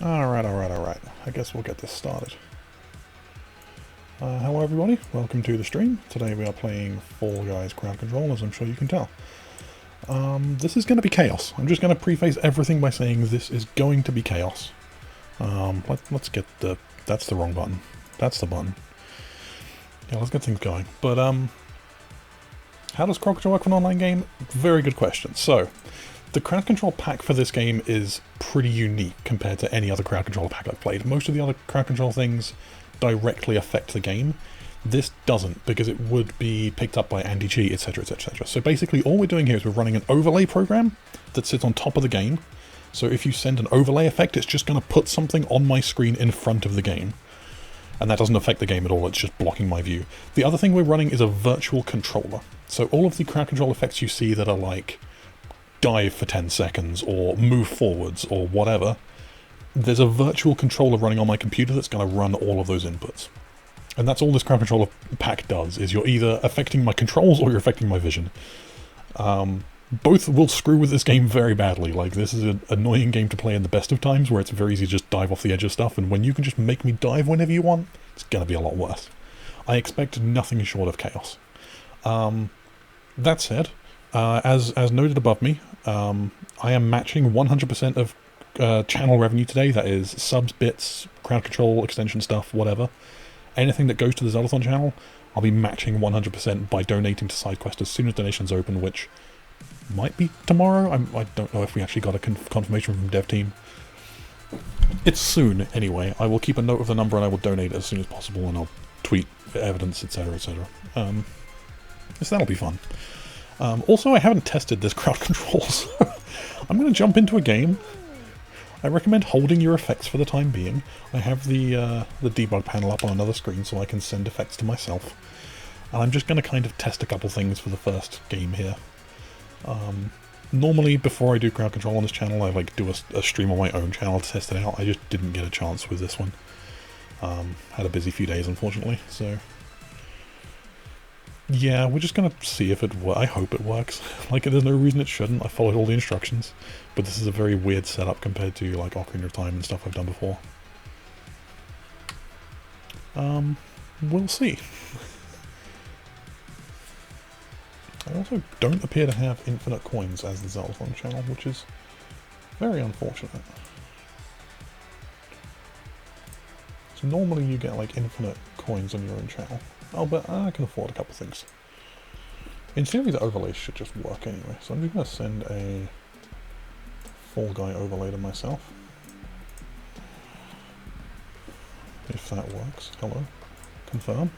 Alright. I guess we'll get this started. Hello everybody, welcome to the stream. Today we are playing Fall Guys Crowd Control, as I'm sure you can tell. This is going to be chaos. I'm just going to preface everything by saying this is going to be chaos. Let's get the... that's the wrong button. That's the button. Yeah, let's get things going. But, how does crowd control work for an online game? Very good question. So, the crowd control pack for this game is pretty unique compared to any other crowd control pack I've played. Most of the other crowd control things directly affect the game. This doesn't, because it would be picked up by anti-cheat, etc, etc, etc. So basically all we're doing here is we're running an overlay program that sits on top of the game. So if you send an overlay effect, it's just going to put something on my screen in front of the game. And that doesn't affect the game at all, it's just blocking my view. The other thing we're running is a virtual controller. So all of the crowd control effects you see that are like dive for 10 seconds or move forwards or whatever, there's a virtual controller running on my computer that's going to run all of those inputs. And that's all this crowd controller pack does, is you're either affecting my controls or you're affecting my vision. Both will screw with this game very badly. Like, this is an annoying game to play in the best of times, where it's very easy to just dive off the edge of stuff, and when you can just make me dive whenever you want, it's going to be a lot worse. I expect nothing short of chaos. That said, as noted above me, I am matching 100% of channel revenue today. That is subs, bits, crowd control, extension stuff, whatever. Anything that goes to the Zeldathon channel, I'll be matching 100% by donating to SideQuest as soon as donations open, which might be tomorrow. I don't know if we actually got a confirmation from dev team. It's soon, anyway. I will keep a note of the number and I will donate as soon as possible, and I'll tweet evidence, etc, etc. So that'll be fun. Also, I haven't tested this crowd control, so I'm going to jump into a game. I recommend holding your effects for the time being. I have the debug panel up on another screen so I can send effects to myself. And I'm just going to kind of test a couple things for the first game here. Normally, before I do crowd control on this channel, I like do a stream on my own channel to test it out. I just didn't get a chance with this one. Had a busy few days, unfortunately, so... Yeah, we're just gonna see if it works. I hope it works. Like, there's no reason it shouldn't. I followed all the instructions. But this is a very weird setup compared to, like, Ocarina of Time and stuff I've done before. We'll see. I also don't appear to have infinite coins as the Zeldathon channel, which is very unfortunate. So normally you get, like, infinite coins on your own channel. Oh, but I can afford a couple things. In theory, the overlays should just work anyway, so I'm just going to send a Fall Guy overlay to myself. If that works. Hello. Confirm.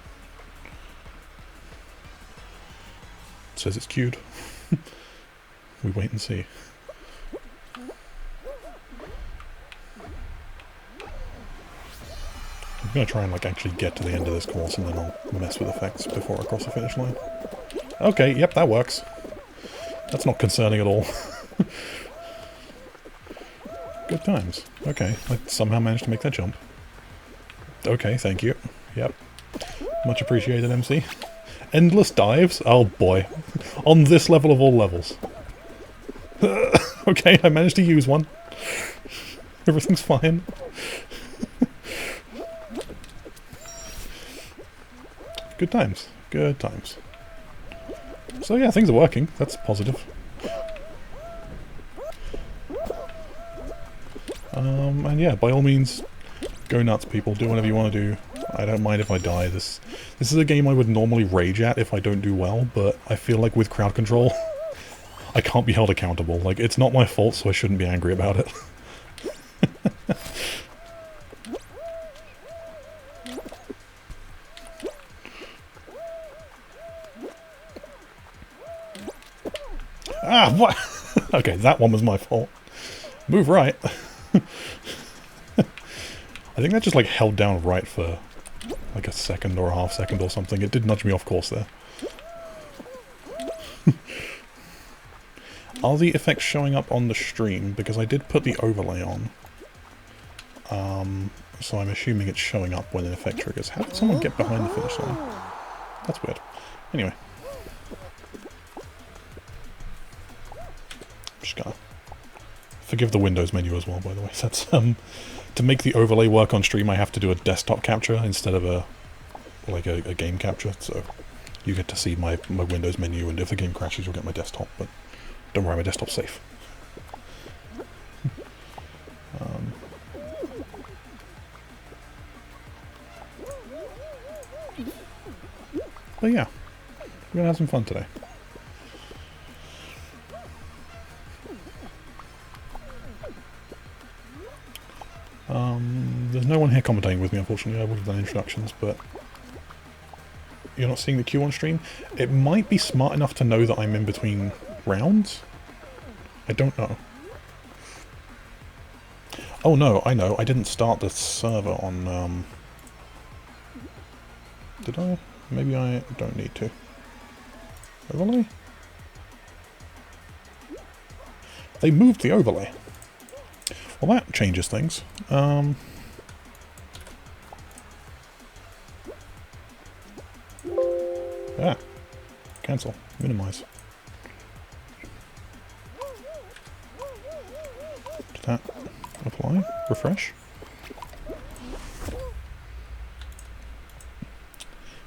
It says it's queued. We wait and see. I'm going to try and like actually get to the end of this course and then I'll mess with effects before I cross the finish line. Okay, yep, that works. That's not concerning at all. Good times. Okay, I somehow managed to make that jump. Okay, thank you. Yep. Much appreciated, MC. Endless dives? Oh boy. On this level of all levels. Okay, I managed to use one. Everything's fine. Good times. Good times. So yeah, things are working. That's positive. And yeah, by all means, go nuts, people. Do whatever you want to do. I don't mind if I die. This is a game I would normally rage at if I don't do well, but I feel like with crowd control, I can't be held accountable. Like, it's not my fault, so I shouldn't be angry about it. Ah, what? Okay, that one was my fault. Move right. I think that just like held down right for like a second or a half second or something. It did nudge me off course there. Are the effects showing up on the stream? Because I did put the overlay on. So I'm assuming it's showing up when an effect triggers. How did someone get behind the finish line? That's weird. Anyway. Just gonna forgive the Windows menu as well, by the way. That's to make the overlay work on stream, I have to do a desktop capture instead of a game capture. So you get to see my Windows menu, and if the game crashes, you'll get my desktop. But don't worry, my desktop's safe. But yeah, we're gonna have some fun today. There's no one here commentating with me, unfortunately. I would have done introductions, but you're not seeing the queue on stream. It might be smart enough to know that I'm in between rounds. I don't know. Oh no, I know. I didn't start the server on, did I? Maybe I don't need to. Overlay? They moved the overlay. Well, that changes things. Cancel. Minimize. Did that apply? Refresh?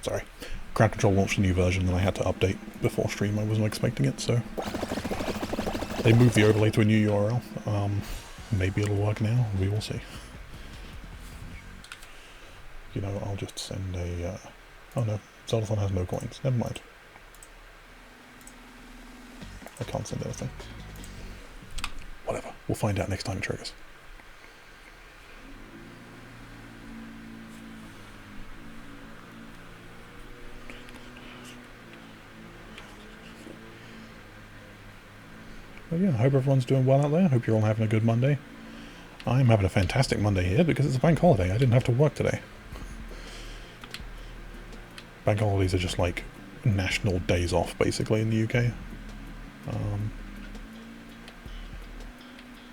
Sorry. Crowd Control launched a new version and I had to update before stream. I wasn't expecting it, so... They moved the overlay to a new URL. Maybe it'll work now. We will see. You know, I'll just send a... oh no, Zeldathon has no coins. Never mind. I can't send anything. Whatever. We'll find out next time it triggers. Well, yeah, I hope everyone's doing well out there. I hope you're all having a good Monday. I'm having a fantastic Monday here because it's a bank holiday. I didn't have to work today. Bank holidays are just like national days off, basically, in the UK.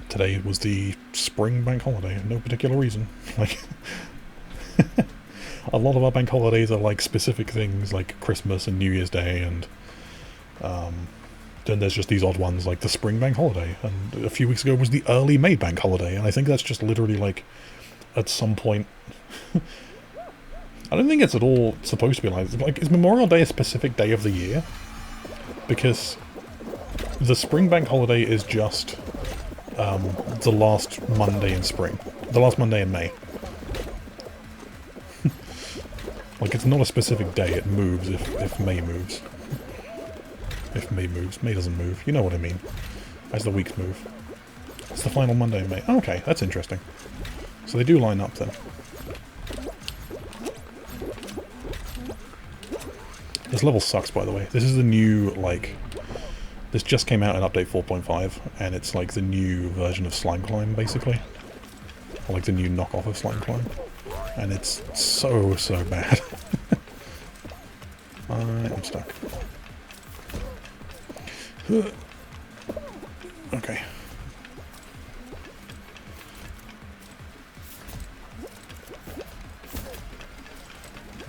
Today was the spring bank holiday, no particular reason. Like, a lot of our bank holidays are like specific things, like Christmas and New Year's Day, and then there's just these odd ones, like the spring bank holiday, and a few weeks ago was the early May bank holiday, and I think that's just literally like, at some point... I don't think it's at all supposed to be like, is Memorial Day a specific day of the year? Because the spring bank holiday is just the last Monday in spring. The last Monday in May. Like, it's not a specific day, it moves if May moves. If May moves. May doesn't move. You know what I mean. As the weeks move. It's the final Monday in May. Okay, that's interesting. So they do line up then. This level sucks, by the way. This is the new, like... This just came out in update 4.5, and it's like the new version of Slime Climb, basically. Or like the new knockoff of Slime Climb. And it's so bad. I'm stuck. Okay.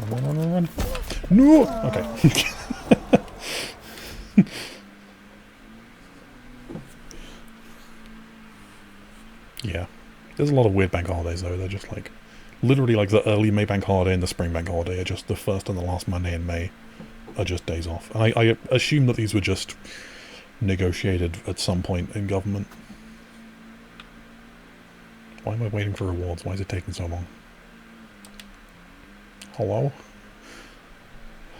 Run. No! Okay. Yeah. There's a lot of weird bank holidays though. They're just like... Literally like the early May bank holiday and the spring bank holiday are just the first and the last Monday in May are just days off. And I assume that these were just negotiated at some point in government. Why am I waiting for rewards? Why is it taking so long? Hello?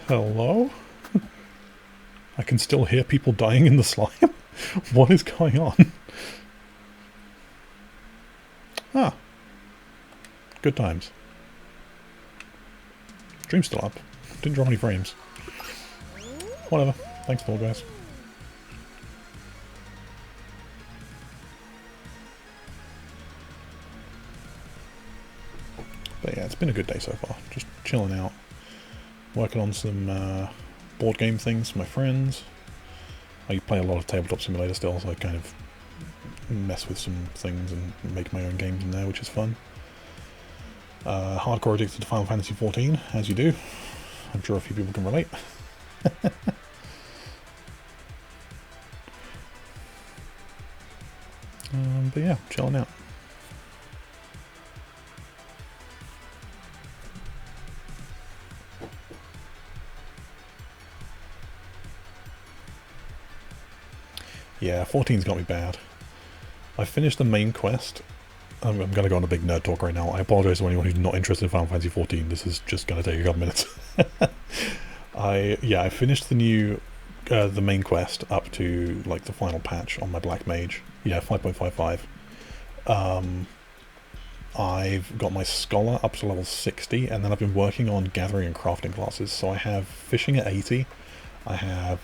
Hello? I can still hear people dying in the slime? What is going on? Ah. Good times. Stream's still up. Didn't draw any frames. Whatever. Thanks, Fall Guys. But yeah, it's been a good day so far. Just chilling out. Working on some board game things for my friends. I play a lot of Tabletop Simulator still, so I kind of mess with some things and make my own games in there, which is fun. Hardcore addicted to Final Fantasy XIV, as you do. I'm sure a few people can relate. But yeah, chilling out. Yeah, 14's got me bad. I finished the main quest. I'm going to go on a big nerd talk right now. I apologise to anyone who's not interested in Final Fantasy XIV. This is just going to take a couple minutes. I finished the main quest up to like the final patch on my Black Mage. Yeah, 5.55. I've got my Scholar up to level 60, and then I've been working on gathering and crafting classes. So I have fishing at 80, I have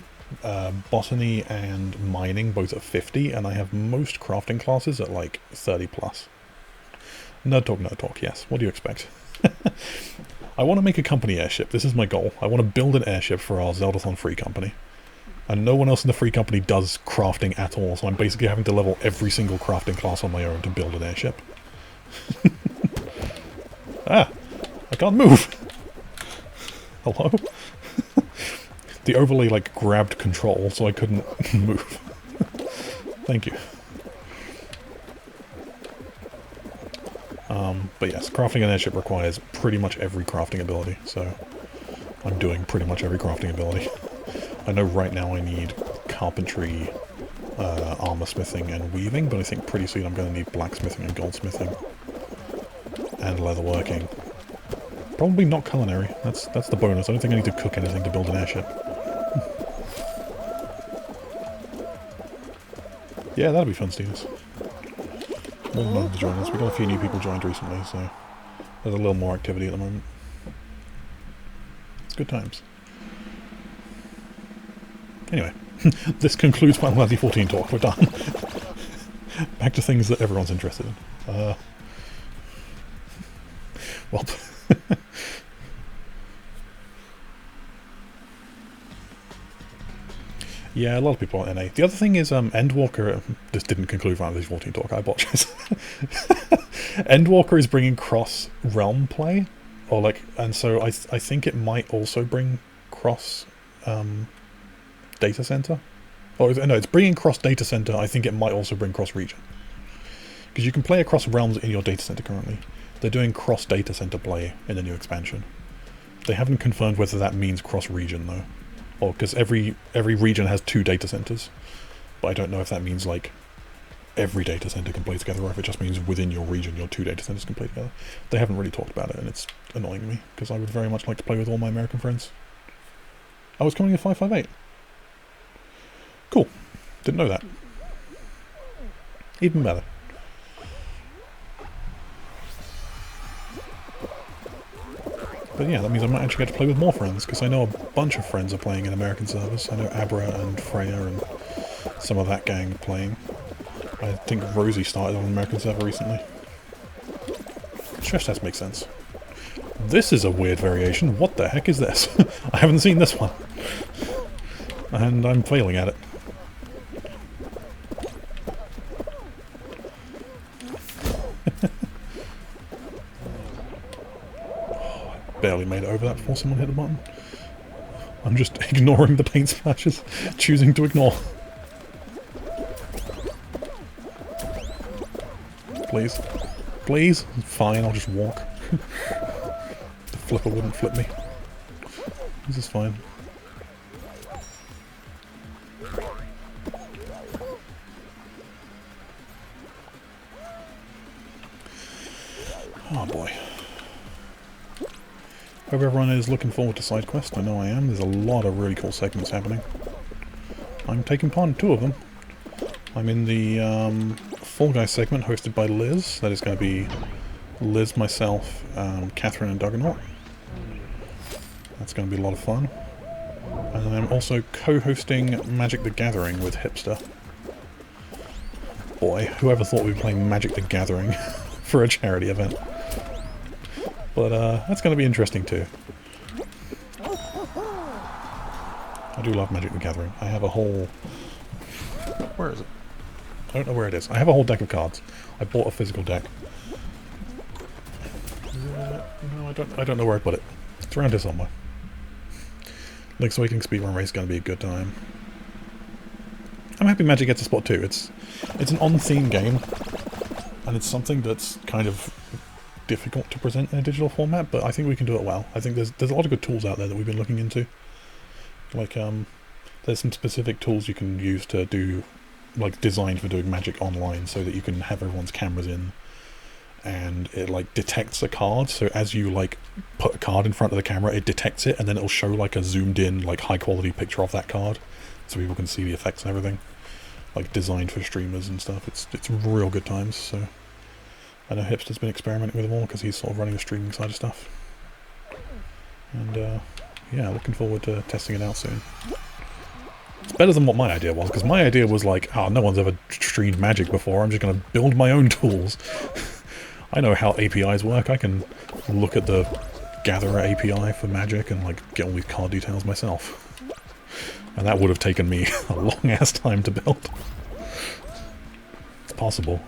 botany and mining both at 50, and I have most crafting classes at like 30 plus. Nerd talk, yes. What do you expect? I want to make a company airship. This is my goal. I want to build an airship for our Zeldathon free company. And no one else in the free company does crafting at all, so I'm basically having to level every single crafting class on my own to build an airship. Ah! I can't move! Hello? The overlay, like, grabbed control, so I couldn't move. Thank you. But yes, crafting an airship requires pretty much every crafting ability, so I'm doing pretty much every crafting ability. I know right now I need carpentry, armor smithing, and weaving, but I think pretty soon I'm going to need blacksmithing and goldsmithing. And leatherworking. Probably not culinary. That's the bonus. I don't think I need to cook anything to build an airship. Yeah, that'll be fun, Stevens. More than welcome to join us. We got a few new people joined recently, so there's a little more activity at the moment. It's good times. Anyway, this concludes Final Fantasy 14 talk. We're done. Back to things that everyone's interested in. Well, yeah, a lot of people are NA. The other thing is, Endwalker. This didn't conclude Final Fantasy 14 talk. I apologize. Endwalker is bringing cross-realm play, or like, and so I think it might also bring cross data center. Or no, it's bringing cross data center. I think it might also bring cross region, because you can play across realms in your data center currently. They're doing cross data center play in the new expansion. They haven't confirmed whether that means cross region though, or because every region has 2 data centers, but I don't know if that means like every data center can play together, or if it just means within your region your 2 data centers can play together. They haven't really talked about it, and it's annoying me because I would very much like to play with all my American friends. I was coming in 558. Cool. Didn't know that. Even better. But yeah, that means I might actually get to play with more friends, because I know a bunch of friends are playing in American servers. I know Abra and Freya and some of that gang playing. I think Rosie started on an American server recently. Stress test makes sense. This is a weird variation. What the heck is this? I haven't seen this one. And I'm failing at it. Barely made it over that before someone hit the button. I'm just ignoring the paint splashes, choosing to ignore. Please. Please? Fine, I'll just walk. The flipper wouldn't flip me. This is fine. Oh boy. Hope everyone is looking forward to side quests. I know I am. There's a lot of really cool segments happening. I'm taking part in 2 of them. I'm in the Fall Guys segment hosted by Liz. That is going to be Liz, myself, Catherine and Duggernaut. That's going to be a lot of fun. And then I'm also co-hosting Magic the Gathering with Hipster. Boy, whoever thought we'd be playing Magic the Gathering for a charity event. But that's going to be interesting too. I do love Magic the Gathering. I have a whole... Where is it? I don't know where it is. I have a whole deck of cards. I bought a physical deck. No, I don't know where I put it. It's around here somewhere. Link's Awakening speedrun race is going to be a good time. I'm happy Magic gets a spot too. It's an on-theme game, and it's something that's kind of difficult to present in a digital format, but I think we can do it well. I think there's a lot of good tools out there that we've been looking into. Like, there's some specific tools you can use to do, like, designed for doing Magic online, so that you can have everyone's cameras in, and it like detects a card, so as you like put a card in front of the camera, it detects it, and then it'll show like a zoomed in like high quality picture of that card so people can see the effects and everything, like designed for streamers and stuff. It's real good times. So I know Hipster's been experimenting with them all because he's sort of running the streaming side of stuff, and yeah, looking forward to testing it out soon. It's better than what my idea was, because my idea was like, oh, no one's ever streamed Magic before, I'm just going to build my own tools. I know how APIs work. I can look at the Gatherer API for Magic and like get all these card details myself. And that would have taken me a long-ass time to build. It's possible.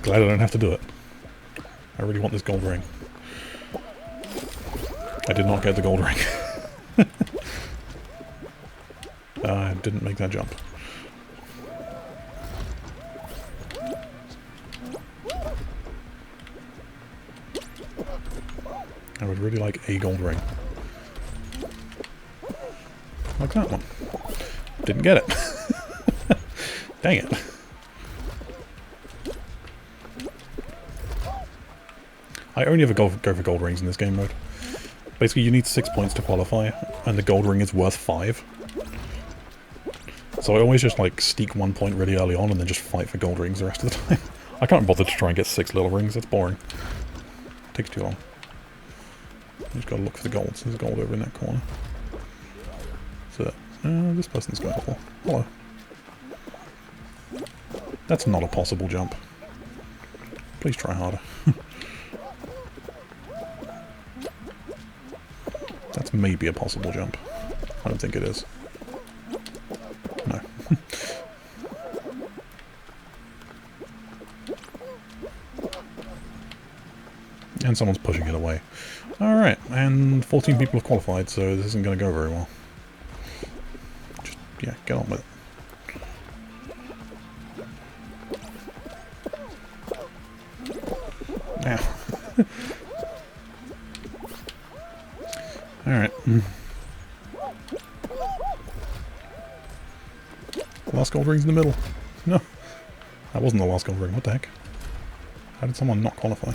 Glad I don't have to do it. I really want this gold ring. I did not get the gold ring. I didn't make that jump. I would really like a gold ring. Like that one. Didn't get it. Dang it. I only ever go for gold rings in this game mode. Basically, you need 6 points to qualify, and the gold ring is worth 5. So I always just like sneak 1 point really early on and then just fight for gold rings the rest of the time. I can't bother to try and get 6 little rings, that's boring. Takes too long. I just gotta look for the golds. There's a gold over in that corner. So, this person's going for. Hello. That's not a possible jump. Please try harder. That's maybe a possible jump. I don't think it is. No. And someone's pushing it away. Alright, and 14 people have qualified, so this isn't going to go very well. Just, yeah, get on with it. Now. Alright. Last gold ring's in the middle. No. That wasn't the last gold ring. What the heck? How did someone not qualify?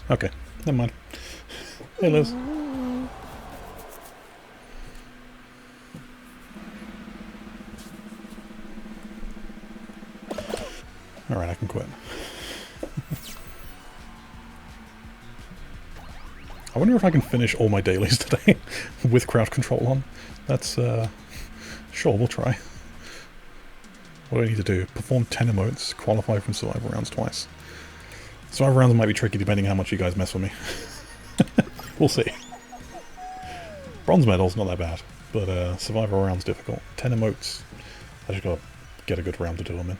Okay. Never mind. Hey, Liz. Alright, I can quit. I wonder if I can finish all my dailies today with crowd control on. That's, sure, we'll try. What do I need to do? Perform 10 emotes, qualify from survival rounds twice. Survival rounds might be tricky depending how much you guys mess with me. We'll see. Bronze medal's not that bad, but survival round's difficult. 10 emotes, I just gotta get a good round to do them in.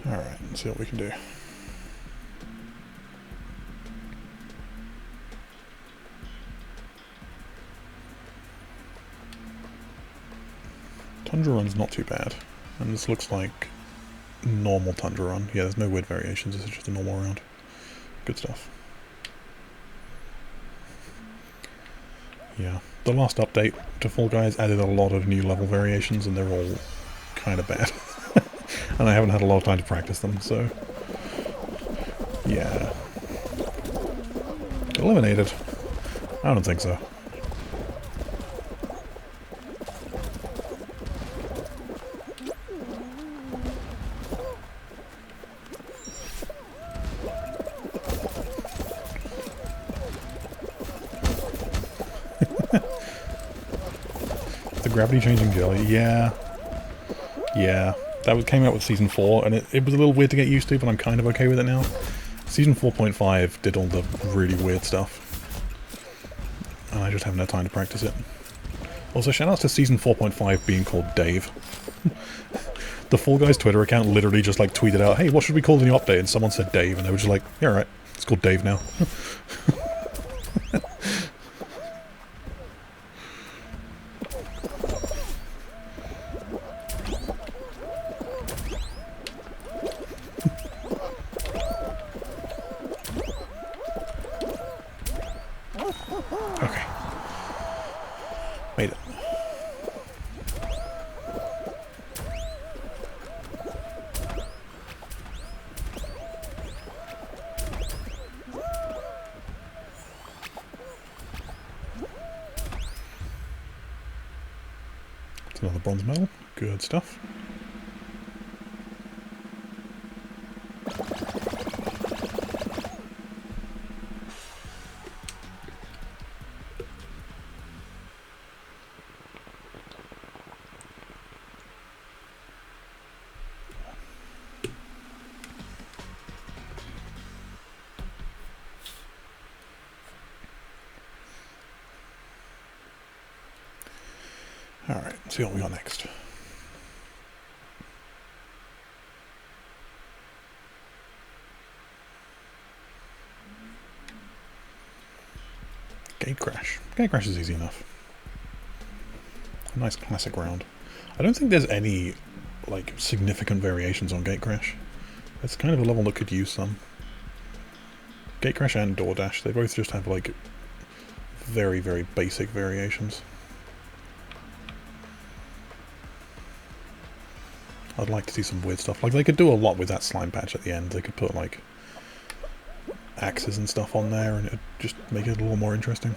Alright, let's see what we can do. Tundra Run's not too bad. And this looks like normal Tundra Run. Yeah, there's no weird variations, this is just a normal round. Good stuff. Yeah, the last update to Fall Guys added a lot of new level variations and they're all kind of bad. And I haven't had a lot of time to practice them, so... yeah. Eliminated? I don't think so. The gravity changing jelly, yeah. Yeah. That came out with Season 4, and it was a little weird to get used to, but I'm kind of okay with it now. Season 4.5 did all the really weird stuff. And I just haven't had time to practice it. Also, shoutouts to Season 4.5 being called Dave. The Fall Guys Twitter account literally just like tweeted out, hey, what should we call the new update? And someone said Dave, and they were just like, yeah, alright, it's called Dave now. Another bronze medal. Good stuff. Alright, let's see what we got next. Gate Crash. Gate Crash is easy enough. A nice classic round. I don't think there's any, like, significant variations on Gate Crash. It's kind of a level that could use some. Gate Crash and Door Dash, they both just have, like, very, very basic variations. I'd like to see some weird stuff. Like, they could do a lot with that slime patch at the end. They could put, like, axes and stuff on there, and it'd just make it a little more interesting.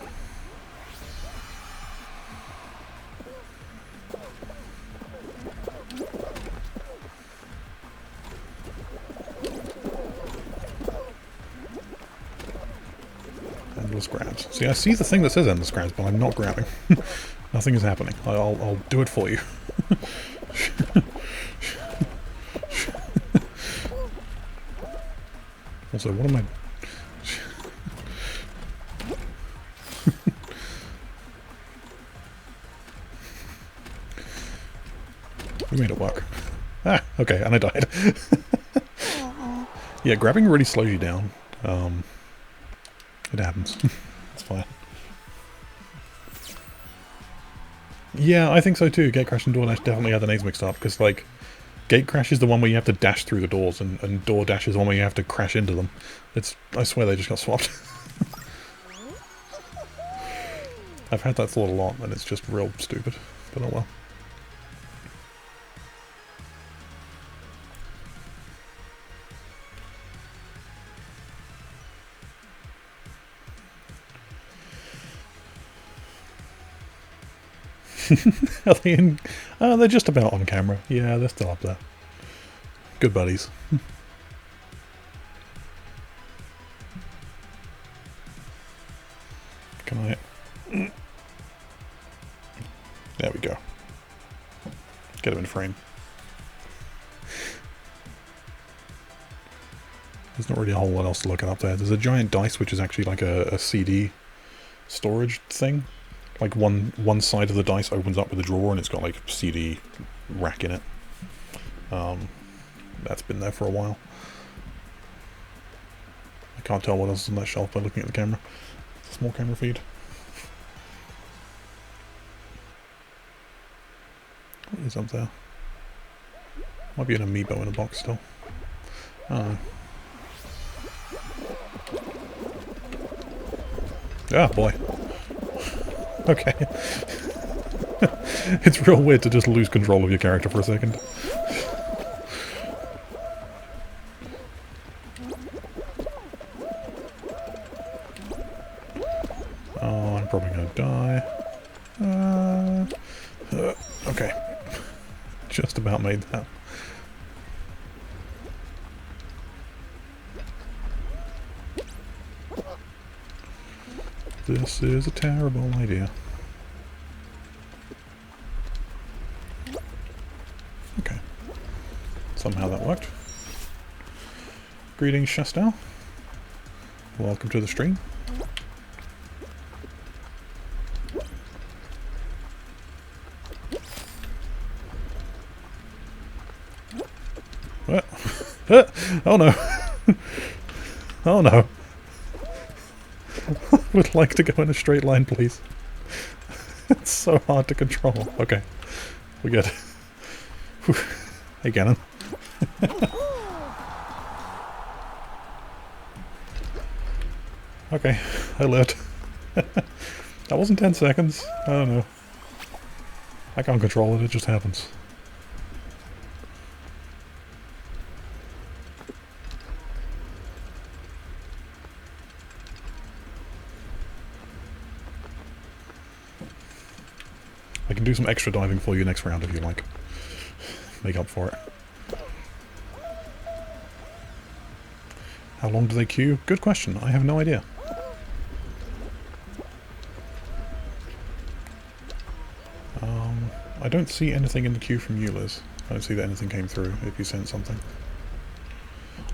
Endless grabs. See, I see the thing that says endless grabs, but I'm not grabbing. Nothing is happening. I'll do it for you. Also, what am I... We made it work. Ah, okay, and I died. Yeah, grabbing really slows you down. It happens. It's fine. Yeah, I think so too. Gate Crash and Door Dash definitely had the names mixed up, because, like, Gate Crash is the one where you have to dash through the doors, and Door Dash is the one where you have to crash into them. I swear they just got swapped. I've had that thought a lot, and it's just real stupid. But oh well. Are they in? They're just about on camera. Yeah, they're still up there. Good buddies. Can I... There we go. Get him in frame. There's not really a whole lot else to look at up there. There's a giant dice, which is actually like a CD storage thing. Like one side of the dice opens up with a drawer and it's got like a CD rack in it. That's been there for a while. I can't tell what else is on that shelf by looking at the camera. It's a small camera feed. What is up there? Might be an amiibo in a box still. I don't know. Ah, boy. Okay. It's real weird to just lose control of your character for a second. Oh, I'm probably gonna die. Okay. Just about made that. This is a terrible idea. Okay. Somehow that worked. Greetings, Shastel. Welcome to the stream. What? Oh no. Oh no. Would like to go in a straight line, please. It's so hard to control. Okay, we're good. Hey, Gannon. Okay, I lived. That wasn't 10 seconds. I don't know. I can't control it, it just happens. can do some extra diving for you next round if you like. Make up for it. How long do they queue? Good question. I have no idea. I don't see anything in the queue from you, Liz. I don't see that anything came through if you sent something.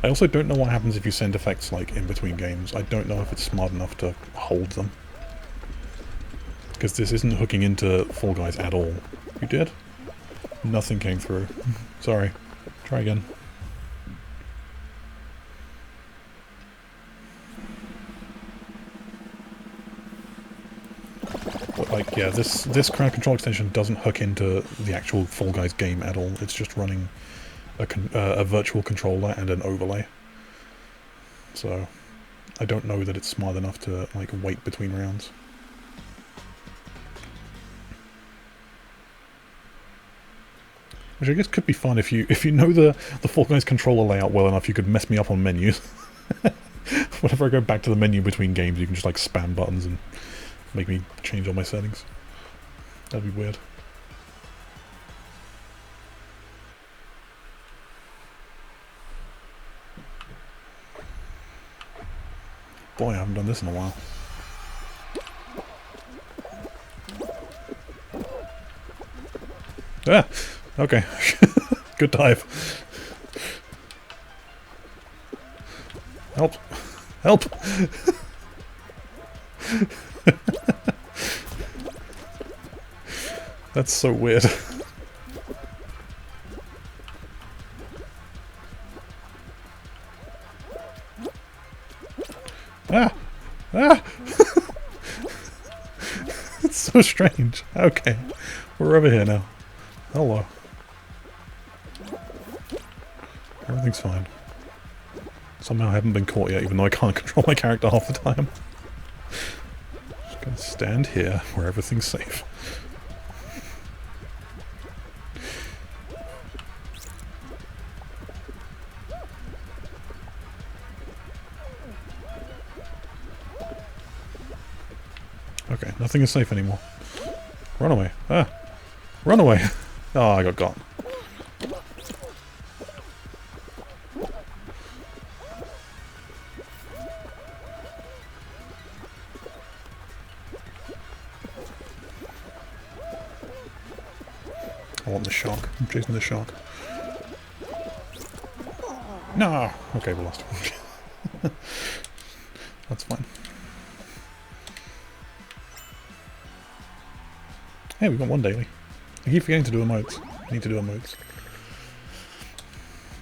I also don't know what happens if you send effects, like, in between games. I don't know if it's smart enough to hold them. Because this isn't hooking into Fall Guys at all. You did? Nothing came through. Sorry. Try again. But, like, yeah, this crowd control extension doesn't hook into the actual Fall Guys game at all. It's just running a virtual controller and an overlay. So, I don't know that it's smart enough to, like, wait between rounds. Which I guess could be fun if you know the Fall Guys controller layout well enough. You could mess me up on menus. Whenever I go back to the menu between games, you can just like spam buttons and make me change all my settings. That'd be weird. Boy, I haven't done this in a while. Ah! Okay. Good dive. Help! Help! That's so weird. Ah! Ah! It's so strange. Okay. We're over here now. Hello. Everything's fine. Somehow I haven't been caught yet, even though I can't control my character half the time. Just gonna stand here, where everything's safe. Okay, nothing is safe anymore. Run away. Ah! Run away! Oh, I got. I want the shark. I'm chasing the shark. No! Okay, we lost. That's fine. Hey, we got one daily. I keep forgetting to do emotes. I need to do emotes.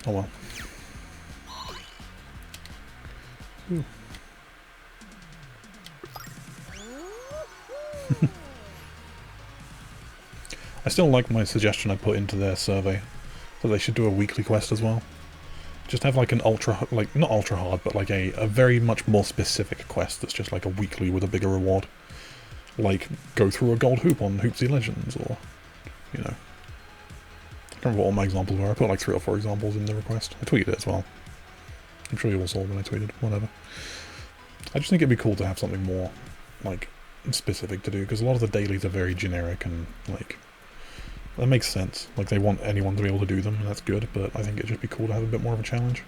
Oh well. Ooh. I still like my suggestion I put into their survey, that they should do a weekly quest as well. Just have like an ultra, like, not ultra hard, but like a very much more specific quest that's just like a weekly with a bigger reward. Like, go through a gold hoop on Hoopsy Legends, or, you know. I can't remember what all my examples were. I put like 3 or 4 examples in the request. I tweeted it as well. I'm sure you all saw when I tweeted, whatever. I just think it'd be cool to have something more, like, specific to do, because a lot of the dailies are very generic and, like, that makes sense. Like, they want anyone to be able to do them, and that's good, but I think it'd just be cool to have a bit more of a challenge.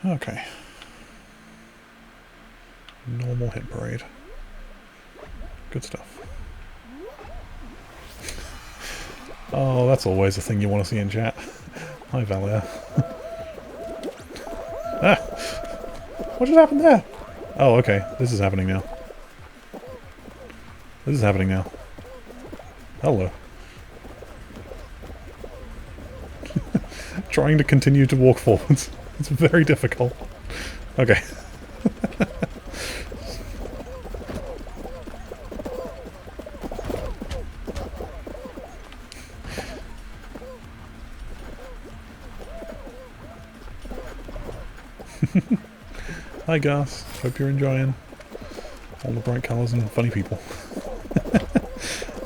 Okay. Normal hit parade. Good stuff. Oh, that's always the thing you want to see in chat. Hi, Valia. Ah! What just happened there? Oh, okay. This is happening now. This is happening now. Hello. Trying to continue to walk forwards. It's very difficult. Okay. Hi Gus, hope you're enjoying all the bright colours and funny people.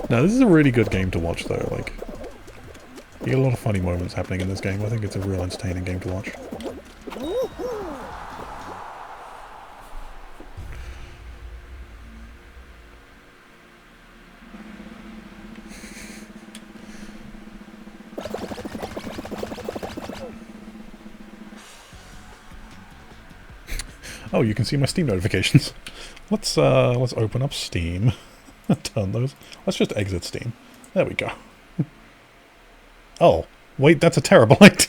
No, this is a really good game to watch though, like, you get a lot of funny moments happening in this game. I think it's a real entertaining game to watch. Oh, you can see my Steam notifications. Let's open up Steam. Turn those. Let's just exit Steam. There we go. Oh, wait, that's a terabyte.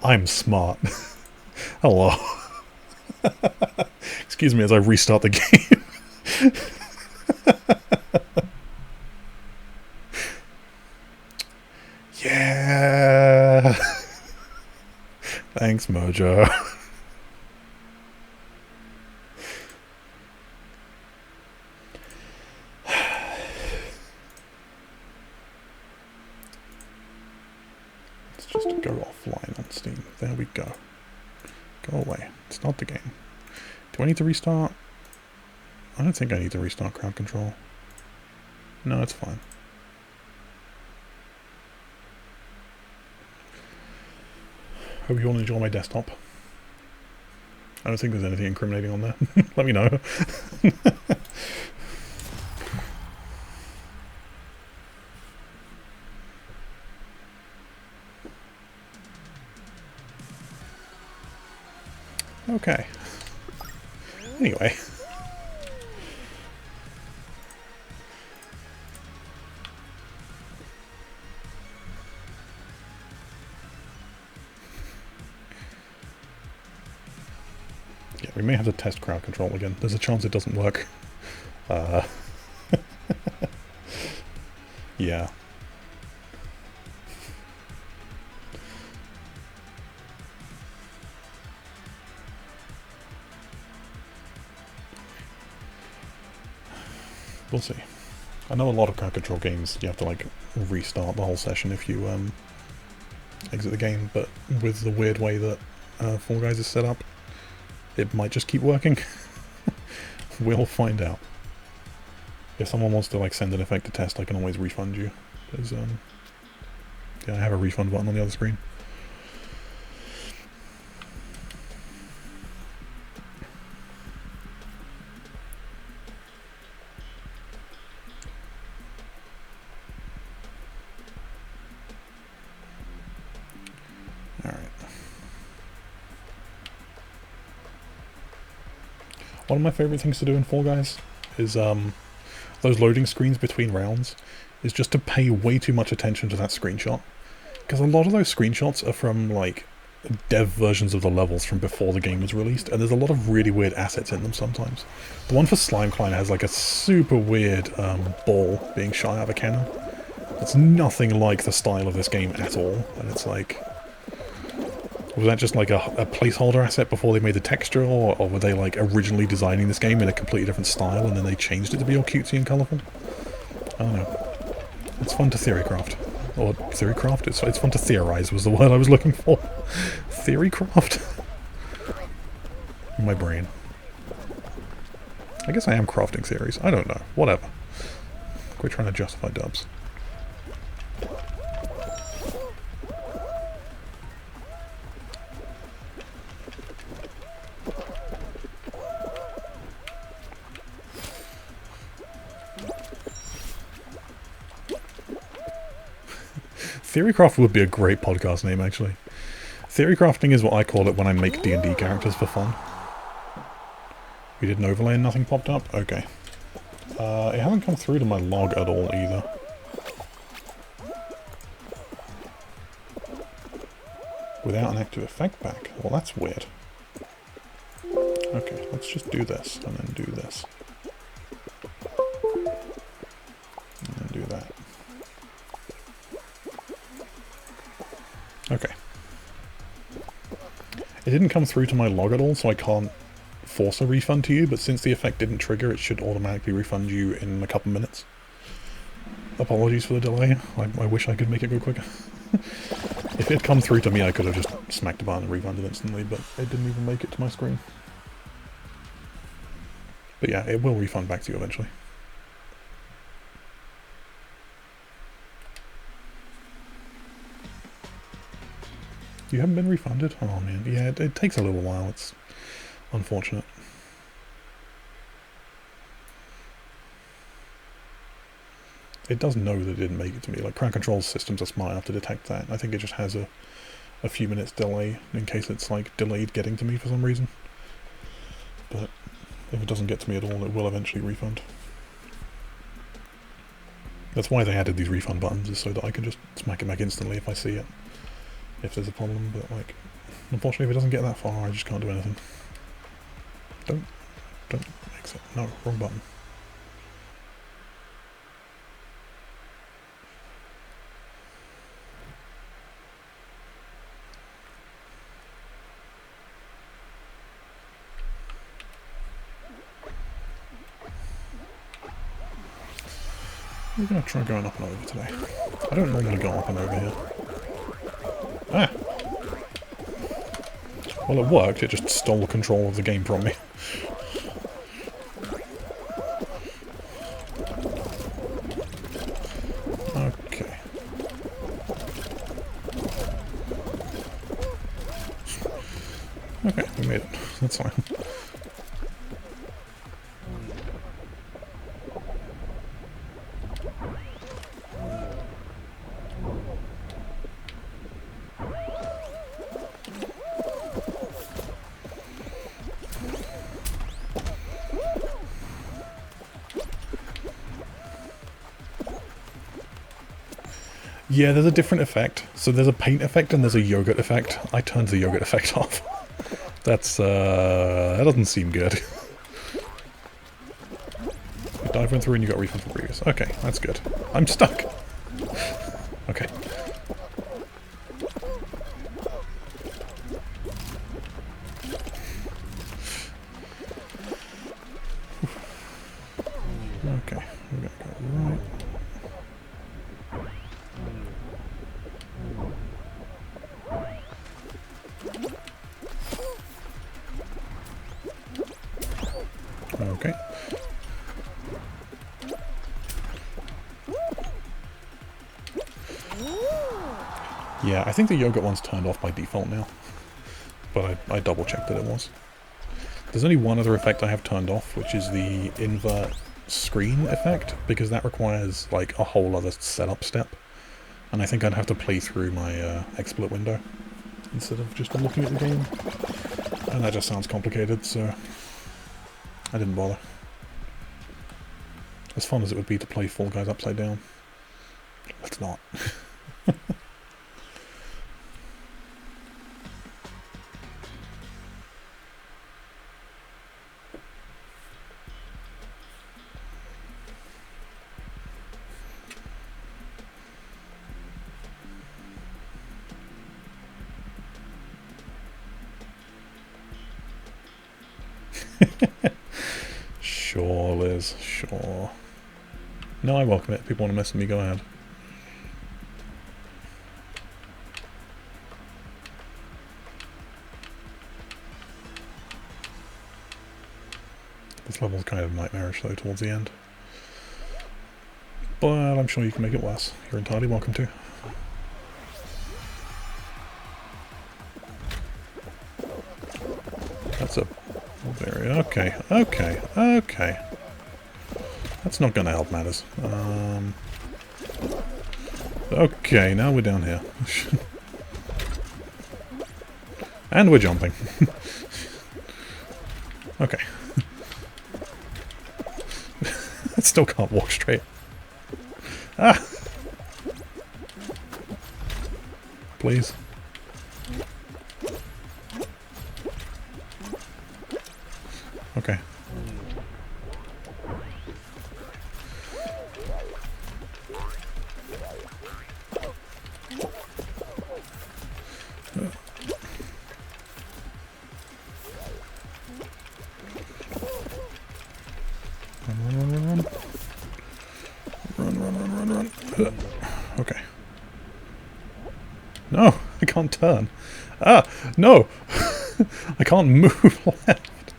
I'm smart. Hello. Excuse me as I restart the game. Yeah. Thanks, Mojo. Let's just go offline on Steam. There we go. Go away. Start the game. Do I need to restart? I don't think I need to restart crowd control. No, it's fine. Hope you all enjoy my desktop. I don't think there's anything incriminating on there. Let me know. Okay. Anyway. Yeah, we may have to test crowd control again. There's a chance it doesn't work. Yeah. We'll see. I know a lot of crowd control games you have to like restart the whole session if you exit the game, but with the weird way that Fall Guys is set up, it might just keep working. We'll find out. If someone wants to like send an effect to test, I can always refund you. Because yeah, I have a refund button on the other screen. One of my favourite things to do in Fall Guys is those loading screens between rounds is just to pay way too much attention to that screenshot. Because a lot of those screenshots are from like dev versions of the levels from before the game was released, and there's a lot of really weird assets in them sometimes. The one for Slime Climber has like a super weird ball being shot out of a cannon. It's nothing like the style of this game at all, and it's like... Was that just like a placeholder asset before they made the texture, or were they like originally designing this game in a completely different style and then they changed it to be all cutesy and colourful? I don't know. It's fun to theorycraft. Or theorycraft? It's fun to theorize was the word I was looking for. Theorycraft? My brain. I guess I am crafting theories. I don't know. Whatever. Quit trying to justify dubs. Theorycraft would be a great podcast name, actually. Theorycrafting is what I call it when I make D&D characters for fun. We did an overlay and nothing popped up? Okay. It hasn't come through to my log at all, either. Without an active effect pack? Well, that's weird. Okay, let's just do this, and then do this. And then do that. Okay. It didn't come through to my log at all, so I can't force a refund to you, but since the effect didn't trigger, it should automatically refund you in a couple minutes. Apologies for the delay. I wish I could make it go quicker. If it had come through to me, I could have just smacked a button and refunded instantly, but it didn't even make it to my screen. But yeah, it will refund back to you eventually. You haven't been refunded? Oh man, yeah, it takes a little while, it's unfortunate. It does know that it didn't make it to me, like Crowd Control's systems are smart enough to detect that. I think it just has a a few minutes delay in case it's like delayed getting to me for some reason. But if it doesn't get to me at all, it will eventually refund. That's why they added these refund buttons, is so that I can just smack it back instantly if I see it, if there's a problem. But like, unfortunately, if it doesn't get that far, I just can't do anything. Don't exit. No, wrong button. We're going to try going up and over today. I don't normally go up and over here. Ah! Well, it worked, it just stole control of the game from me. Okay. Okay, we made it. That's fine. Yeah, there's a different effect. So there's a paint effect and there's a yogurt effect. I turned the yogurt effect off. That's, that doesn't seem good. You dive went through and you got refund for previous. Okay, that's good. I'm stuck! Okay. Okay, we're gonna go right. Okay. Yeah, I think the yogurt one's turned off by default now. But I double checked that it was. There's only one other effect I have turned off, which is the invert screen effect, because that requires like a whole other setup step. And I think I'd have to play through my XSplit window instead of just looking at the game. And that just sounds complicated, so I didn't bother. As fun as it would be to play Fall Guys upside down. Let's not. Sure, Liz, sure. No, I welcome it. If people want to mess with me, go ahead. This level's kind of nightmarish though towards the end. But I'm sure you can make it worse. You're entirely welcome to. That's a very... Okay. That's not gonna help matters. Okay, now we're down here. And we're jumping. Okay. I still can't walk straight. Ah! Please. Okay. Run. Okay. No, I can't turn. Ah, no! I can't move left.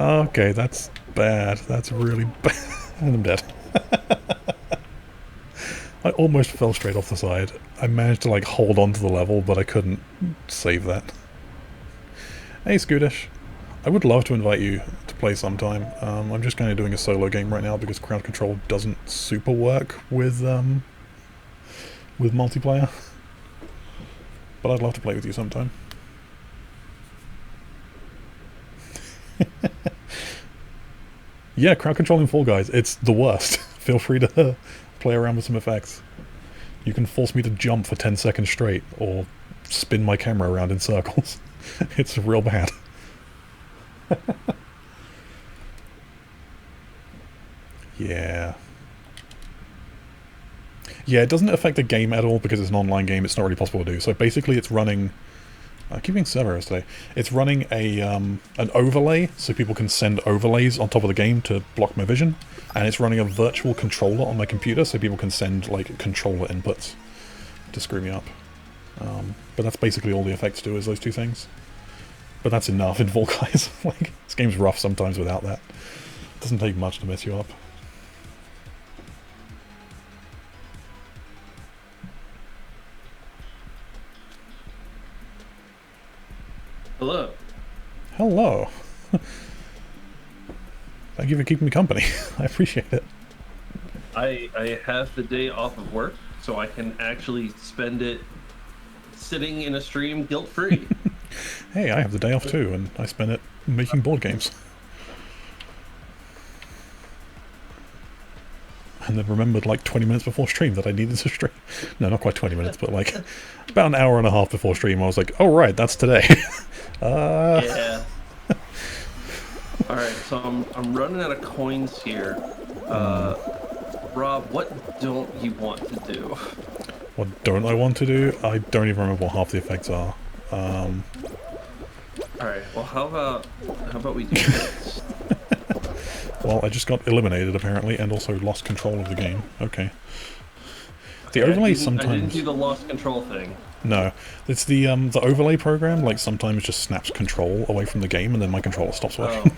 Okay, that's bad. That's really bad. And I'm dead. I almost fell straight off the side. I managed to like hold on to the level, but I couldn't save that. Hey Scoodish. I would love to invite you to play sometime. I'm just kind of doing a solo game right now because crowd control doesn't super work with multiplayer. But I'd love to play with you sometime. Yeah, crowd control in Fall Guys, it's the worst. Feel free to play around with some effects. You can force me to jump for 10 seconds straight, or spin my camera around in circles. It's real bad. Yeah. Yeah, it doesn't affect the game at all because it's an online game, it's not really possible to do. So basically it's running... I keep being server errors today. It's running a an overlay, so people can send overlays on top of the game to block my vision. And it's running a virtual controller on my computer, so people can send, like, controller inputs to screw me up. But that's basically all the effects do, is those two things. But that's enough in Fall Guys. Like, this game's rough sometimes without that. It doesn't take much to mess you up. Hello. Hello. Thank you for keeping me company. I appreciate it. I have the day off of work, so I can actually spend it sitting in a stream guilt-free. Hey, I have the day off too, and I spend it making board games. And then remembered like 20 minutes before stream that I needed to stream. No, not quite 20 minutes, but like about an hour and a half before stream I was like, oh right, that's today. Yeah. Alright, so I'm running out of coins here. Rob, what don't you want to do? What don't I want to do? I don't even remember what half the effects are. Alright, well how about we do this? Well, I just got eliminated apparently, and also lost control of the game. Okay. The overlay sometimes... I didn't do the lost control thing. No, it's the overlay program, like, sometimes just snaps control away from the game, and then my controller stops working.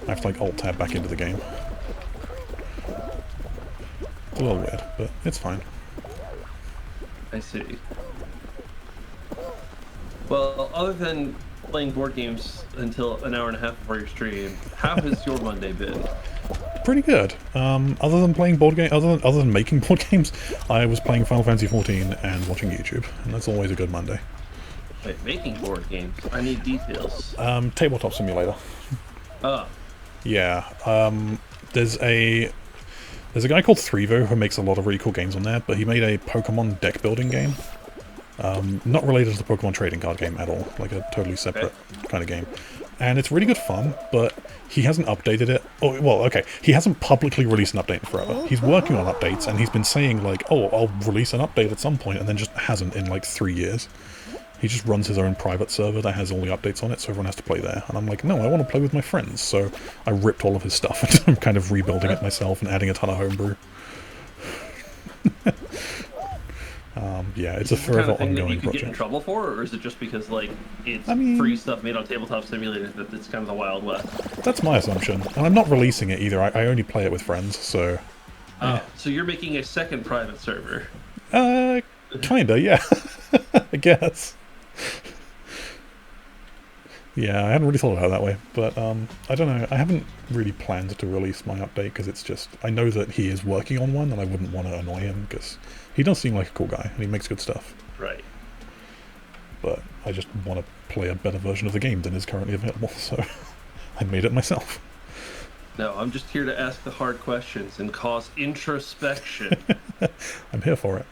I have to, like, alt-tab back into the game. It's a little weird, but it's fine. I see. Well, other than playing board games until an hour and a half before your stream, how has your Monday been? Pretty good. Other than playing board game, other than making board games, I was playing Final Fantasy XIV and watching YouTube, and that's always a good Monday. Wait, making board games? I need details. Tabletop Simulator. Oh. Yeah. There's a guy called Threvo who makes a lot of really cool games on there, but he made a Pokemon deck building game. Not related to the Pokemon trading card game at all, like a totally separate kind of game. And it's really good fun, but he hasn't updated it. Oh, well, okay, he hasn't publicly released an update in forever. He's working on updates, and he's been saying, like, oh, I'll release an update at some point, and then just hasn't in, like, 3 years. He just runs his own private server that has all the updates on it, so everyone has to play there. And I'm like, no, I want to play with my friends. So I ripped all of his stuff, and I'm kind of rebuilding it myself and adding a ton of homebrew. Yeah, it's a forever ongoing project. Is this the kind of thing that you could get in trouble for, or is it just because, like, it's free stuff made on Tabletop Simulator that it's kind of the Wild West? That's my assumption. And I'm not releasing it either. I only play it with friends, so... So you're making a second private server? Kinda, yeah. I guess. Yeah, I hadn't really thought about it that way, but I don't know. I haven't really planned to release my update because it's just... I know that he is working on one, and I wouldn't want to annoy him because he does seem like a cool guy, and he makes good stuff. Right. But I just want to play a better version of the game than is currently available, so I made it myself. No, I'm just here to ask the hard questions and cause introspection. I'm here for it.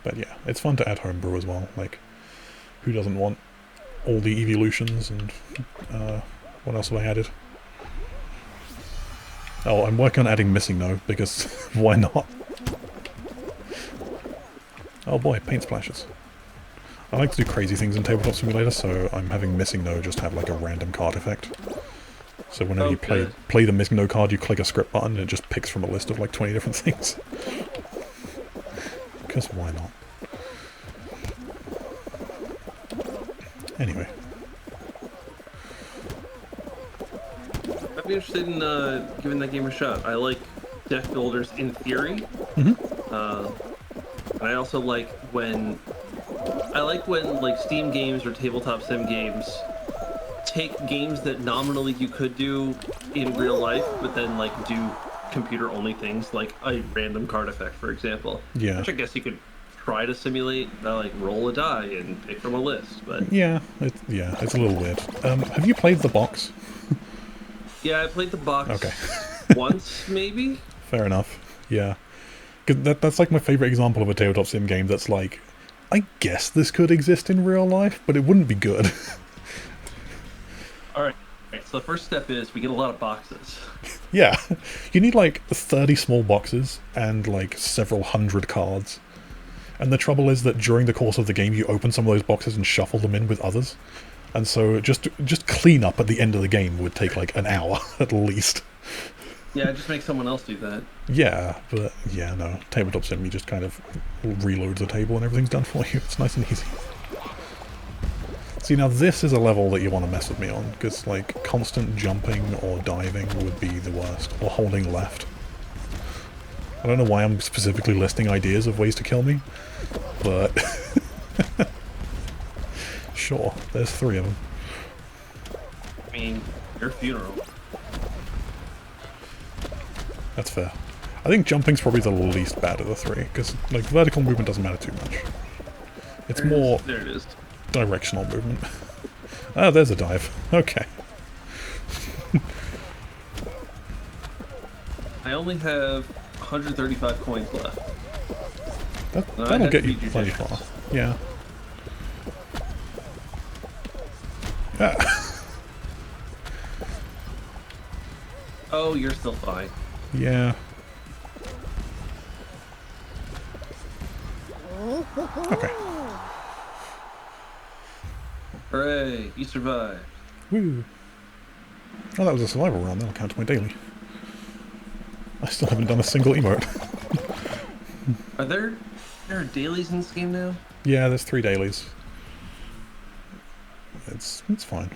But yeah, it's fun to add homebrew as well. Like, who doesn't want all the evolutions and what else have I added? Oh, I'm working on adding Missing No, because why not? Oh boy, paint splashes. I like to do crazy things in Tabletop Simulator, so I'm having Missing No just have like a random card effect. So whenever you play the Missing No card, you click a script button and it just picks from a list of like 20 different things. Because why not? Anyway. I'd be interested in giving that game a shot. I like deck builders in theory. And I also like when like Steam games or tabletop sim games take games that nominally you could do in real life, but then like do computer-only things, like a random card effect, for example. Yeah. Which I guess you could try to simulate, like roll a die and pick from a list, but Yeah, it's a little weird. Have you played the box? yeah, I played the box Okay. once, maybe. Fair enough. Yeah. 'Cause that's like my favourite example of a tabletop sim game that's like, I guess this could exist in real life, but it wouldn't be good. All right. So the first step is we get a lot of boxes. Yeah. You need like 30 small boxes and like several hundred cards. And the trouble is that during the course of the game you open some of those boxes and shuffle them in with others. And so just clean up at the end of the game would take like an hour at least. Yeah, just make someone else do that. Yeah, but yeah, no. Tabletop sim, you just kind of reload the table and everything's done for you. It's nice and easy. See, now this is a level that you want to mess with me on, because like constant jumping or diving would be the worst, or holding left. I don't know why I'm specifically listing ideas of ways to kill me, but sure, there's 3 of them. I mean, your funeral. That's fair. I think jumping's probably the least bad of the 3, because like vertical movement doesn't matter too much. It's more There it is. directional movement. Ah, there's a dive. Okay. I only have 135 coins left. That'll get you plenty far. Yeah. Ah. Oh, you're still fine. Yeah. Okay. Hooray, you survived. Woo. Oh, that was a survival round. That'll count to my daily. I still haven't done a single emote. Are there dailies in this game now? Yeah, there's 3 dailies. It's fine.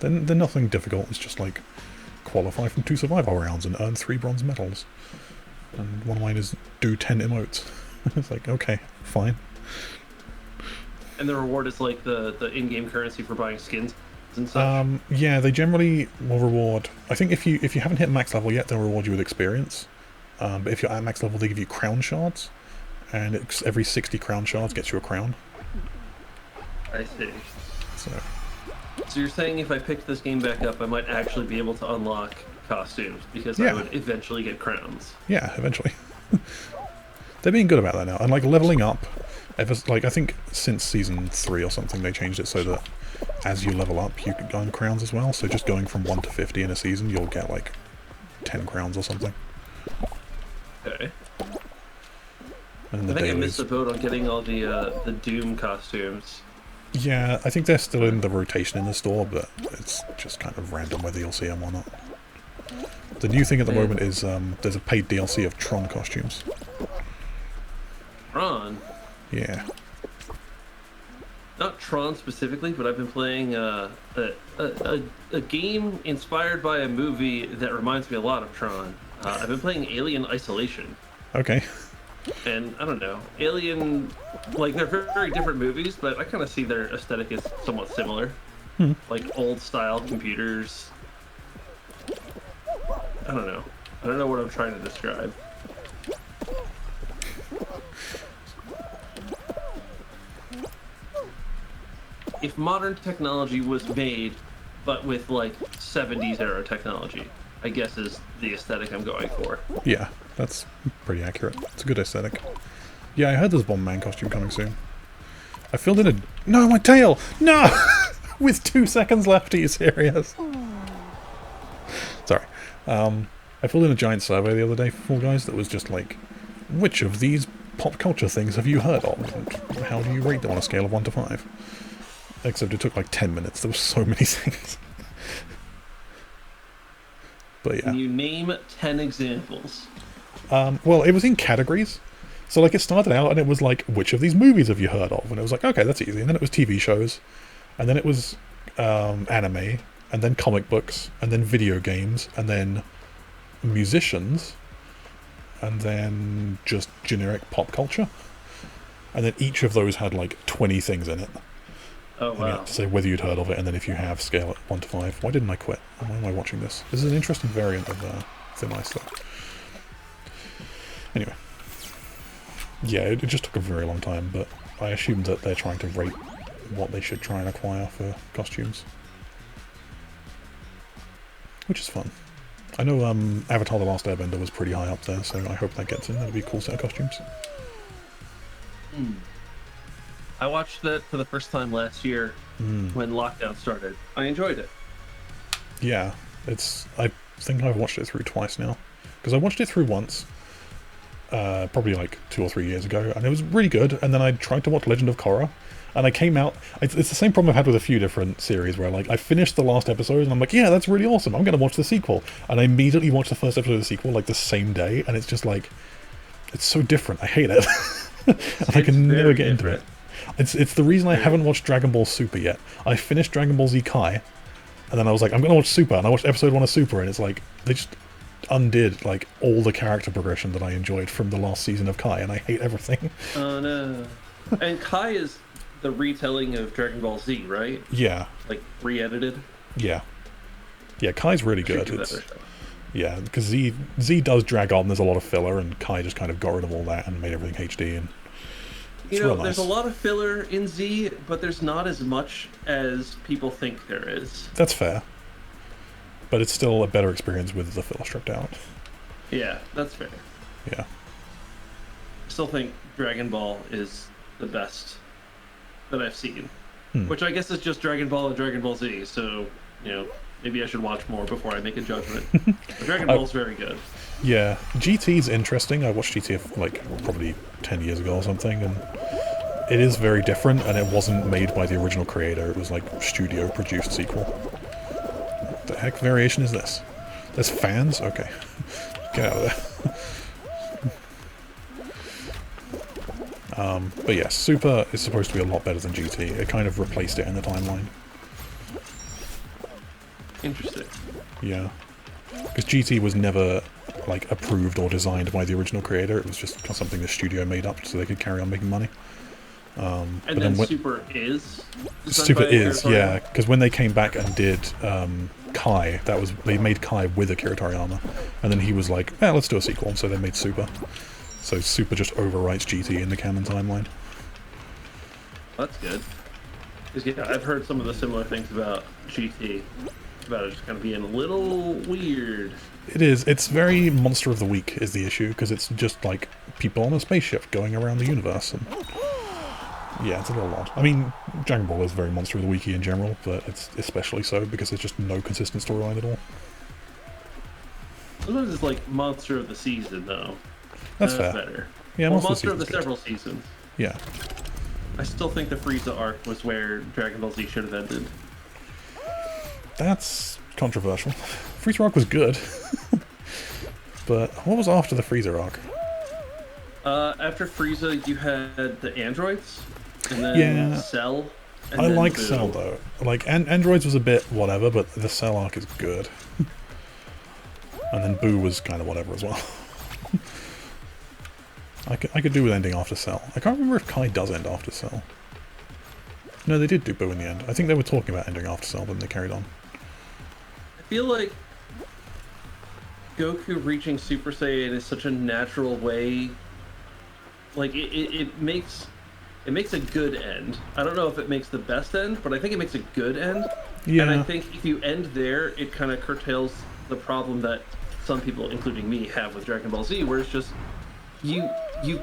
They're nothing difficult. It's just like qualify from 2 survival rounds and earn 3 bronze medals. And one of mine is do 10 emotes. It's like, okay, fine. And the reward is like the in-game currency for buying skins and such. Yeah, they generally will reward. I think if you haven't hit max level yet, they'll reward you with experience. But if you're at max level, they give you crown shards, and every 60 crown shards gets you a crown. I see. So you're saying if I picked this game back up, I might actually be able to unlock costumes because Yeah. I would eventually get crowns. yeah, eventually. They're being good about that now, and like leveling up. Like I think since season 3 or something, they changed it so that as you level up, you can earn crowns as well. So just going from 1 to 50 in a season, you'll get like 10 crowns or something. Okay. And I think I dailies. missed the boat on getting all the Doom costumes. Yeah, I think they're still in the rotation in the store, but it's just kind of random whether you'll see them or not. The new thing at the moment is there's a paid DLC of Tron costumes. Tron? Yeah. Not Tron specifically, but I've been playing a game inspired by a movie that reminds me a lot of Tron. I've been playing Alien Isolation. Okay. And I don't know, Alien, like they're very different movies, but I kind of see their aesthetic is somewhat similar. Like old style computers. I don't know. I don't know what I'm trying to describe. If modern technology was made, but with like 70s era technology, I guess is the aesthetic I'm going for. Yeah, that's pretty accurate. It's a good aesthetic. Yeah, I heard there's a Bomb Man costume coming soon. I filled in a... No, my tail! No! With 2 seconds left, are you serious? Sorry. I filled in a giant survey the other day for Fall Guys that was just like, which of these pop culture things have you heard of? And how do you rate them on a scale of 1 to 5? Except it took like 10 minutes. There were so many things. But yeah. Can you name 10 examples? Well, it was in categories. So like it started out and it was like, which of these movies have you heard of? And it was like, okay, that's easy. And then it was TV shows. And then it was anime. And then comic books. And then video games. And then musicians. And then just generic pop culture. And then each of those had like 20 things in it. Oh, And you wow. had to say whether you'd heard of it, and then if you have, scale it 1 to 5. Why didn't I quit? Why am I watching this? This is an interesting variant of Thin Ice, though. Anyway. Yeah, it just took a very long time, but I assumed that they're trying to rate what they should try and acquire for costumes. Which is fun. I know Avatar The Last Airbender was pretty high up there, so I hope that gets in. That'd be a cool set of costumes. I watched that for the first time last year when lockdown started. I enjoyed it. Yeah, I think I've watched it through twice now. Because I watched it through once, probably like 2 or 3 years ago, and it was really good, and then I tried to watch Legend of Korra, and I came out... It's the same problem I've had with a few different series, where like I finished the last episode, and I'm like, yeah, that's really awesome, I'm going to watch the sequel. And I immediately watched the first episode of the sequel, like the same day, and it's just like... It's so different, I hate it. And I can never get into it. It's the reason I haven't watched Dragon Ball Super yet. I finished Dragon Ball Z Kai, and then I was like, I'm going to watch Super, and I watched episode 1 of Super, and it's like, they just undid like all the character progression that I enjoyed from the last season of Kai, and I hate everything. Oh no. And Kai is the retelling of Dragon Ball Z, right? Yeah. Like re-edited? Yeah. Yeah, Kai's really good. Yeah, because Z does drag on, there's a lot of filler, and Kai just kind of got rid of all that and made everything HD, and you know, there's a lot of filler in Z, but there's not as much as people think there is. That's fair. But it's still a better experience with the filler stripped out. Yeah, that's fair. Yeah. I still think Dragon Ball is the best that I've seen. Which I guess is just Dragon Ball and Dragon Ball Z, so, you know, maybe I should watch more before I make a judgment. But Dragon Ball's very good. Yeah, GT's interesting. I watched GT like probably 10 years ago or something, and it is very different, and it wasn't made by the original creator. It was like studio produced sequel. What the heck variation is this? There's fans? Okay. Get out of there. But yeah, Super is supposed to be a lot better than GT. It kind of replaced it in the timeline. Interesting. Yeah. Because GT was never like approved or designed by the original creator. It was just something the studio made up so they could carry on making money. And then Super is? Super is, yeah. Because when they came back and did Kai, they made Kai with Akira Toriyama. And then he was like, yeah, let's do a sequel. So they made Super. So Super just overwrites GT in the canon timeline. That's good. Because yeah, I've heard some of the similar things about GT. About it just kind of being a little weird. It is. It's very Monster of the Week is the issue, because it's just like people on a spaceship going around the universe, and yeah, it's a little odd. I mean, Dragon Ball is very Monster of the Weeky in general, but it's especially so because there's just no consistent storyline at all. Sometimes it's like Monster of the Season, though. That's fair. Better. Yeah, well, Monster of the several seasons. Yeah. I still think the Frieza arc was where Dragon Ball Z should have ended. That's controversial. Freezer arc was good. But what was after the Freezer arc? After Frieza, you had the androids, and then Cell. And I then like Boo. Cell though. Like androids was a bit whatever, but the Cell arc is good. And then Boo was kind of whatever as well. I could do with ending after Cell. I can't remember if Kai does end after Cell. No, they did do Boo in the end. I think they were talking about ending after Cell, but then they carried on. I feel like Goku reaching Super Saiyan is such a natural way. Like it makes a good end. I don't know if it makes the best end, but I think it makes a good end. Yeah. And I think if you end there, it kind of curtails the problem that some people, including me, have with Dragon Ball Z, where it's just you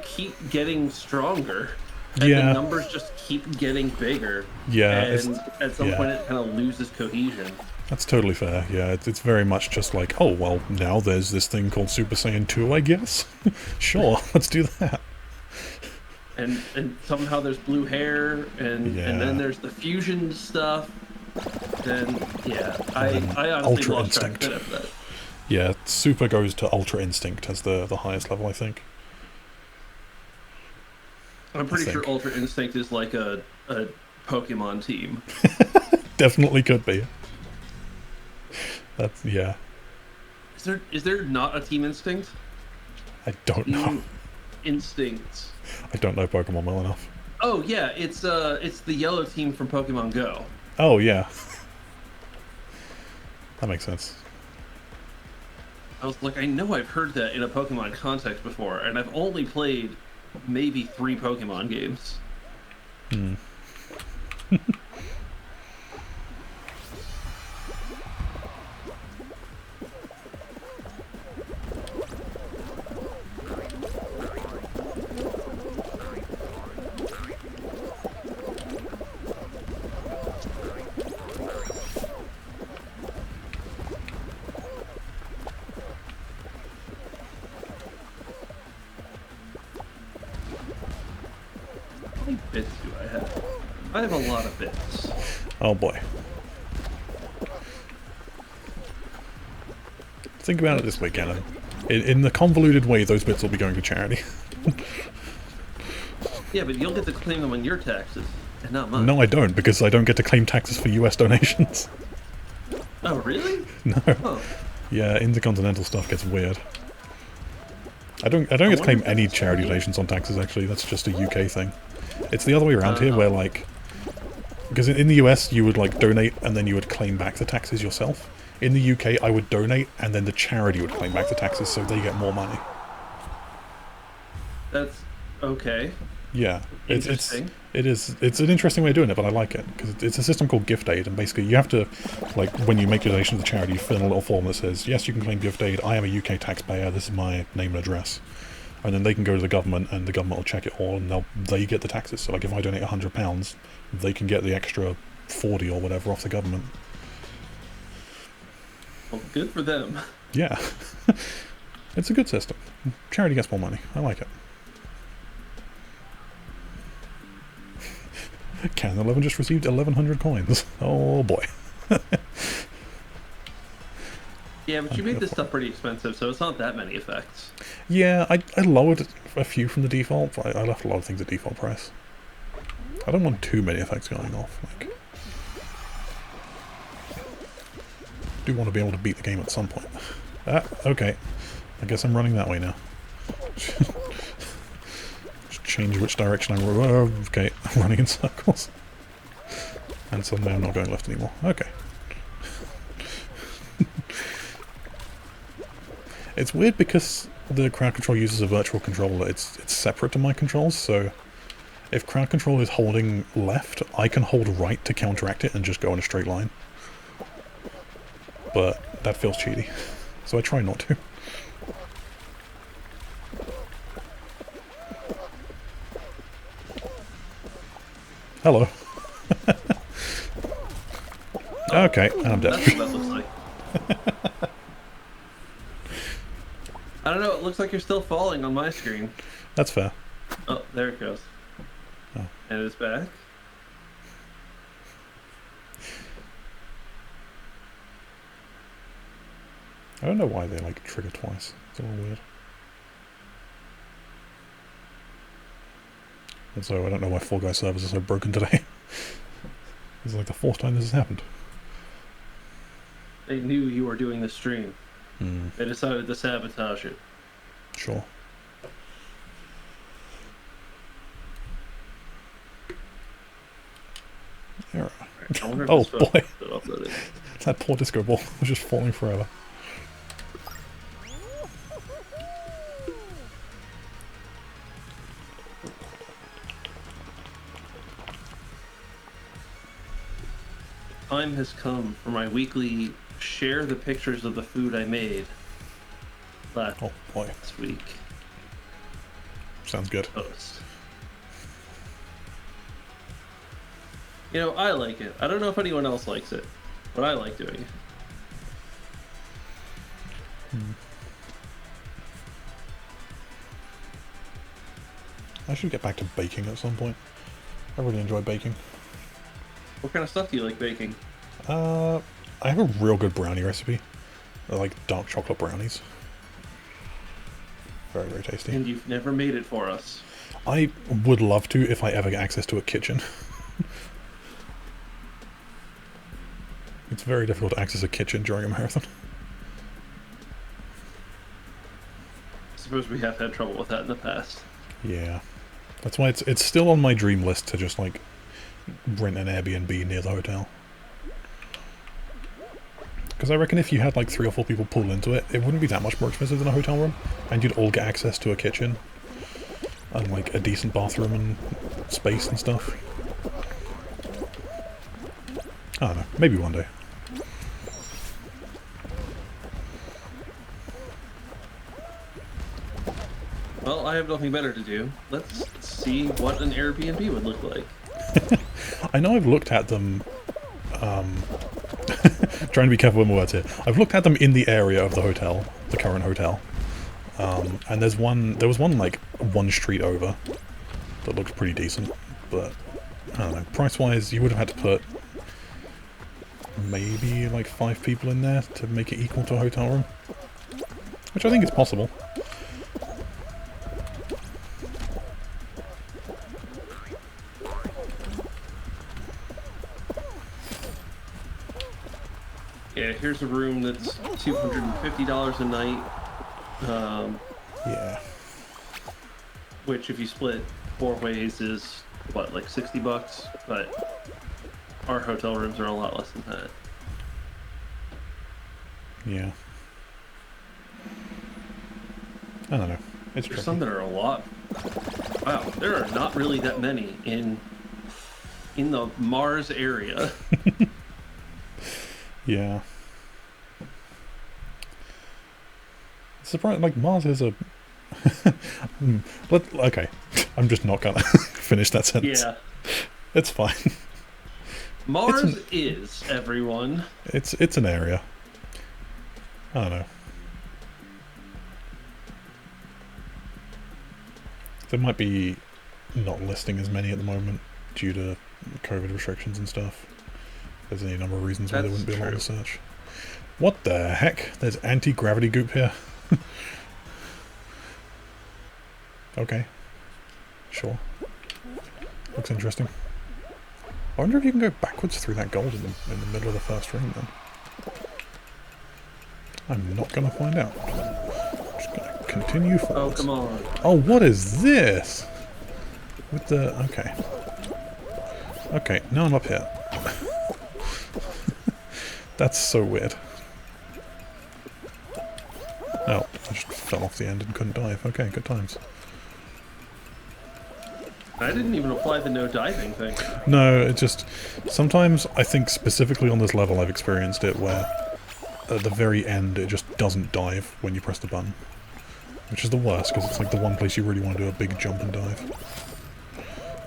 keep getting stronger. And the numbers just keep getting bigger. Yeah. And at some point it kind of loses cohesion. That's totally fair, yeah. It's very much just like, oh, well, now there's this thing called Super Saiyan 2, I guess? Sure, let's do that. And somehow there's blue hair, and then there's the fusion stuff. Then, I honestly lost track of it after that. Yeah, Super goes to Ultra Instinct as the highest level, I think. I'm pretty sure Ultra Instinct is like a Pokemon team. Definitely could be. That's, yeah. Is there not a Team Instinct? I don't know. Instincts. I don't know Pokemon well enough. Oh yeah, it's the yellow team from Pokemon Go. Oh yeah. That makes sense. I was like, I know I've heard that in a Pokemon context before, and I've only played maybe 3 Pokemon games. Hmm. How many bits do I have? I have a lot of bits. Oh boy. Think about it this way, Gannon. In the convoluted way, those bits will be going to charity. Yeah, but you'll get to claim them on your taxes, and not mine. No, I don't, because I don't get to claim taxes for US donations. Oh, really? No. Oh. Yeah, intercontinental stuff gets weird. I don't get to claim any charity donations on taxes, actually. That's just a UK thing. It's the other way around here, where, like... Because in the US, you would, like, donate, and then you would claim back the taxes yourself. In the UK, I would donate, and then the charity would claim back the taxes, so they get more money. That's okay. Yeah, it's Interesting. it's an interesting way of doing it, but I like it because it's a system called gift aid, and basically you have to, like, when you make your donation to the charity, you fill in a little form that says, yes, you can claim gift aid, I am a UK taxpayer, this is my name and address, and then they can go to the government, and the government will check it all, and they get the taxes. So, like, if I donate £100, they can get the extra 40 or whatever off the government. Well, good for them. Yeah, it's a good system. Charity gets more money. I like it. Canon 11 just received 1,100 coins. Oh boy. Yeah, but you made this stuff pretty expensive, so it's not that many effects. Yeah, I lowered a few from the default, but I left a lot of things at default price. I don't want too many effects going off. Like, I do want to be able to beat the game at some point. Ah, okay. I guess I'm running that way now. Just change which direction I'm... okay, I'm running in circles. And suddenly I'm not going left anymore. Okay. It's weird because the crowd control uses a virtual controller. It's separate to my controls, so if crowd control is holding left, I can hold right to counteract it and just go in a straight line. But that feels cheaty, so I try not to. Hello. Okay, I'm dead. That's what that looks like. I don't know, it looks like you're still falling on my screen. That's fair. Oh, there it goes. Oh. And it's back. I don't know why they, like, trigger twice. It's a little weird. Also, I don't know why Fall Guys servers are so broken today. It's like the 4th time this has happened. They knew you were doing the stream. Hmm. They decided to sabotage it. Sure. Error. I wonder if Oh this photo boy. is still uploaded. That poor disco ball was just falling forever. Time has come for my weekly share the pictures of the food I made last Oh boy. week Sounds good. post. You know, I like it. I don't know if anyone else likes it, but I like doing it. I should get back to baking at some point. I really enjoy baking. What kind of stuff do you like baking? I have a real good brownie recipe. I like dark chocolate brownies. Very, very tasty. And you've never made it for us. I would love to if I ever get access to a kitchen. It's very difficult to access a kitchen during a marathon. I suppose we have had trouble with that in the past. Yeah. That's why it's still on my dream list to just, like, rent an Airbnb near the hotel. Because I reckon if you had like 3 or 4 people pull into it, it wouldn't be that much more expensive than a hotel room, and you'd all get access to a kitchen and like a decent bathroom and space and stuff. I don't know, maybe one day. Well, I have nothing better to do. Let's see what an Airbnb would look like. I know I've looked at them, trying to be careful with my words here. I've looked at them in the area of the hotel, the current hotel. And there was one like 1 street over that looked pretty decent, but I don't know, price-wise you would have had to put maybe like 5 people in there to make it equal to a hotel room, which I think is possible. Yeah, here's a room that's $250 a night. Yeah. Which, if you split 4 ways, is what, like $60? But our hotel rooms are a lot less than that. Yeah. I don't know. It's There's tricky. some that are a lot. Wow, there are not really that many in the Mars area. Yeah. Surprised, like, Mars is a... okay, I'm just not gonna finish that sentence. Yeah. It's fine. Mars is, everyone. It's an area. I don't know. There might be not listing as many at the moment due to COVID restrictions and stuff. There's any number of reasons why there wouldn't be a lot of search. What the heck? There's anti-gravity goop here. Okay. Sure. Looks interesting. I wonder if you can go backwards through that gold in the middle of the first ring then. I'm not going to find out. I'm just going to continue forwards. Oh, come on. Oh, what is this? With the... okay. Okay, now I'm up here. That's so weird. Oh, I just fell off the end and couldn't dive. Okay, good times. I didn't even apply the no diving thing. No, it just... sometimes, I think specifically on this level I've experienced it where at the very end it just doesn't dive when you press the button. Which is the worst, because it's like the one place you really want to do a big jump and dive.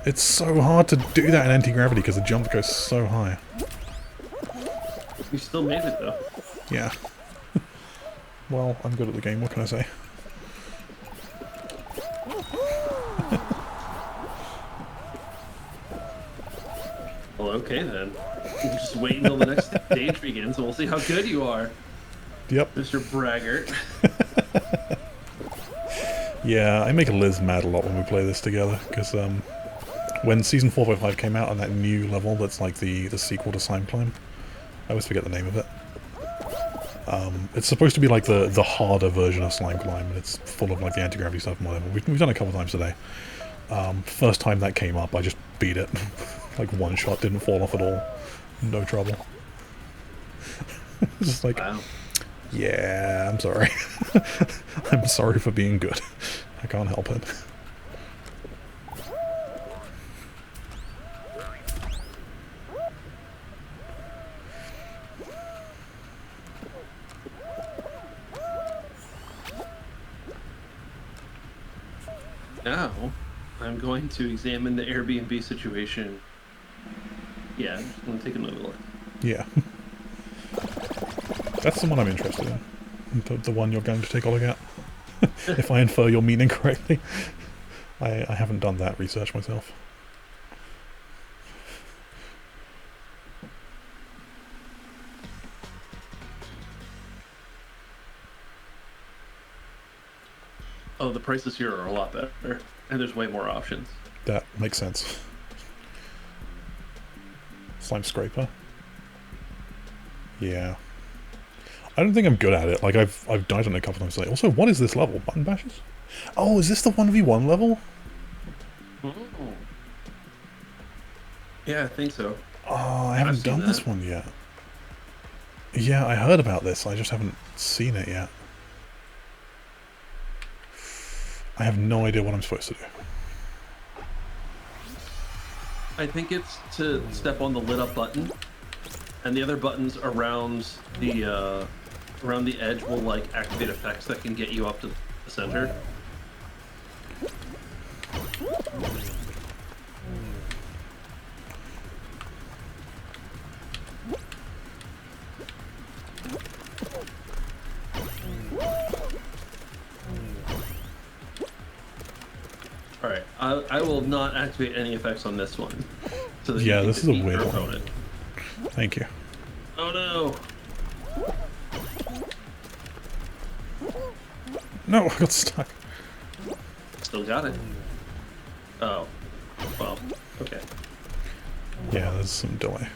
It's so hard to do that in anti-gravity because the jump goes so high. You still made it, though. Yeah. Well, I'm good at the game, what can I say? Well, okay then. You just wait until the next stage begins and we'll see how good you are. Yep. Mr. Braggart. Yeah, I make Liz mad a lot when we play this together, because when Season 4.5 came out on that new level that's like the sequel to Slime Climb, I always forget the name of it. It's supposed to be like the harder version of Slime Climb, and it's full of like the anti-gravity stuff and whatever. We've done it a couple times today. First time that came up, I just beat it. Like one shot, didn't fall off at all. No trouble. It's just like, wow. Yeah, I'm sorry. I'm sorry for being good. I can't help it. Now, I'm going to examine the Airbnb situation. Yeah, I'm just going to take another look. Yeah. That's the one I'm interested in. The one you're going to take a look at. If I infer your meaning correctly. I haven't done that research myself. Oh, the prices here are a lot better. And there's way more options. That makes sense. Slime scraper. Yeah. I don't think I'm good at it. Like, I've died on it a couple times today. Also, what is this level? Button bashes? Oh, is this the 1v1 level? Oh. Yeah, I think so. Oh, I haven't done this one yet. Yeah, I heard about this. I just haven't seen it yet. I have no idea what I'm supposed to do. I think it's to step on the lit up button, and the other buttons around the edge will like activate effects that can get you up to the center. All right, I will not activate any effects on this one. So that Yeah, you can this is a defeat weird your one. opponent. Thank you. Oh no! No, I got stuck. Still got it. Oh, well, okay. Yeah, there's some delay.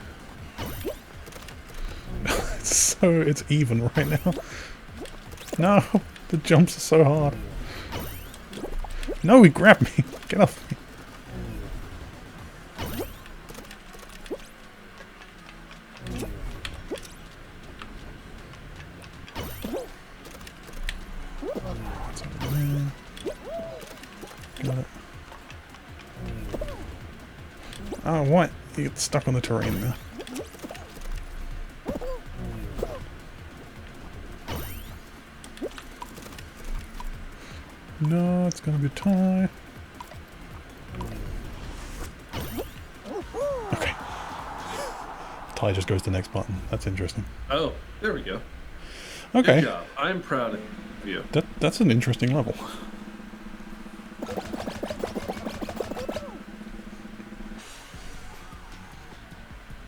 It's even right now. No, the jumps are so hard. No, he grabbed me. Get off me. Got it. Oh, what? You get stuck on the terrain now. No, it's gonna be a tie. Okay. Tie just goes to the next button. That's interesting. Oh, there we go. Okay. Good job. I'm proud of you. That's an interesting level.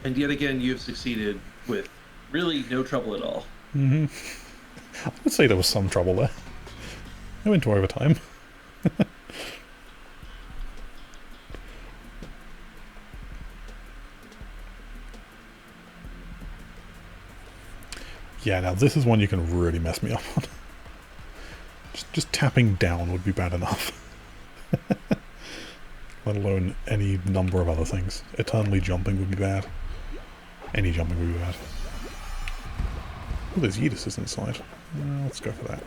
And yet again, you've succeeded with really no trouble at all. I would say there was some trouble there. I went to overtime. Yeah, now this is one you can really mess me up on. Just tapping down would be bad enough. Let alone any number of other things. Eternally jumping would be bad. Any jumping would be bad. Oh, there's Yeetuses inside. Let's go for that.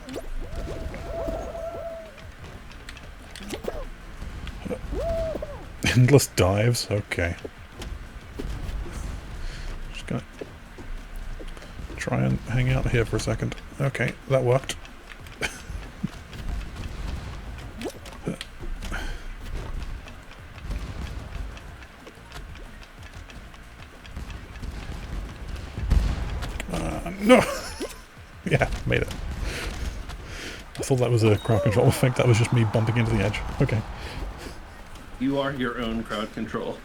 Endless dives? Okay. Just gonna try and hang out here for a second. Okay, that worked. No! Yeah, made it. I thought that was a crowd control effect. That was just me bumping into the edge. Okay. You are your own crowd control.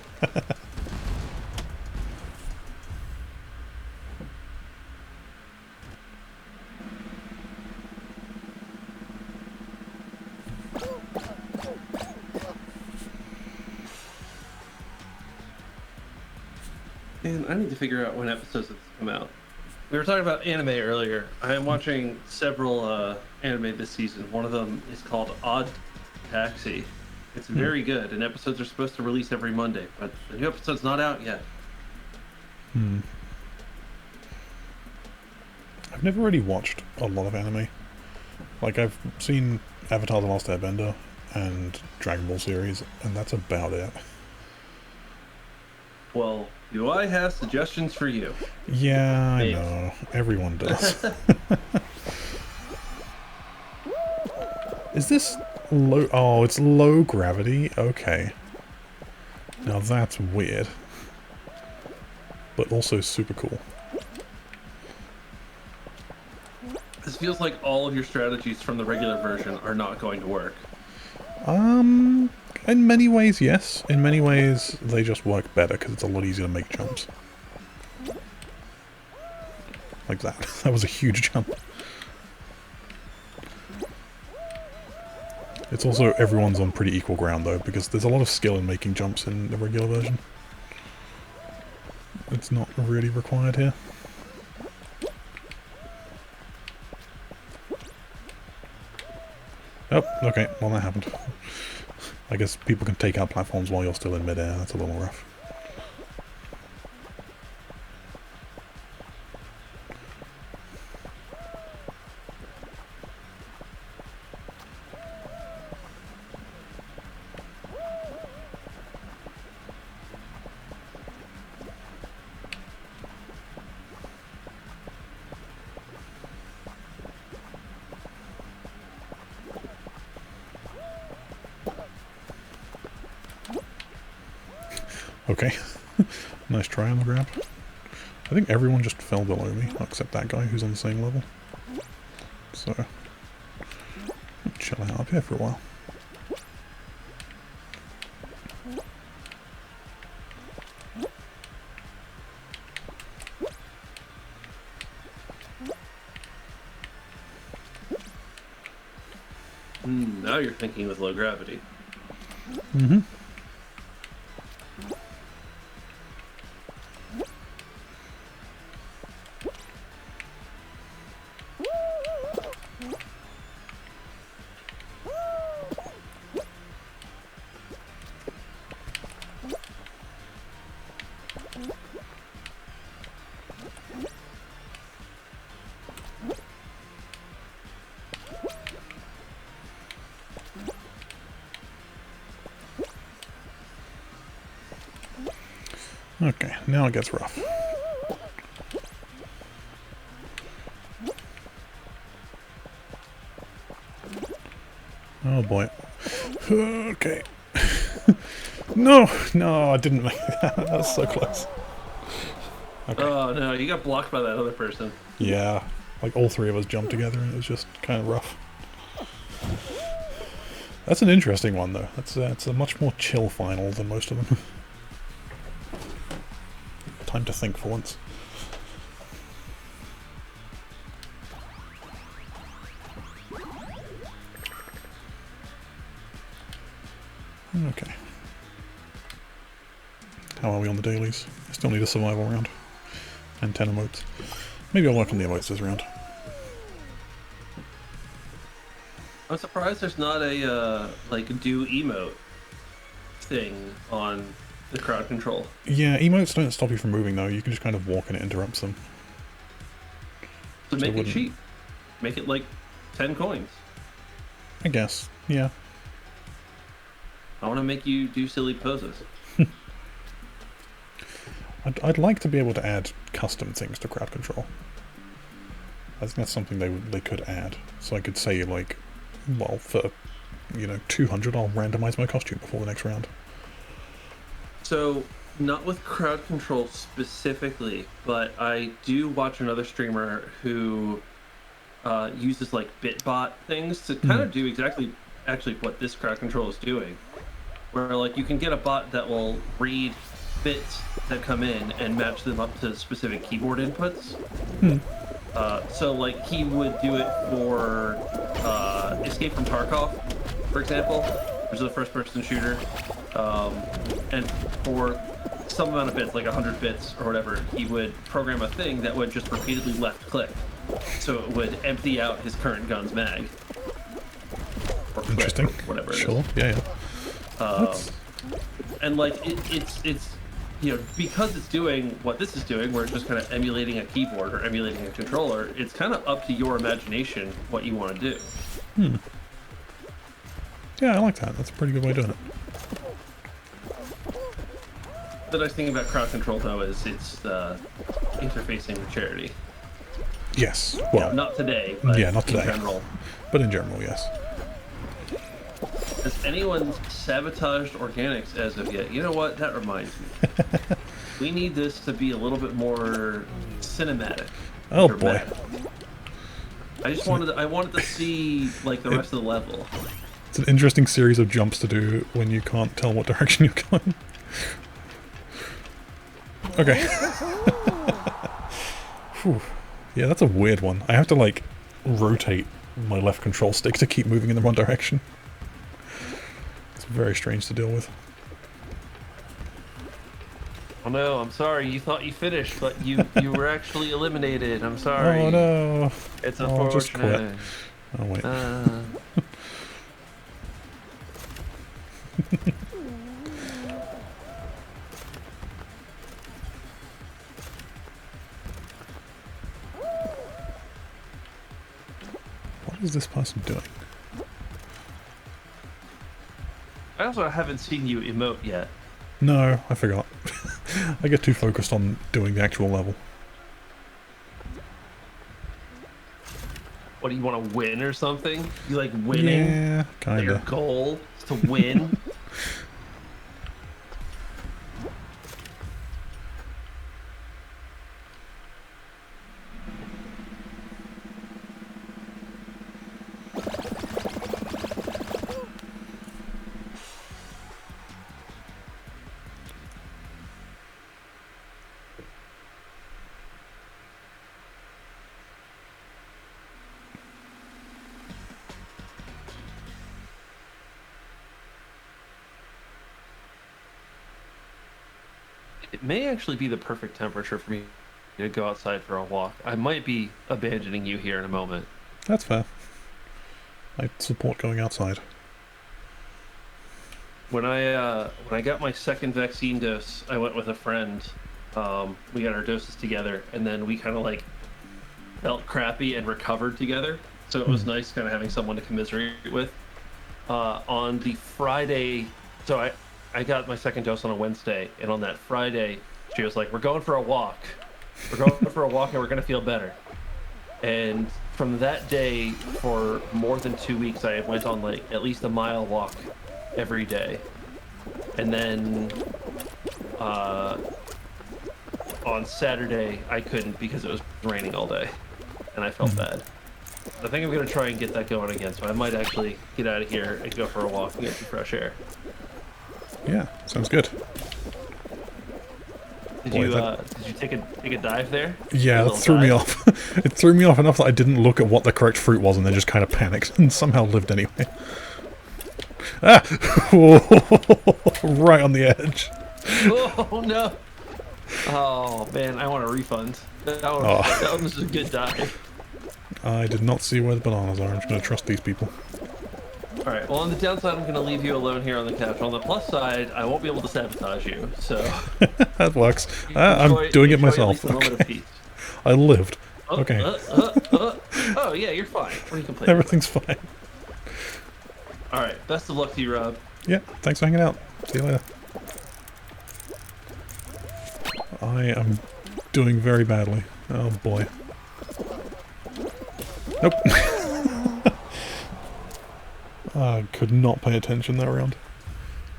And I need to figure out when episodes have come out. We were talking about anime earlier. I am watching several anime this season. One of them is called Odd Taxi. It's very good, and episodes are supposed to release every Monday, but the new episode's not out yet. I've never really watched a lot of anime. Like, I've seen Avatar: The Last Airbender and Dragon Ball series, and that's about it. Well, UI has suggestions for you. Yeah, I know. Everyone does. Is this low? Oh, it's low gravity? Okay. Now that's weird. But also super cool. This feels like all of your strategies from the regular version are not going to work. In many ways, yes. In many ways, they just work better because it's a lot easier to make jumps. Like that. That was a huge jump. It's also everyone's on pretty equal ground though, because there's a lot of skill in making jumps in the regular version. It's not really required here. Oh, okay, well that happened. I guess people can take out platforms while you're still in midair, that's a little rough. Okay. Nice try on the grab. I think everyone just fell below me, except that guy who's on the same level. So, I'll chill out up here for a while. Now you're thinking with low gravity. Mm-hmm. Okay, now it gets rough. Oh boy. Okay. No, I didn't make that. That was so close. Okay. Oh no, you got blocked by that other person. Yeah, like all three of us jumped together and it was just kind of rough. That's an interesting one though. It's a much more chill final than most of them. Time to think for once. Okay. How are we on the dailies? I still need a survival round. And 10 emotes. Maybe I'll work on the emotes this round. I'm surprised there's not a like do emote thing on the crowd control. Yeah, emotes don't stop you from moving though. You can just kind of walk and it interrupts them. So make it cheap. Make it like 10 coins. I guess, yeah. I want to make you do silly poses. I'd like to be able to add custom things to crowd control. I think that's something they could add. So I could say like, well, for, 200 I'll randomize my costume before the next round. So, not with crowd control specifically, but I do watch another streamer who uses like bitbot things to kind of do exactly actually what this crowd control is doing. Where like you can get a bot that will read bits that come in and match them up to specific keyboard inputs. So like he would do it for Escape from Tarkov, for example, which is a first-person shooter, and for some amount of bits, like 100 bits or whatever, he would program a thing that would just repeatedly left-click, so it would empty out his current gun's mag. Or Interesting. Or whatever. Sure. Yeah. And like it's because it's doing what this is doing, where it's just kind of emulating a keyboard or emulating a controller, it's kind of up to your imagination what you want to do. Yeah, I like that. That's a pretty good way of doing it. The nice thing about crowd control, though, is it's interfacing with charity. Yes. Well, not today. But yeah, not today. In general. But in general, yes. Has anyone sabotaged organics as of yet? You know what? That reminds me. We need this to be a little bit more cinematic. Oh dramatic. Boy. I wanted to see like the rest of the level. It's an interesting series of jumps to do when you can't tell what direction you're going. Okay. Whew. Yeah, that's a weird one. I have to like rotate my left control stick to keep moving in the wrong direction. It's very strange to deal with. Oh no, I'm sorry. You thought you finished, but you were actually eliminated. I'm sorry. Oh no. It's I'll just quit. unfortunate. Oh wait. What is this person doing? I also haven't seen you emote yet. No, I forgot. I get too focused on doing the actual level. What, do you want to win or something? You like winning? Yeah, kinda. Your goal is to win? it may actually be the perfect temperature for me to go outside for a walk. I might be abandoning you here in a moment. That's fair. I support going outside. When I got my second vaccine dose, I went with a friend. We got our doses together, and then we kind of like felt crappy and recovered together. So it was nice kind of having someone to commiserate with. On the Friday, so I got my second dose on a Wednesday, and on that Friday, she was like, "We're going for a walk. We're going for a walk, and we're gonna feel better." And from that day, for more than 2 weeks, I went on like at least a mile walk every day. And then on Saturday, I couldn't because it was raining all day, and I felt bad. I think I'm gonna try and get that going again, so I might actually get out of here and go for a walk and get some fresh air. Yeah, sounds good. Did Boy, you take a dive there? Yeah, that threw me off. It threw me off enough that I didn't look at what the correct fruit was and then just kind of panicked and somehow lived anyway. Ah! Right on the edge. Oh no! Oh man, I want a refund. That one was a good dive. I did not see where the bananas are. I'm just going to trust these people. Alright, well on the downside I'm going to leave you alone here on the couch. On the plus side, I won't be able to sabotage you, so... That works. I'm doing it myself. Okay. I lived. Okay. Oh yeah, you're fine. What are you complaining Everything's fine. Alright, best of luck to you, Rob. Yeah, thanks for hanging out. See you later. I am doing very badly. Oh boy. Nope. I could not pay attention that round.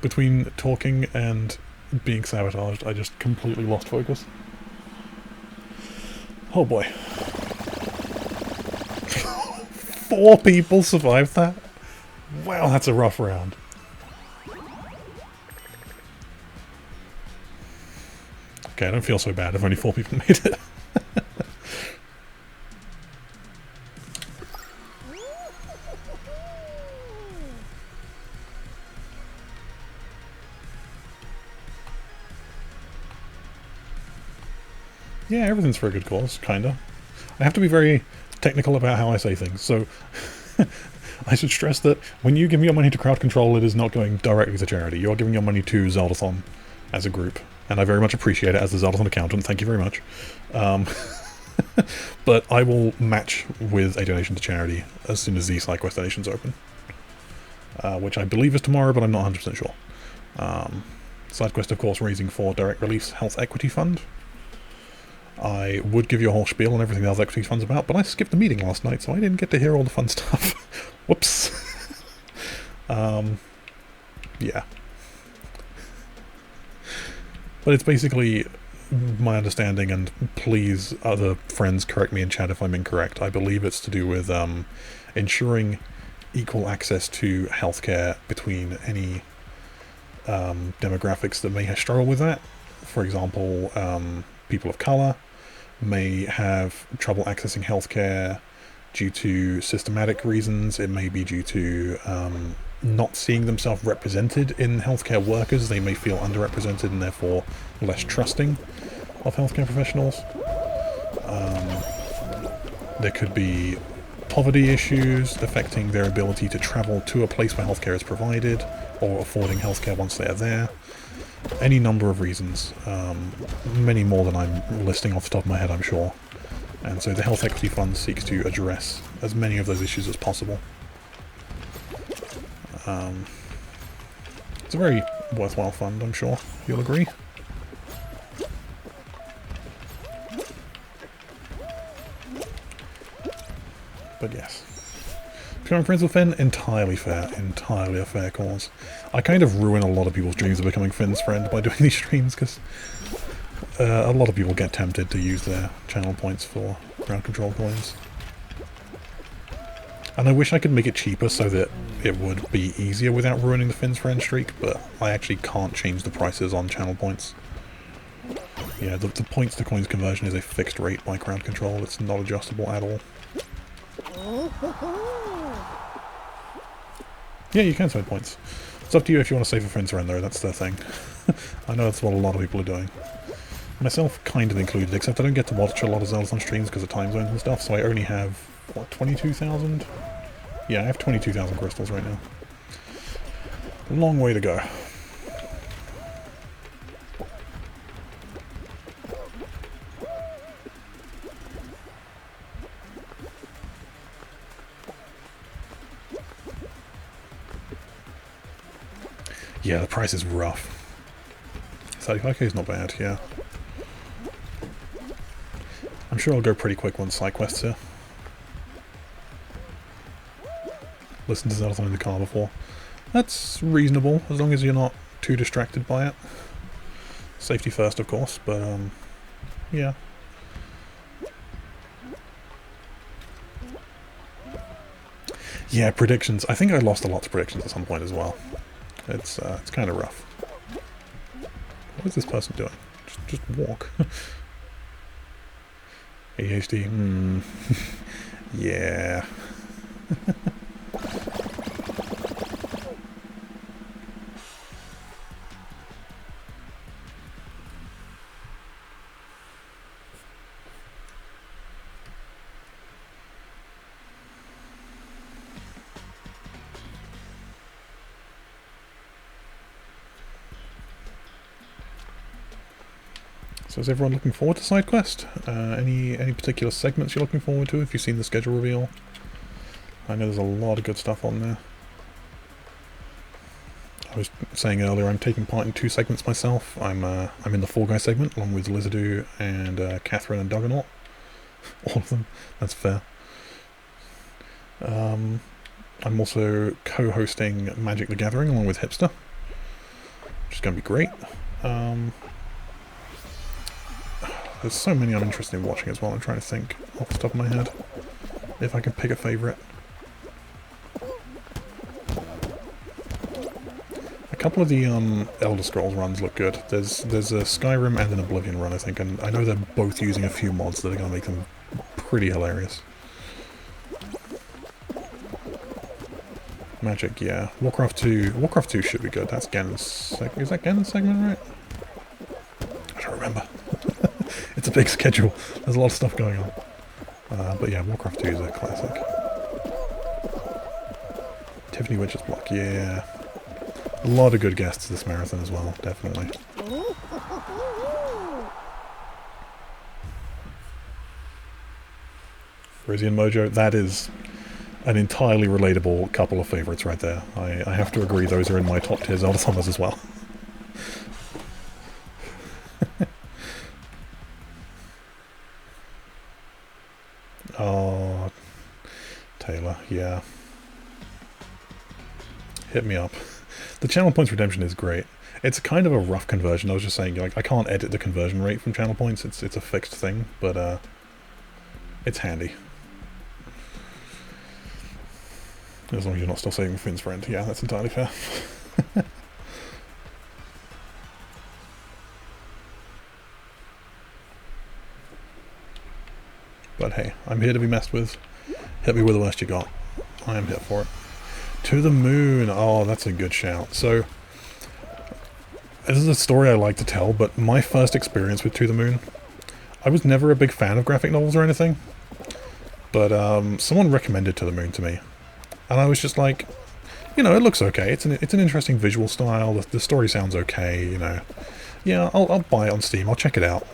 Between talking and being sabotaged, I just completely lost focus. Oh boy. 4 people survived that? Wow, that's a rough round. Okay, I don't feel so bad if only 4 people made it. Yeah, everything's for a good cause, kinda. I have to be very technical about how I say things, so I should stress that when you give your money to crowd control, it is not going directly to charity. You're giving your money to Zeldathon as a group, and I very much appreciate it as the Zeldathon accountant. Thank you very much. But I will match with a donation to charity as soon as the SideQuest donations open, which I believe is tomorrow, but I'm not 100% sure. SideQuest, of course, raising for Direct Relief's Health Equity Fund. I would give you a whole spiel on everything the Health Equity Fund's about, but I skipped the meeting last night, so I didn't get to hear all the fun stuff. Whoops. Yeah. But it's basically my understanding, and please, other friends, correct me in chat if I'm incorrect. I believe it's to do with ensuring equal access to healthcare between any demographics that may struggle with that. For example, people of colour may have trouble accessing healthcare due to systematic reasons. It may be due to not seeing themselves represented in healthcare workers. They may feel underrepresented and therefore less trusting of healthcare professionals. There could be poverty issues affecting their ability to travel to a place where healthcare is provided, or affording healthcare once they are there. Any number of reasons, many more than I'm listing off the top of my head, I'm sure. And so the Health Equity Fund seeks to address as many of those issues as possible. It's a very worthwhile fund, I'm sure you'll agree. But yes. Becoming friends with Finn, entirely fair, entirely a fair cause. I kind of ruin a lot of people's dreams of becoming Finn's friend by doing these streams, because a lot of people get tempted to use their channel points for ground control coins. And I wish I could make it cheaper so that it would be easier without ruining the Finn's friend streak, but I actually can't change the prices on channel points. Yeah, the points to coins conversion is a fixed rate by ground control, it's not adjustable at all. Yeah, you can spend points. It's up to you if you want to save a friend's friend though, that's the thing. I know that's what a lot of people are doing. Myself kind of included, except I don't get to watch a lot of Zelda on streams because of time zones and stuff, so I only have, what, 22,000? Yeah, I have 22,000 crystals right now. Long way to go. Yeah, the price is rough. 35k is not bad, yeah. I'm sure I'll go pretty quick once side quests here. Listen to Zelda in the car before. That's reasonable, as long as you're not too distracted by it. Safety first, of course, but, yeah. Yeah, predictions. I think I lost a lot to predictions at some point as well. It's kind of rough. What is this person doing? Just walk. ADHD? Yeah. So is everyone looking forward to side quest? Any particular segments you're looking forward to? If you've seen the schedule reveal, I know there's a lot of good stuff on there. I was saying earlier, I'm taking part in 2 segments myself. I'm in the Fall Guy segment along with Lizardoo and Catherine and Duggernaut. All of them. That's fair. I'm also co-hosting Magic the Gathering along with Hipster, which is going to be great. There's so many I'm interested in watching as well. I'm trying to think off the top of my head if I can pick a favourite. A couple of the Elder Scrolls runs look good. There's a Skyrim and an Oblivion run, I think, and I know they're both using a few mods that are going to make them pretty hilarious. Magic, yeah. Warcraft 2 should be good. That's Ganon's... Is that Ganon's segment, right? I don't remember. It's a big schedule. There's a lot of stuff going on. But yeah, Warcraft 2 is a classic. Tiffany Witch's Block, yeah. A lot of good guests this marathon as well, definitely. Frisian Mojo, that is an entirely relatable couple of favourites right there. I have to agree, those are in my top tier Zelda summers as well. Oh, Taylor, yeah. Hit me up. The channel points redemption is great. It's kind of a rough conversion. I was just saying, like, I can't edit the conversion rate from channel points. It's a fixed thing, but it's handy. As long as you're not still saving Finn's friend. Yeah, that's entirely fair. But hey, I'm here to be messed with. Hit me with the worst you got. I am here for it. To the Moon. Oh, that's a good shout. So, this is a story I like to tell, but my first experience with To the Moon, I was never a big fan of graphic novels or anything, but someone recommended To the Moon to me, and I was just like, you know, it looks okay. It's an interesting visual style. The story sounds okay. You know, yeah, I'll buy it on Steam. I'll check it out.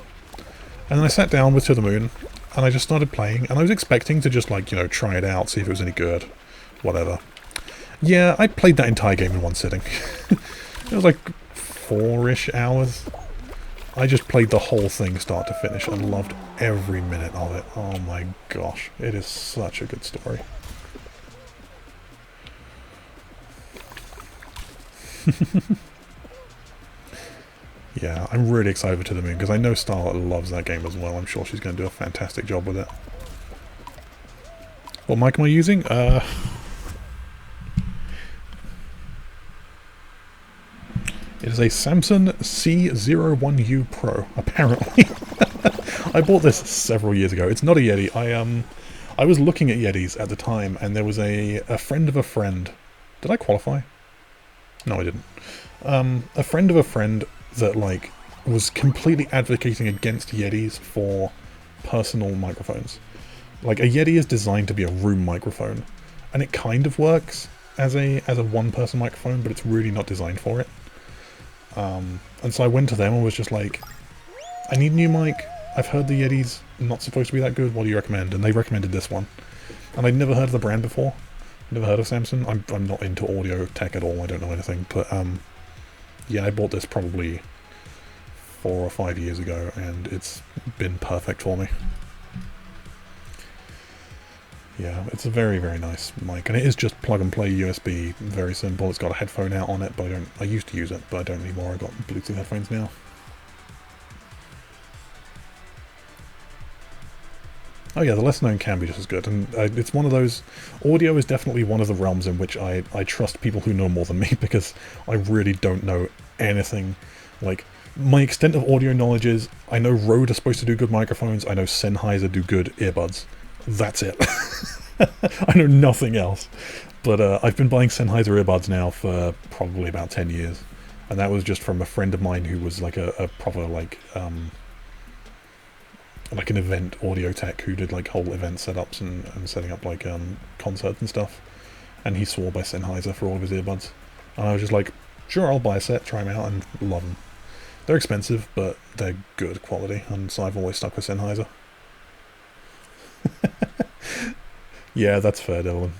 And then I sat down with To the Moon, and I just started playing, and I was expecting to just, like, you know, try it out, see if it was any good, whatever. Yeah, I played that entire game in one sitting. It was like 4-ish hours. I just played the whole thing start to finish and loved every minute of it. Oh my gosh, it is such a good story. Yeah, I'm really excited for To the Moon because I know Starlet loves that game as well. I'm sure she's going to do a fantastic job with it. What mic am I using? It is a Samsung C01U Pro, apparently. I bought this several years ago. It's not a Yeti. I was looking at Yetis at the time, and there was a friend of a friend. Did I qualify? No, I didn't. A friend of a friend that, like, was completely advocating against Yetis for personal microphones. Like, a Yeti is designed to be a room microphone, and it kind of works as a one-person microphone, but it's really not designed for it. And so I went to them and was just like, I need a new mic. I've heard the Yeti's not supposed to be that good. What do you recommend? And they recommended this one. And I'd never heard of the brand before. Never heard of Samson. I'm not into audio tech at all. I don't know anything. But yeah, I bought this probably 4 or 5 years ago, and it's been perfect for me. Yeah, it's a very, very nice mic, and it is just plug and play USB, very simple. It's got a headphone out on it, but I used to use it, but I don't anymore. I've got Bluetooth headphones now. Oh yeah, the lesser known can be just as good, and it's one of those, audio is definitely one of the realms in which I trust people who know more than me, because I really don't know anything. Like, my extent of audio knowledge is, I know Rode are supposed to do good microphones, I know Sennheiser do good earbuds. That's it. I know nothing else. But I've been buying Sennheiser earbuds now for probably about 10 years. And that was just from a friend of mine who was like a proper like an event audio tech who did like whole event setups and setting up like concerts and stuff. And he swore by Sennheiser for all of his earbuds. And I was just like, sure, I'll buy a set, try them out, and love them. They're expensive, but they're good quality, and so I've always stuck with Sennheiser. Yeah, that's fair, Dylan.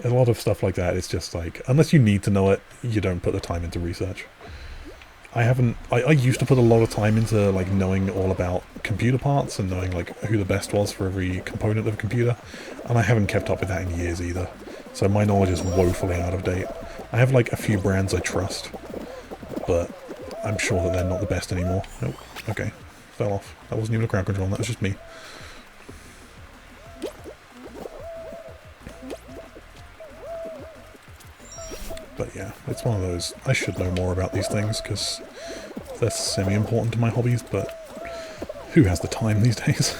A lot of stuff like that, it's just like, unless you need to know it, you don't put the time into research. I used to put a lot of time into like knowing all about computer parts and knowing like who the best was for every component of a computer, and I haven't kept up with that in years either. So my knowledge is woefully out of date. I have like a few brands I trust, but I'm sure that they're not the best anymore. Nope. Okay. Fell off. That wasn't even a crowd control, that was just me. But yeah, it's one of those, I should know more about these things, because they're semi-important to my hobbies, but who has the time these days?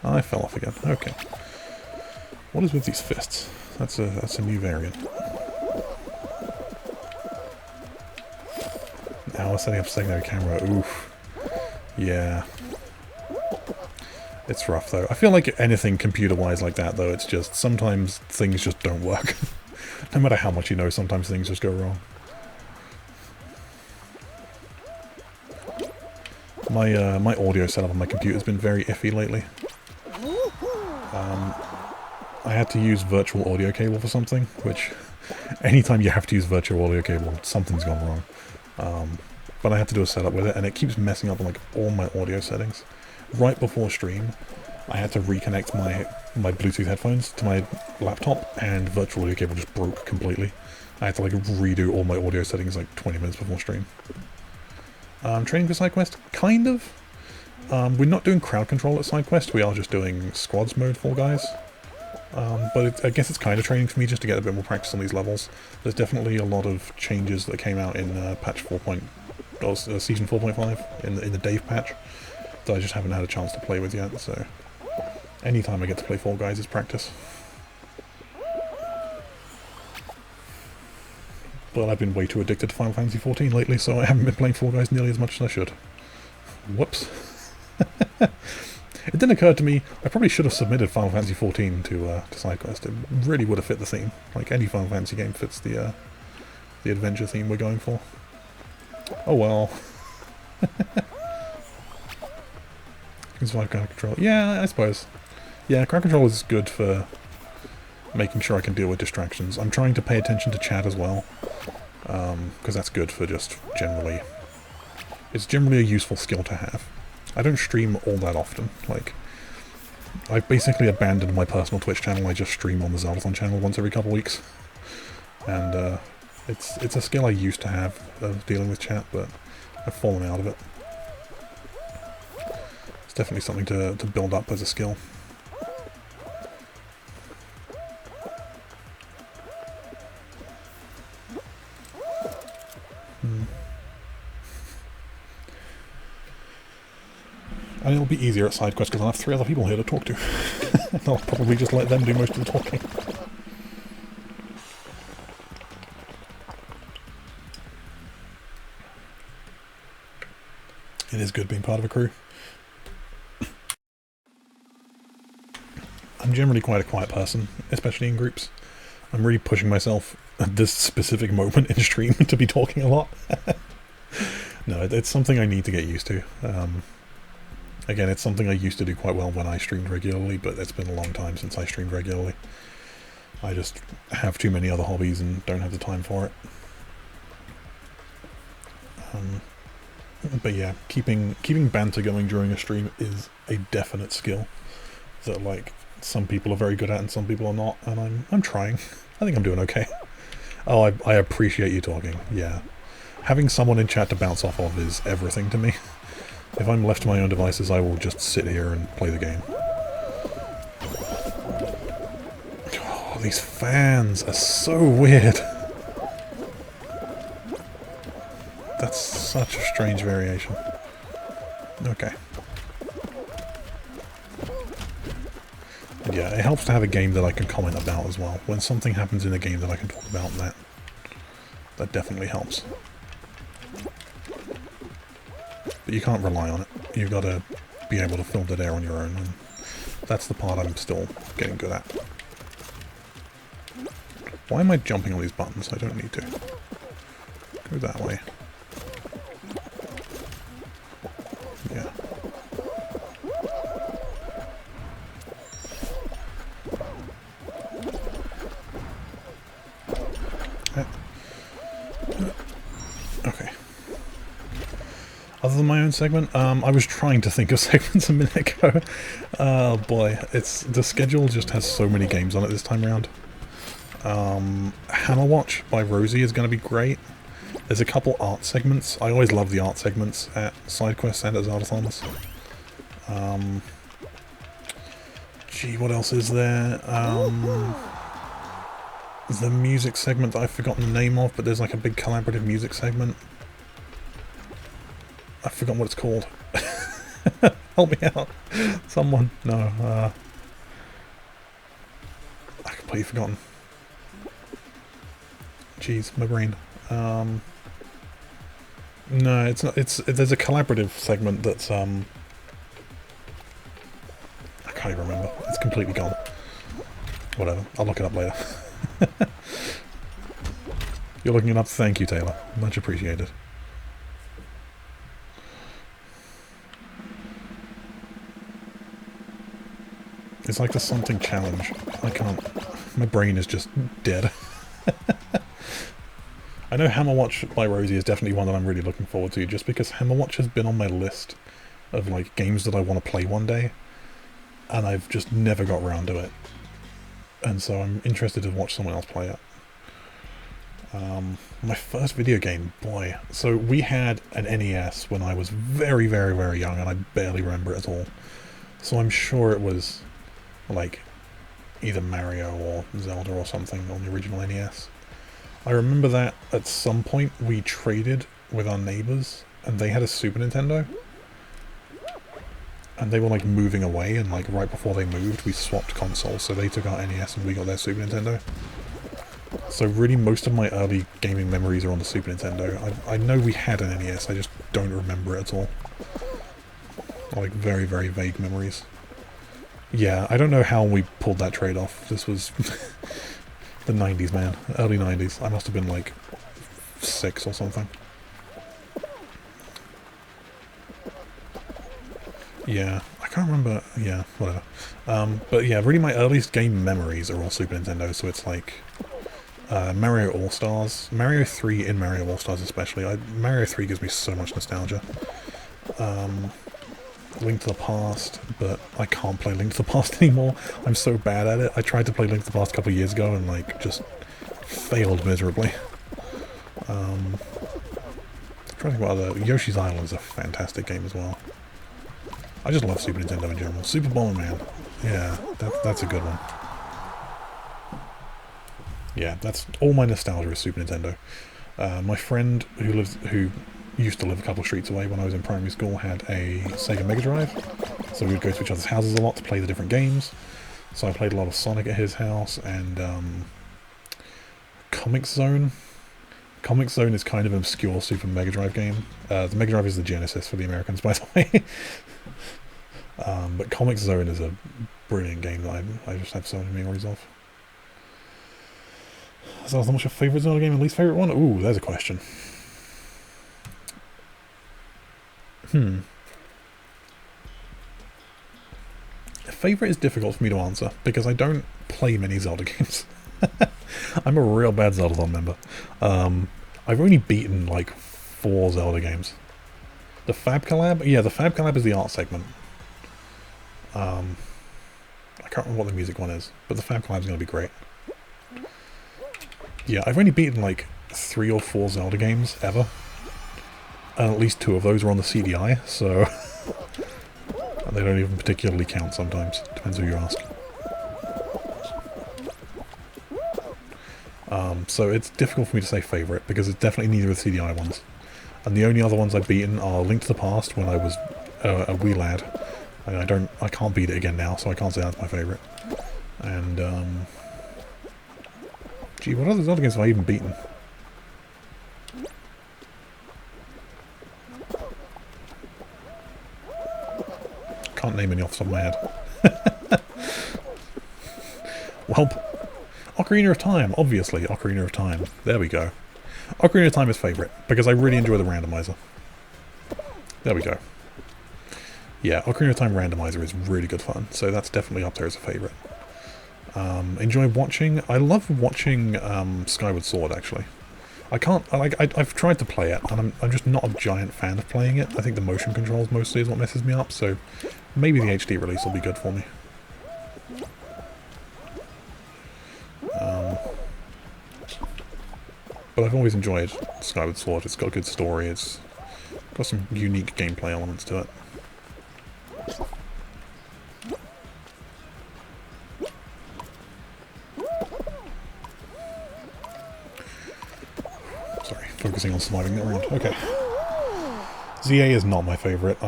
I fell off again. Okay. What is with these fists? That's a new variant. Now we're setting up secondary camera. Oof. Yeah. It's rough though. I feel like anything computer-wise like that though, it's just, sometimes things just don't work. No matter how much you know, sometimes things just go wrong. My audio setup on my computer has been very iffy lately. I had to use virtual audio cable for something, which anytime you have to use virtual audio cable, something's gone wrong. But I had to do a setup with it, and it keeps messing up like all my audio settings. Right before stream, I had to reconnect my Bluetooth headphones to my laptop, and virtual audio cable just broke completely. I had to like redo all my audio settings like 20 minutes before stream. Training for SideQuest? Kind of. We're not doing crowd control at SideQuest, we are just doing squads mode for guys. But I guess it's kind of training for me just to get a bit more practice on these levels. There's definitely a lot of changes that came out in patch 4. Season 4.5 in the Dave patch that I just haven't had a chance to play with yet, so anytime I get to play Fall Guys is practice. But I've been way too addicted to Final Fantasy XIV lately, so I haven't been playing Fall Guys nearly as much as I should. Whoops. It didn't occur to me, I probably should have submitted Final Fantasy XIV to SideQuest. It really would have fit the theme. Like, any Final Fantasy game fits the adventure theme we're going for. Oh well. Survive crowd control. Yeah, I suppose. Yeah, crowd control is good for making sure I can deal with distractions. I'm trying to pay attention to chat as well, because that's good for just generally... It's generally a useful skill to have. I don't stream all that often. Like, I've basically abandoned my personal Twitch channel. I just stream on the Zeldathon channel once every couple of weeks. And it's a skill I used to have of dealing with chat, but I've fallen out of it. It's definitely something to build up as a skill. And it'll be easier at SideQuest because I'll have 3 other people here to talk to. And I'll probably just let them do most of the talking. It is good being part of a crew. I'm generally quite a quiet person, especially in groups. I'm really pushing myself at this specific moment in stream to be talking a lot. No, it's something I need to get used to. Again, it's something I used to do quite well when I streamed regularly, but it's been a long time since I streamed regularly. I just have too many other hobbies and don't have the time for it. But yeah, keeping banter going during a stream is a definite skill that, like, some people are very good at and some people are not, and I'm trying. I think I'm doing okay. Oh, I appreciate you talking. Yeah, having someone in chat to bounce off of is everything to me. If I'm left to my own devices, I will just sit here and play the game. Oh, these fans are so weird. That's such a strange variation. Okay. And yeah, it helps to have a game that I can comment about as well. When something happens in a game that I can talk about, that definitely helps. But you can't rely on it. You've got to be able to film it there on your own, and that's the part I'm still getting good at. Why am I jumping all these buttons? I don't need to. Go that way. Yeah. Okay. Other than my own segment, I was trying to think of segments a minute ago. Oh boy, the schedule just has so many games on it this time around. Hammer Watch by Rosie is going to be great. There's a couple art segments. I always love the art segments at SideQuest and at Zardathons. Gee, what else is there? There's the music segment that I've forgotten the name of, but there's like a big collaborative music segment. I've forgotten what it's called. Help me out. Someone. No. I've completely forgotten. Jeez, my brain. No, it's not. There's a collaborative segment that's I can't even remember. It's completely gone. Whatever. I'll look it up later. You're looking it up. Thank you, Taylor. Much appreciated. It's like the something challenge. I can't. My brain is just dead. I know Hammer Watch by Rosie is definitely one that I'm really looking forward to, just because Hammer Watch has been on my list of like games that I want to play one day, and I've just never got around to it. And so I'm interested to watch someone else play it. My first video game, boy. So we had an NES when I was very, very, very young, and I barely remember it at all. So I'm sure it was like either Mario or Zelda or something on the original NES. I remember that at some point we traded with our neighbours, and they had a Super Nintendo. And they were like moving away, and like right before they moved we swapped consoles, so they took our NES and we got their Super Nintendo. So really most of my early gaming memories are on the Super Nintendo. I know we had an NES, I just don't remember it at all. Like very, very vague memories. Yeah, I don't know how we pulled that trade off. This was the 90s, man. Early 90s. I must have been like 6 or something. Yeah, I can't remember. Yeah, whatever. But yeah, really my earliest game memories are all Super Nintendo, so it's like Mario All-Stars. Mario 3 in Mario All-Stars especially. Mario 3 gives me so much nostalgia. Link to the Past, but I can't play Link to the Past anymore. I'm so bad at it. I tried to play Link to the Past a couple of years ago and like just failed miserably. I'm trying to think what other... Yoshi's Island is a fantastic game as well. I just love Super Nintendo in general. Super Bomberman. Yeah, that's a good one. Yeah, that's all my nostalgia is Super Nintendo. My friend who used to live a couple of streets away when I was in primary school had a Sega Mega Drive, so we would go to each other's houses a lot to play the different games. So I played a lot of Sonic at his house, and Comic Zone, Comix Zone is kind of an obscure Super Mega Drive game. The Mega Drive is the Genesis for the Americans, by the way. But Comix Zone is a brilliant game that I just have so many memories of. So what's your favourite Zelda game and least favourite one? Ooh, there's a question. Favourite is difficult for me to answer, because I don't play many Zelda games. I'm a real bad Zelda member. I've only beaten like 4 Zelda games. The Fab Collab? Yeah, the Fab Collab is the art segment. I can't remember what the music one is, but the Fab Collab is going to be great. Yeah, I've only beaten like 3 or 4 Zelda games ever. And at least 2 of those were on the CDI, so... they don't even particularly count sometimes. Depends who you ask. So it's difficult for me to say favourite, because it's definitely neither of the CDI ones. And the only other ones I've beaten are Link to the Past, when I was a wee lad. And I can't beat it again now, so I can't say that's my favourite. And, gee, what other Zelda games have I even beaten? Can't name any off the top of my head. Well, Ocarina of Time, obviously, Ocarina of Time. There we go. Ocarina of Time is favourite, because I really enjoy the randomizer. There we go. Yeah, Ocarina of Time randomizer is really good fun, so that's definitely up there as a favourite. Enjoy watching. I love watching Skyward Sword, actually. I've tried to play it, and I'm just not a giant fan of playing it. I think the motion controls mostly is what messes me up, so maybe the HD release will be good for me. But I've always enjoyed Skyward Sword. It's got a good story, it's got some unique gameplay elements to it. Sorry, focusing on surviving the round. Okay. ZA is not my favourite.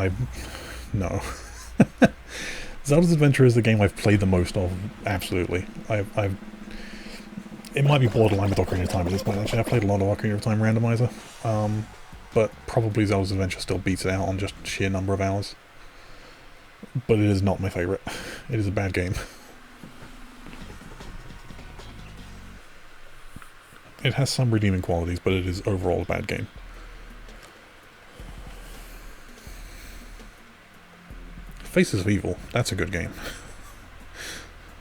No. Zelda's Adventure is the game I've played the most of, absolutely. It might be borderline with Ocarina of Time at this point, actually. I've played a lot of Ocarina of Time randomizer, but probably Zelda's Adventure still beats it out on just sheer number of hours. But it is not my favourite. It is a bad game. It has some redeeming qualities, but it is overall a bad game. Faces of Evil, that's a good game.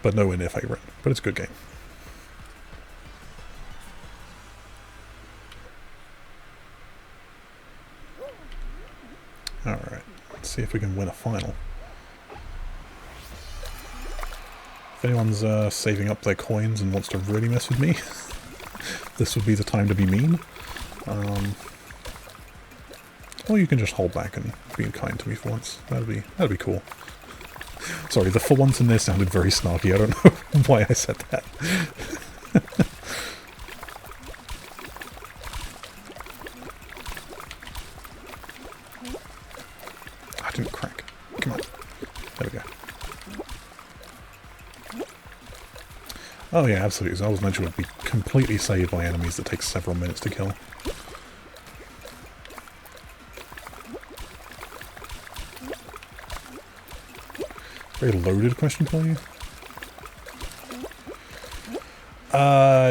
But nowhere near favourite, but it's a good game. Alright, let's see if we can win a final. If anyone's saving up their coins and wants to really mess with me, this would be the time to be mean. Or you can just hold back and be kind to me for once. That'd be cool. Sorry, the for once in there sounded very snarky. I don't know why I said that. I didn't crack. Come on. There we go. Oh yeah, absolutely. Zelda's Adventure would be completely saved by enemies that take several minutes to kill. Very loaded question for you.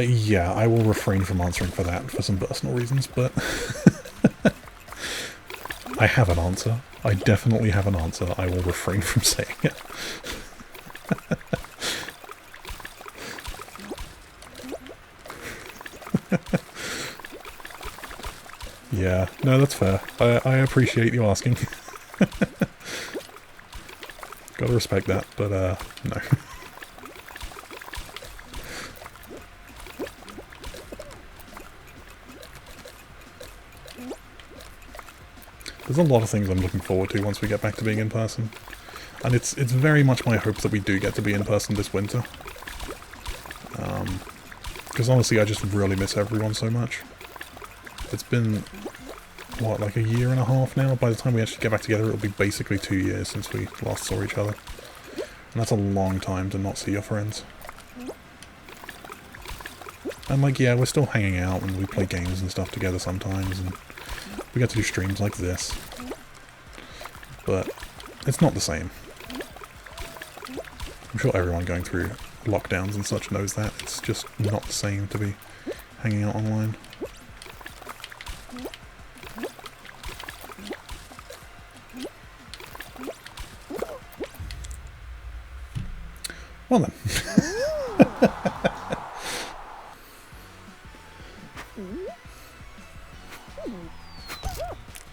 Yeah, I will refrain from answering for that for some personal reasons, but I have an answer. I definitely have an answer. I will refrain from saying it. Yeah, no, that's fair. I appreciate you asking. Gotta respect that, but no. There's a lot of things I'm looking forward to once we get back to being in person. And it's very much my hope that we do get to be in person this winter. Because honestly, I just really miss everyone so much. It's been, what, like a year and a half now? By the time we actually get back together, it'll be basically 2 years since we last saw each other. And that's a long time to not see your friends. And like, yeah, we're still hanging out and we play games and stuff together sometimes, and we get to do streams like this. But it's not the same. I'm sure everyone going through lockdowns and such knows that. It's just not the same to be hanging out online. Well then.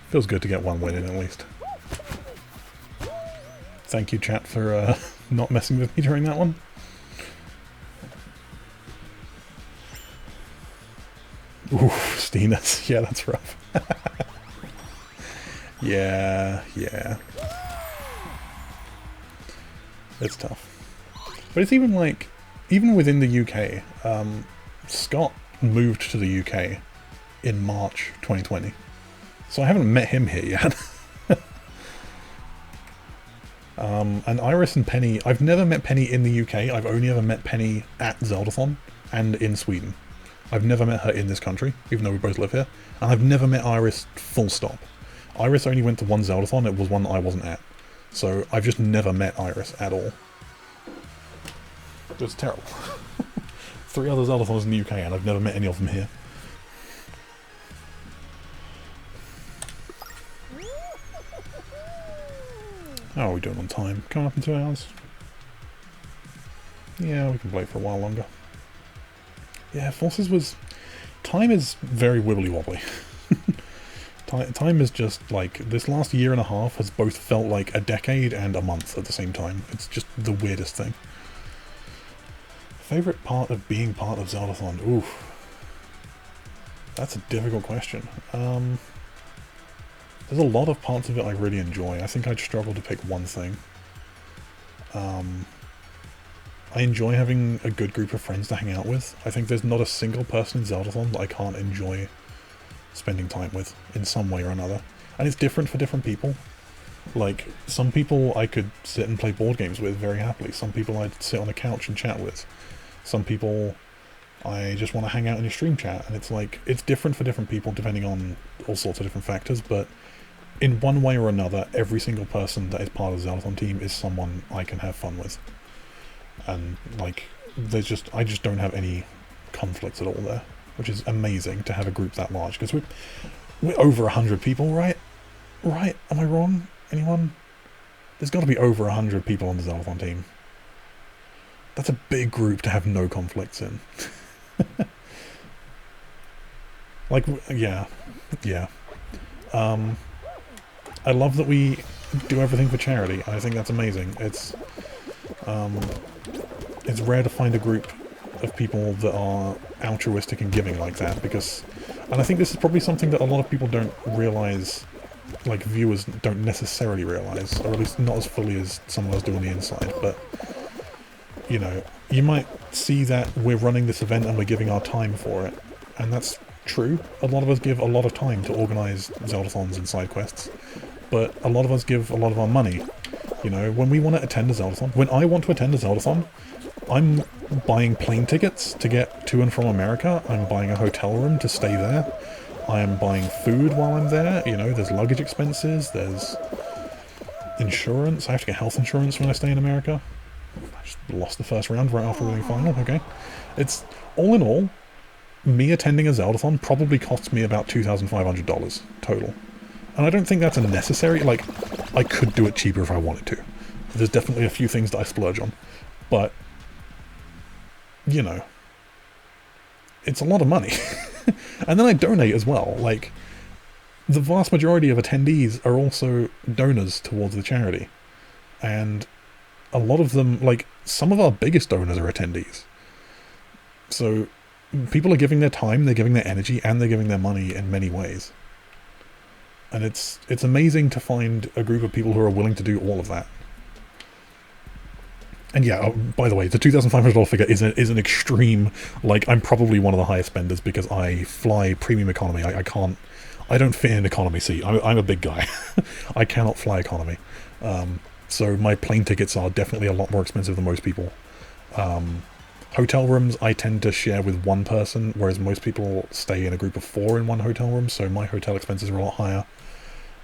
Feels good to get one win in at least. Thank you, chat, for not messing with me during that one. Ooh, Steenus. Yeah, that's rough. Yeah. It's tough. But it's even like, even within the UK, Scott moved to the UK in March 2020. So I haven't met him here yet. And Iris and Penny, I've never met Penny in the UK, I've only ever met Penny at Zeldathon and in Sweden. I've never met her in this country, even though we both live here. And I've never met Iris full stop. Iris only went to one Zeldathon, it was one that I wasn't at. So I've just never met Iris at all. It was terrible. 3 other Zeldathons in the UK and I've never met any of them here. How are we doing on time? Coming up in 2 hours? Yeah, we can play for a while longer. Yeah, Forces was... Time is very wibbly-wobbly. Time is just like... This last year and a half has both felt like a decade and a month at the same time. It's just the weirdest thing. Favourite part of being part of Zeldathon? Oof. That's a difficult question. There's a lot of parts of it I really enjoy. I think I'd struggle to pick one thing. I enjoy having a good group of friends to hang out with. I think there's not a single person in Zeldathon that I can't enjoy spending time with in some way or another. And it's different for different people. Like, some people I could sit and play board games with very happily. Some people I'd sit on a couch and chat with. Some people I just want to hang out in a stream chat. And it's like, it's different for different people depending on all sorts of different factors, but in one way or another, every single person that is part of the Zeldathon team is someone I can have fun with. And, like, I just don't have any conflicts at all there, which is amazing to have a group that large, because we're over 100 people, right? Right? Am I wrong? Anyone? There's got to be over 100 people on the Zeldathon team. That's a big group to have no conflicts in. Like, yeah. I love that we do everything for charity. I think that's amazing. It's rare to find a group of people that are altruistic and giving like that, because, and I think this is probably something that a lot of people don't realise, like viewers don't necessarily realise, or at least not as fully as some of us do on the inside, but, you know, you might see that we're running this event and we're giving our time for it, and that's true. A lot of us give a lot of time to organise Zeldathons and side quests, but a lot of us give a lot of our money. You know, when we want to attend a Zeldathon, when I want to attend a Zeldathon, I'm buying plane tickets to get to and from America, I'm buying a hotel room to stay there, I am buying food while I'm there, you know, there's luggage expenses, there's insurance, I have to get health insurance when I stay in America. I just lost the first round right after winning final, okay. It's, all in all, me attending a Zeldathon probably costs me about $2,500 total. And I don't think that's a necessary, like, I could do it cheaper if I wanted to. There's definitely a few things that I splurge on. But, you know, it's a lot of money. And then I donate as well. Like, the vast majority of attendees are also donors towards the charity. And a lot of them, like, some of our biggest donors are attendees. So, people are giving their time, they're giving their energy, and they're giving their money in many ways. And it's amazing to find a group of people who are willing to do all of that. And yeah, oh, by the way, the $2,500 figure is an extreme, like, I'm probably one of the highest spenders because I fly premium economy. I don't fit in an economy seat. I'm a big guy. I cannot fly economy. So my plane tickets are definitely a lot more expensive than most people. Hotel rooms I tend to share with one person, whereas most people stay in a group of 4 in one hotel room, so my hotel expenses are a lot higher.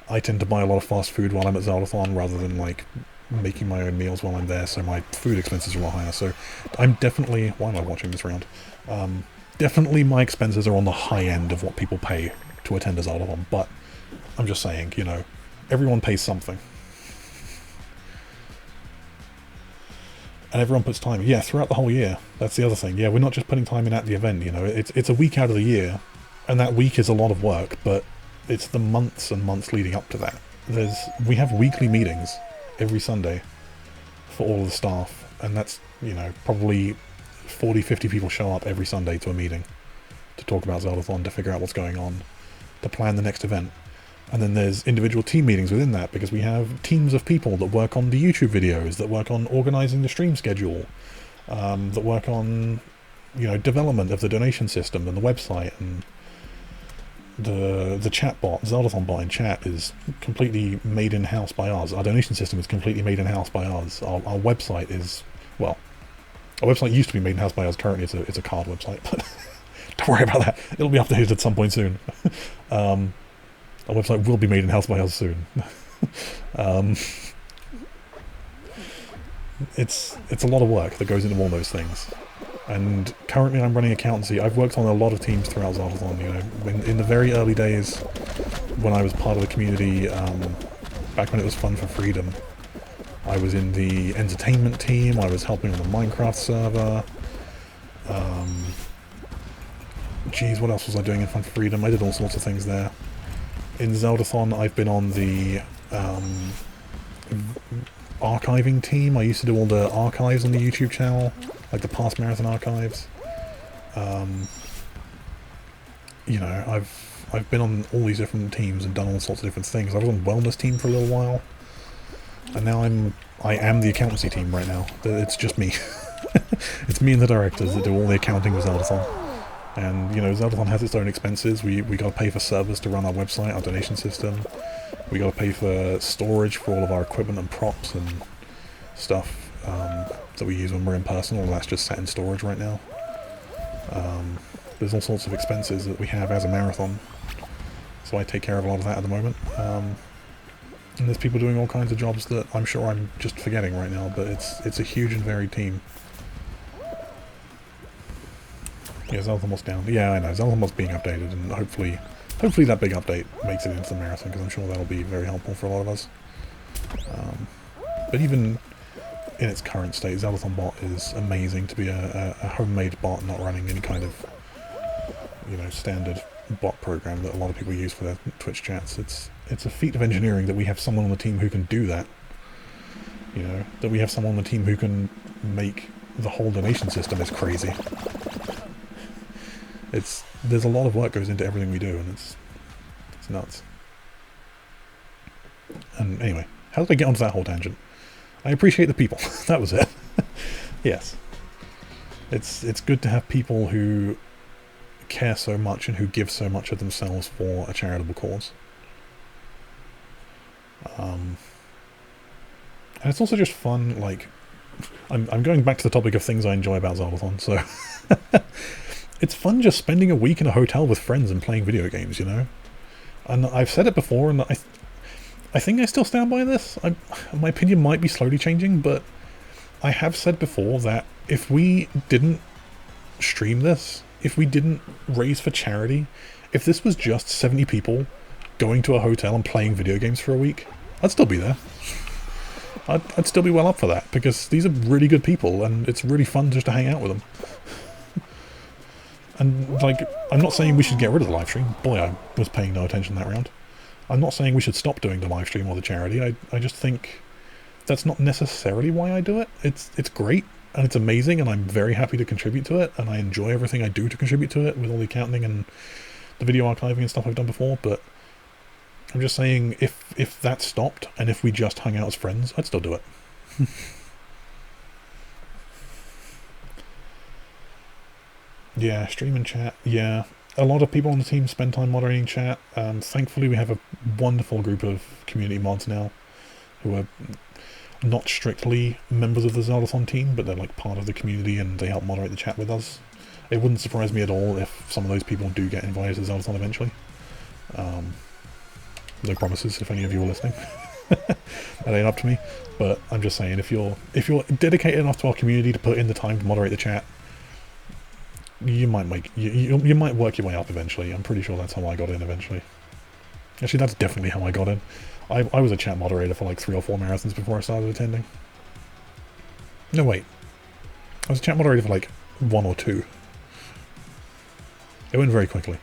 I tend to buy a lot of fast food while I'm at Zeldathon rather than like making my own meals while I'm there, so my food expenses are a lot higher. So I'm definitely... Why am I watching this round? Definitely my expenses are on the high end of what people pay to attend a Zeldathon, but I'm just saying, you know, everyone pays something. And everyone puts time in. Yeah, throughout the whole year. That's the other thing. Yeah, we're not just putting time in at the event, you know. It's a week out of the year, and that week is a lot of work, but it's the months and months leading up to that. We have weekly meetings every Sunday for all of the staff, and that's, you know, probably 40, 50 people show up every Sunday to a meeting to talk about Zeldathon, to figure out what's going on, to plan the next event. And then there's individual team meetings within that, because we have teams of people that work on the YouTube videos, that work on organising the stream schedule, that work on, you know, development of the donation system and the website, and the chat bot, Zeldathon bot in chat, is completely made in-house by us. Our donation system is completely made in-house by us. Our website is, well, our website used to be made in-house by us. Currently it's a card website, but don't worry about that. It'll be updated at some point soon. Our website will be made in-house by us soon. It's a lot of work that goes into all those things. And currently I'm running accountancy. I've worked on a lot of teams throughout Zeldathon, you know. In the very early days, when I was part of the community, back when it was Fun for Freedom, I was in the entertainment team, I was helping on the Minecraft server. Geez, what else was I doing in Fun for Freedom? I did all sorts of things there. In Zeldathon, I've been on the archiving team. I used to do all the archives on the YouTube channel, like the past marathon archives. You know, I've been on all these different teams and done all sorts of different things. I was on wellness team for a little while, and now I am the accountancy team right now. It's just me. It's me and the directors that do all the accounting with Zeldathon. And, you know, Zeldathon has its own expenses. We got to pay for servers to run our website, our donation system. We got to pay for storage for all of our equipment and props and stuff that we use when we're in person. All that's just sat in storage right now. There's all sorts of expenses that we have as a marathon, so I take care of a lot of that at the moment. And there's people doing all kinds of jobs that I'm sure I'm just forgetting right now, but it's a huge and varied team. Yeah, Zeldathon's down. Yeah, I know. Zeldathon's being updated, and hopefully that big update makes it into the marathon, because I'm sure that'll be very helpful for a lot of us. But even in its current state, Zeldathon bot is amazing. To be a homemade bot, not running any kind of, you know, standard bot program that a lot of people use for their Twitch chats. It's a feat of engineering that we have someone on the team who can do that. You know, that we have someone on the team who can make the whole donation system is crazy. There's a lot of work goes into everything we do, and it's nuts. And anyway, how did I get onto that whole tangent? I appreciate the people. That was it. Yes. It's good to have people who care so much and who give so much of themselves for a charitable cause. And it's also just fun, like, I'm going back to the topic of things I enjoy about Zeldathon, so... It's fun just spending a week in a hotel with friends and playing video games, you know? And I've said it before, and I think I still stand by this. My opinion might be slowly changing, but I have said before that if we didn't stream this, if we didn't raise for charity, if this was just 70 people going to a hotel and playing video games for a week, I'd still be there. I'd still be well up for that, because these are really good people, and it's really fun just to hang out with them. And, like, I'm not saying we should get rid of the live stream. Boy, I was paying no attention that round. I'm not saying we should stop doing the live stream or the charity. I just think that's not necessarily why I do it. It's great, and it's amazing, and I'm very happy to contribute to it, and I enjoy everything I do to contribute to it, with all the accounting and the video archiving and stuff I've done before, but I'm just saying, if that stopped, and if we just hung out as friends, I'd still do it. Yeah, stream and chat. Yeah, a lot of people on the team spend time moderating chat. Thankfully, we have a wonderful group of community mods now, who are not strictly members of the Zeldathon team, but they're like part of the community and they help moderate the chat with us. It wouldn't surprise me at all if some of those people do get invited to Zeldathon eventually. No promises if any of you are listening. That ain't up to me, but I'm just saying, if you're dedicated enough to our community to put in the time to moderate the chat, you might you might work your way up eventually. I'm pretty sure that's how I got in eventually. Actually, that's definitely how I got in. I was a chat moderator for like 3 or 4 marathons before I started attending. No, wait. I was a chat moderator for like 1 or 2. It went very quickly.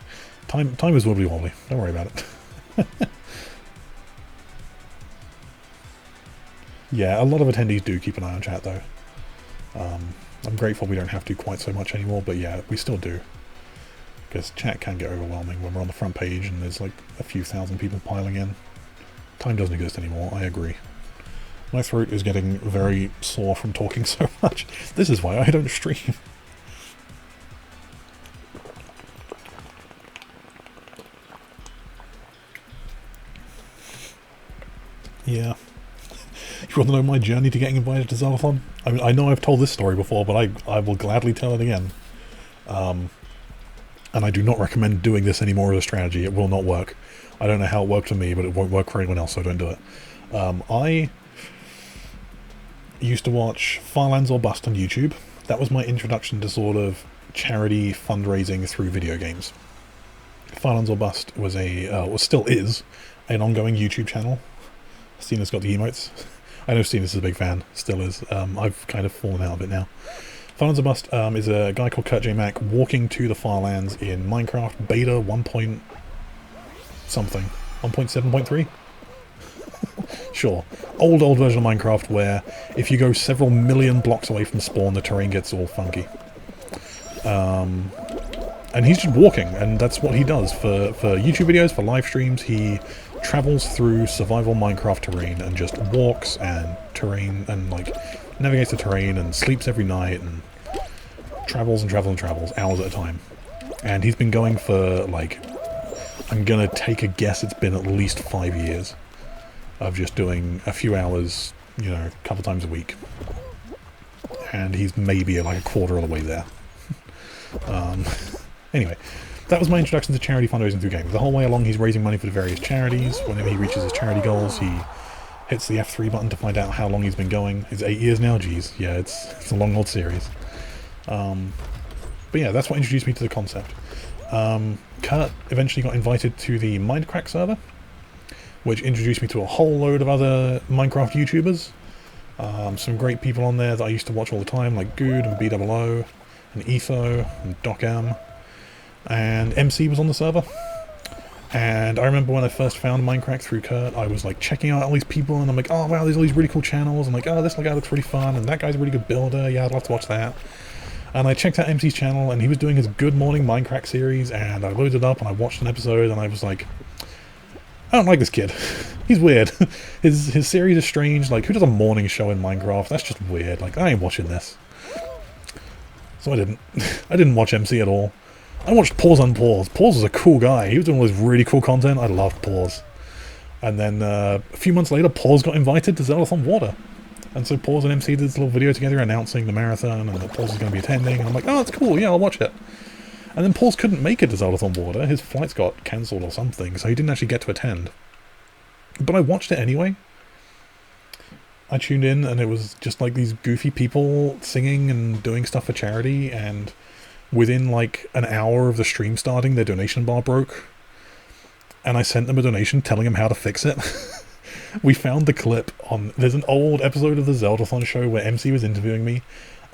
Time is wibbly wobbly. Don't worry about it. Yeah, a lot of attendees do keep an eye on chat though. I'm grateful we don't have to quite so much anymore, but yeah, we still do. Because chat can get overwhelming when we're on the front page and there's like a few thousand people piling in. Time doesn't exist anymore, I agree. My throat is getting very sore from talking so much. This is why I don't stream. Yeah. You want to know my journey to getting invited to Zeldathon? I mean, I know I've told this story before, but I will gladly tell it again. And I do not recommend doing this anymore as a strategy. It will not work. I don't know how it worked for me, but it won't work for anyone else, so don't do it. I used to watch Firelands or Bust on YouTube. That was my introduction to sort of charity fundraising through video games. Firelands or Bust was or still is, an ongoing YouTube channel. Stina's got the emotes. I know Stina's a big fan, still is. I've kind of fallen out of it now. Firelands or Bust is a guy called Kurt J. Mack walking to the Firelands in Minecraft beta 1. Something. 1.7.3? Sure. Old version of Minecraft where if you go several million blocks away from spawn, the terrain gets all funky. And he's just walking, and that's what he does. For YouTube videos, for live streams, he travels through survival Minecraft terrain and just walks and terrain and like navigates the terrain and sleeps every night and travels and travels and travels hours at a time. And he's been going for like, I'm gonna take a guess, it's been at least 5 years of just doing a few hours, you know, a couple times a week. And he's maybe like a quarter of the way there. Anyway, that was my introduction to charity fundraising through games. The whole way along he's raising money for the various charities. Whenever he reaches his charity goals, he hits the F3 button to find out how long he's been going. It's 8 years now, geez. Yeah, it's a long old series. But yeah, that's what introduced me to the concept. Kurt eventually got invited to the Mindcrack server, which introduced me to a whole load of other Minecraft YouTubers. Some great people on there that I used to watch all the time, like Good and BOO and Etho and DocM. And MC was on the server. And I remember when I first found Minecraft through Kurt, I was like checking out all these people and I'm like, oh wow, there's all these really cool channels. I'm like, oh, this guy looks really fun and that guy's a really good builder. Yeah, I'd love to watch that. And I checked out MC's channel and he was doing his Good Morning Minecraft series and I loaded it up and I watched an episode and I was like, I don't like this kid. He's weird. His series is strange. Like, who does a morning show in Minecraft? That's just weird. Like, I ain't watching this. So I didn't. I didn't watch MC at all. I watched Pause on Pause. Pause was a cool guy. He was doing all this really cool content. I loved Pause. And then a few months later, Pause got invited to Zeldathon Water. And so Pause and MC did this little video together announcing the marathon and that Pause is going to be attending. And I'm like, oh, that's cool. Yeah, I'll watch it. And then Pause couldn't make it to Zeldathon Water. His flights got cancelled or something, so he didn't actually get to attend. But I watched it anyway. I tuned in and it was just like these goofy people singing and doing stuff for charity, and within like an hour of the stream starting, their donation bar broke. And I sent them a donation telling them how to fix it. We found the clip on... There's an old episode of the Zeldathon show where MC was interviewing me,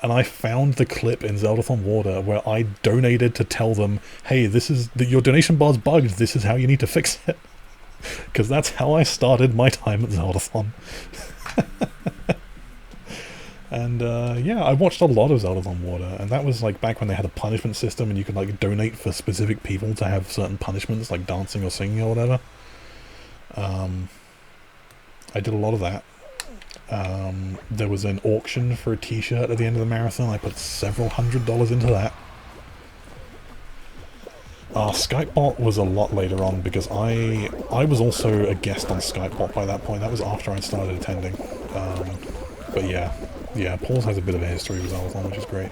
and I found the clip in Zeldathon Water where I donated to tell them, hey, this is... your donation bar's bugged, this is how you need to fix it. Because that's how I started my time at Zeldathon. And yeah, I watched a lot of Zeldathon Water, and that was like back when they had a punishment system and you could like donate for specific people to have certain punishments like dancing or singing or whatever. I did a lot of that. There was an auction for a t-shirt at the end of the marathon. I put several $100s into that. Skypebot was a lot later on because I was also a guest on Skypebot by that point. That was after I'd started attending. But yeah, Paul's has a bit of a history with Zeldathon, which is great.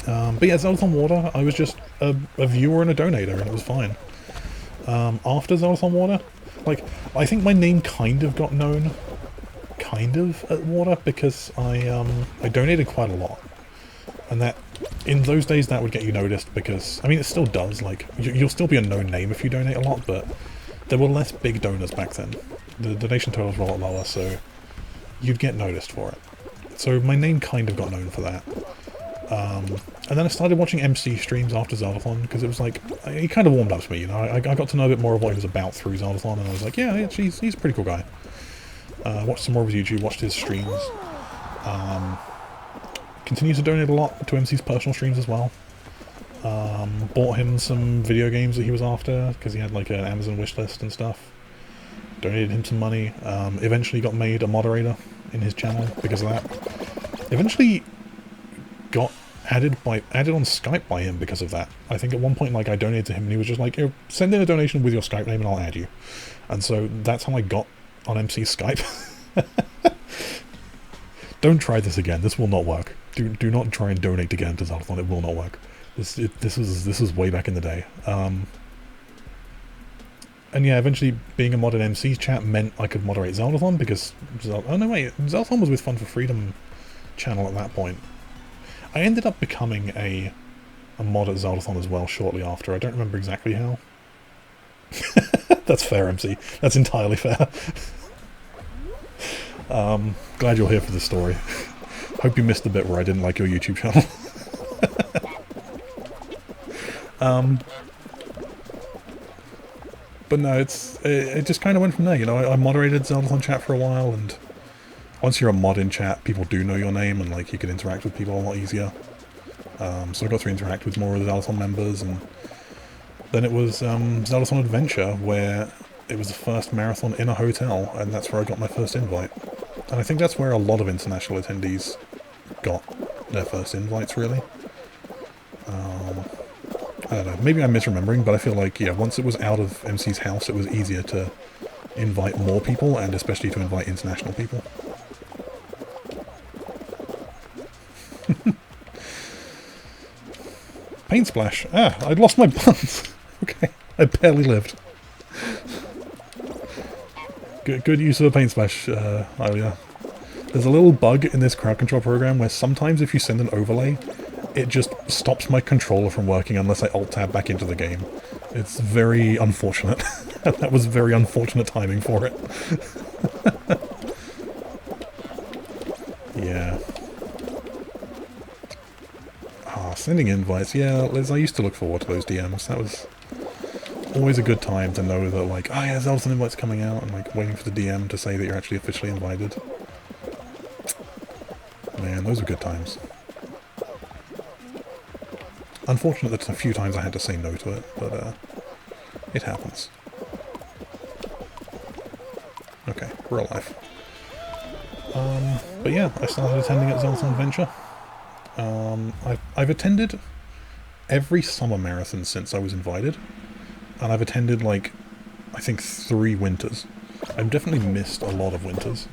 But yeah, Zeldathon Water, I was just a viewer and a donator, and it was fine. After Zeldathon Water, like, I think my name kind of got known, at Water, because I donated quite a lot. And that, in those days, that would get you noticed because, I mean, it still does, like, you'll still be a known name if you donate a lot, but there were less big donors back then. The donation totals were a lot lower, so you'd get noticed for it. So my name kind of got known for that. And then I started watching MC streams after Zeldathon, because it was like, he kind of warmed up to me, you know, I got to know a bit more of what he was about through Zeldathon, and I was like, yeah, he's a pretty cool guy. Watched some more of his YouTube, watched his streams. Continues to donate a lot to MC's personal streams as well. Bought him some video games that he was after, because he had like an Amazon wishlist and stuff. Donated him some money. Eventually got made a moderator in his channel because of that. Eventually got added on Skype by him because of that. I think at one point, like, I donated to him and he was just like, "Yo, send in a donation with your Skype name and I'll add you." And so that's how I got on MC's Skype. Don't try this again. This will not work. Do not try and donate again to Zeldathon. It will not work. This was way back in the day. And yeah, eventually being a mod in MC's chat meant I could moderate Zeldathon because oh no wait, Zeldathon was with Fun for Freedom channel at that point. I ended up becoming a mod at Zeldathon as well shortly after. I don't remember exactly how. That's fair, MC. That's entirely fair. Glad you're here for this story. Hope you missed the bit where I didn't like your YouTube channel. But no, it just kind of went from there, you know. I moderated Zeldathon chat for a while, and once you're a mod in chat, people do know your name, and like you can interact with people a lot easier. So I got to interact with more of the Zeldathon members, and then it was Zeldathon Adventure, where it was the first marathon in a hotel, and that's where I got my first invite. And I think that's where a lot of international attendees got their first invites, really. I don't know, maybe I'm misremembering, but I feel like, yeah, once it was out of MC's house, it was easier to invite more people, and especially to invite international people. Paint splash. Ah, I'd lost my buns. Okay, I barely lived. Good use of a paint splash, Alia. There's a little bug in this crowd control program where sometimes if you send an overlay, it just stops my controller from working unless I alt-tab back into the game. It's very unfortunate. That was very unfortunate timing for it. Yeah. Ah, sending invites. Yeah, Liz, I used to look forward to those DMs. That was always a good time to know that, like, oh yeah, Zelda's invite's coming out, and like waiting for the DM to say that you're actually officially invited. Man, those were good times. Unfortunate that a few times I had to say no to it, but it happens. Okay, we're alive. But yeah, I started attending at Zeldathon Adventure. I've attended every summer marathon since I was invited, and I've attended, like, I think 3 winters. I've definitely missed a lot of winters,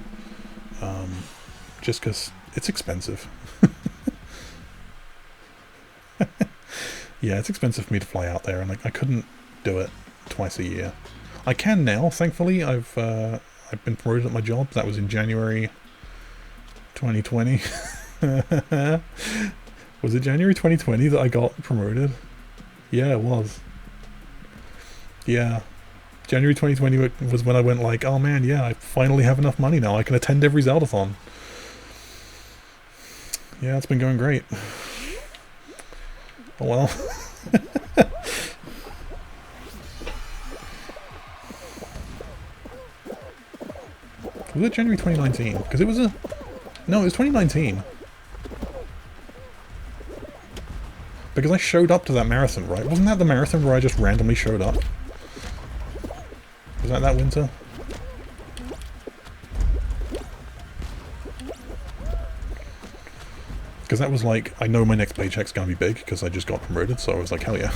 just because it's expensive. Yeah, it's expensive for me to fly out there, and like I couldn't do it twice a year. I can now, thankfully. I've been promoted at my job. That was in January 2020. Was it January 2020 that I got promoted? Yeah, it was. Yeah. January 2020 was when I went like, oh man, yeah, I finally have enough money now. I can attend every Zeldathon. Yeah, it's been going great. Oh well. Was it January 2019? Because it was a... No, it was 2019. Because I showed up to that marathon, right? Wasn't that the marathon where I just randomly showed up? Was that winter? Because that was like, I know my next paycheck's gonna be big, because I just got promoted, so I was like, hell yeah.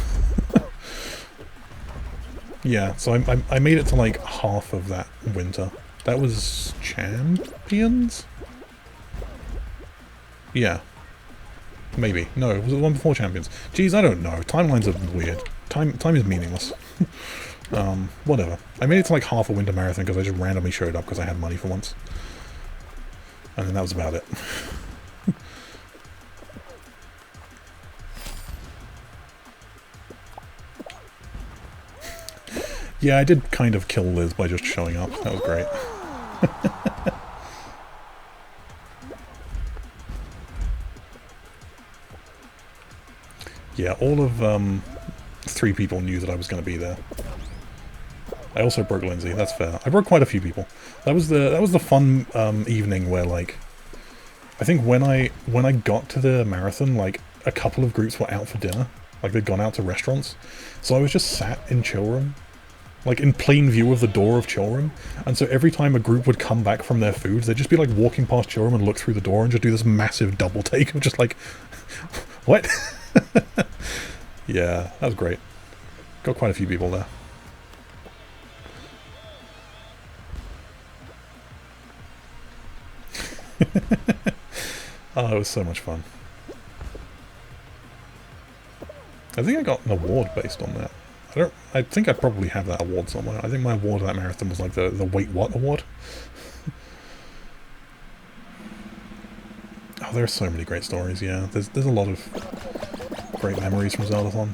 Yeah, so I made it to like half of that winter. That was Champions? Yeah. Maybe. No, it was the one before Champions. Geez, I don't know. Timelines are weird. Time is meaningless. Whatever. I made it to like half a winter marathon because I just randomly showed up because I had money for once. And then that was about it. Yeah, I did kind of kill Liz by just showing up. That was great. Yeah, all of 3 people knew that I was going to be there. I also broke Lindsay. That's fair. I broke quite a few people. That was the fun evening where like I think when I got to the marathon, like a couple of groups were out for dinner, like they'd gone out to restaurants. So I was just sat in chill room, like in plain view of the door of chill room. And so every time a group would come back from their food, they'd just be like walking past chill room and look through the door and just do this massive double take of just like, what? Yeah, that was great. Got quite a few people there. Oh, it was so much fun. I think I got an award based on that. I think I probably have that award somewhere. I think my award of that marathon was like the Wait What award. Oh, there are so many great stories, yeah. There's a lot of great memories from Zeldathon.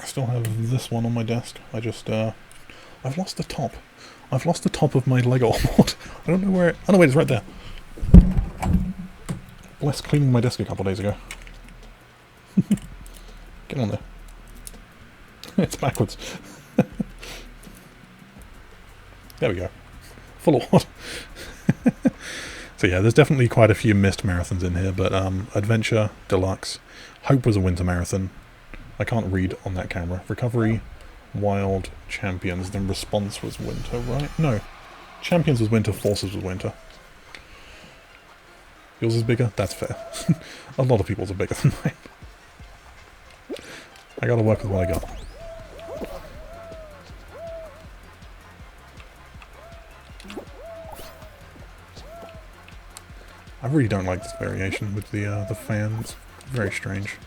I still have this one on my desk. I've lost the top. I've lost the top of my Lego award. I don't know where oh no, wait, it's right there. Bless cleaning my desk a couple days ago. Get on there. It's backwards. There we go. Full award. So yeah, there's definitely quite a few missed marathons in here, but Adventure, Deluxe, Hope was a winter marathon. I can't read on that camera. Recovery, Wild, Champions, then Response was winter, right? No. Champions was winter, Forces was winter. Yours is bigger? That's fair. A lot of people's are bigger than mine. I gotta work with what I got. I really don't like this variation with the fans. Very strange.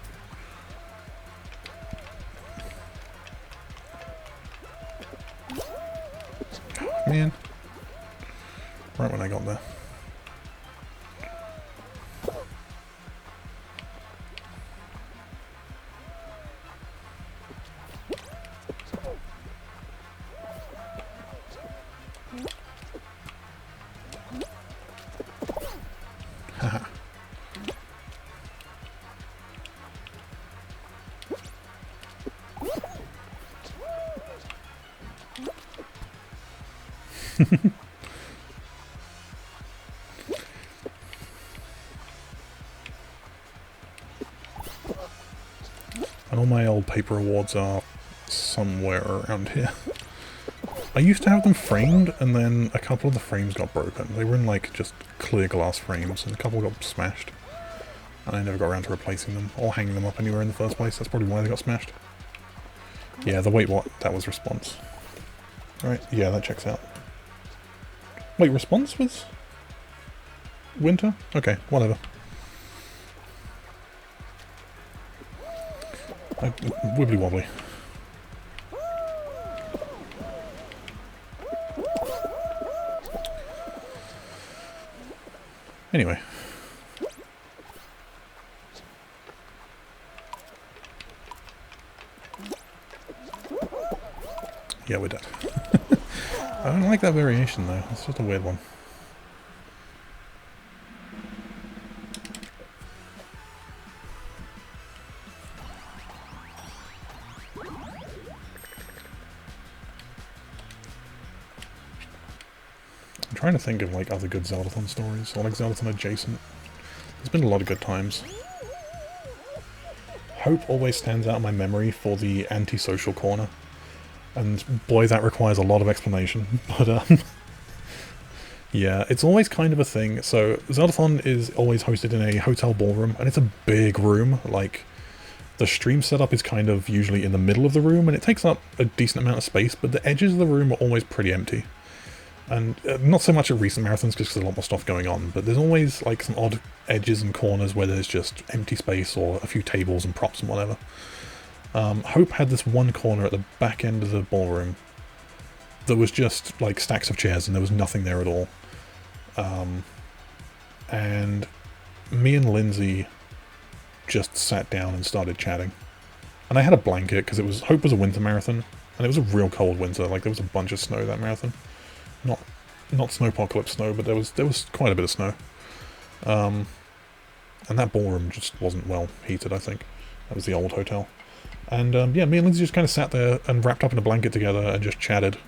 Oh, man. Right when I got there. Haha. And all my old paper awards are somewhere around here. I used to have them framed, and then a couple of the frames got broken. They were in like just clear glass frames, and a couple got smashed. And I never got around to replacing them, or hanging them up anywhere in the first place. That's probably why they got smashed. Yeah, the Wait What, that was Response. Right, yeah, that checks out. Wait, Response was winter? Okay, whatever. Wibbly wobbly. Anyway. Yeah, we're dead. I don't like that variation though, it's just a weird one. I'm trying to think of like other good Zeldathon stories, or like Zeldathon adjacent. There's been a lot of good times. Hope always stands out in my memory for the antisocial corner. And boy, that requires a lot of explanation. But Yeah, it's always kind of a thing. So Zeldathon is always hosted in a hotel ballroom, and it's a big room. Like, the stream setup is kind of usually in the middle of the room, and it takes up a decent amount of space, but the edges of the room are always pretty empty. And not so much at recent marathons, because there's a lot more stuff going on, but there's always like some odd edges and corners where there's just empty space or a few tables and props and whatever. Hope had this one corner at the back end of the ballroom that was just like stacks of chairs, and there was nothing there at all. And me and Lindsay just sat down and started chatting. And I had a blanket because Hope was a winter marathon, and it was a real cold winter. Like, there was a bunch of snow that marathon. Not snowpocalypse snow, but there was quite a bit of snow. And that ballroom just wasn't well heated, I think. That was the old hotel. And yeah, me and Lindsay just kind of sat there and wrapped up in a blanket together and just chatted.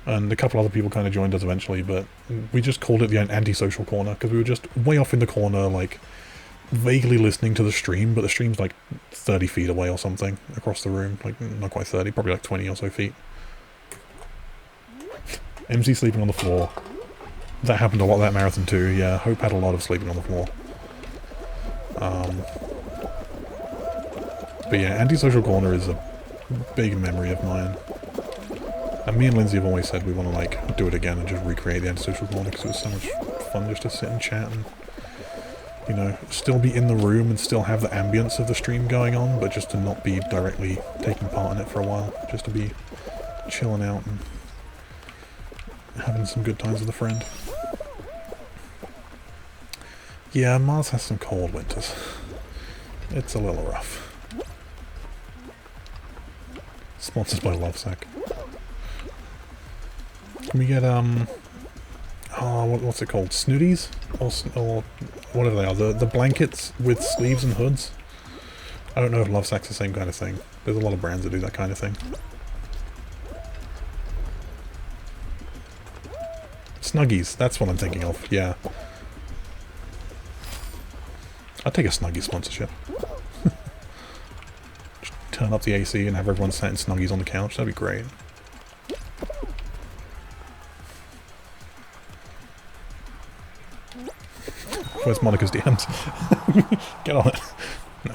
And a couple other people kind of joined us eventually, but we just called it the antisocial corner because we were just way off in the corner, like, vaguely listening to the stream, but the stream's like 30 feet away or something across the room. Like, not quite 30, probably like 20 or so feet. MC sleeping on the floor. That happened a lot that marathon too, yeah. Hope had a lot of sleeping on the floor. But yeah, Antisocial Corner is a big memory of mine. And me and Lindsay have always said we want to, like, do it again and just recreate the Antisocial Corner because it was so much fun just to sit and chat and, you know, still be in the room and still have the ambience of the stream going on, but just to not be directly taking part in it for a while. Just to be chilling out and having some good times with a friend. Yeah, Mars has some cold winters. It's a little rough. Sponsored by Lovesack. Can we get, what's it called? Snooties? Or whatever they are. The blankets with sleeves and hoods? I don't know if Lovesack's the same kind of thing. There's a lot of brands that do that kind of thing. Snuggies, that's what I'm thinking of, yeah. I'd take a Snuggie sponsorship. Just turn up the AC and have everyone sat in Snuggies on the couch, that'd be great. Where's Monica's DMs? Get on it. No.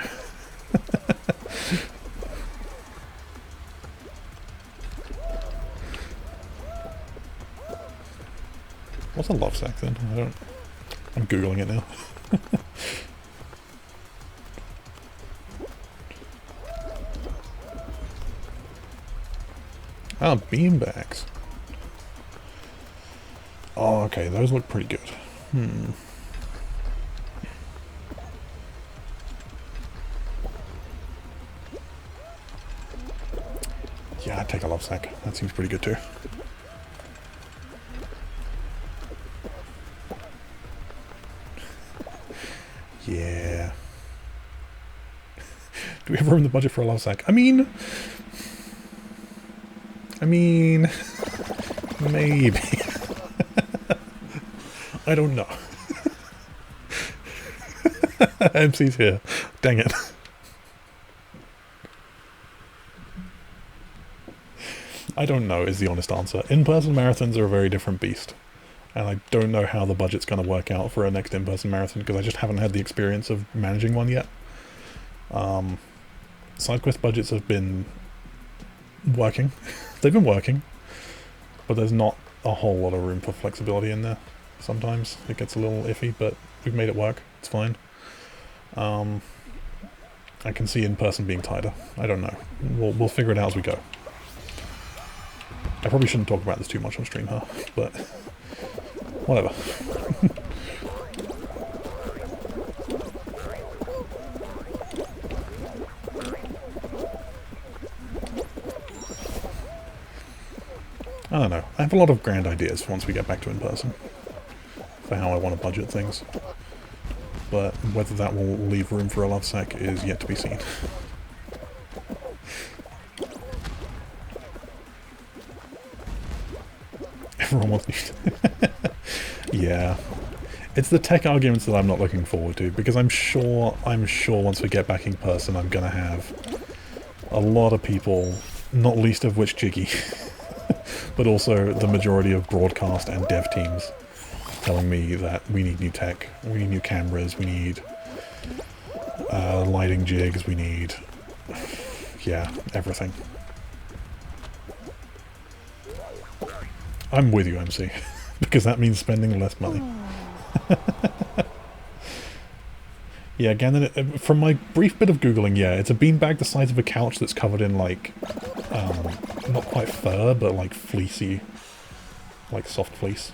What's a love sack then? I'm googling it now. Ah, beanbags. Oh, okay, those look pretty good. Yeah, I'd take a love sack. That seems pretty good too. Yeah. Do we have room in the budget for a love sack? I mean, maybe. I don't know. MC's here. Dang it. I don't know is the honest answer. In-person marathons are a very different beast. And I don't know how the budget's going to work out for a next in-person marathon because I just haven't had the experience of managing one yet. Side quest budgets have been working. They've been working. But there's not a whole lot of room for flexibility in there. Sometimes it gets a little iffy, but we've made it work. It's fine. I can see in-person being tighter. I don't know. We'll figure it out as we go. I probably shouldn't talk about this too much on stream, huh? But whatever. I don't know. I have a lot of grand ideas once we get back to in-person for how I want to budget things. But whether that will leave room for a love sack is yet to be seen. Everyone wants to... Yeah. It's the tech arguments that I'm not looking forward to, because I'm sure once we get back in person I'm gonna have a lot of people, not least of which Jiggy, but also the majority of broadcast and dev teams, telling me that we need new tech, we need new cameras, we need lighting jigs, we need, yeah, everything. I'm with you, MC, because that means spending less money. Yeah, again, from my brief bit of Googling, yeah, it's a beanbag the size of a couch that's covered in, like, not quite fur, but, like, fleecy, like, soft fleece.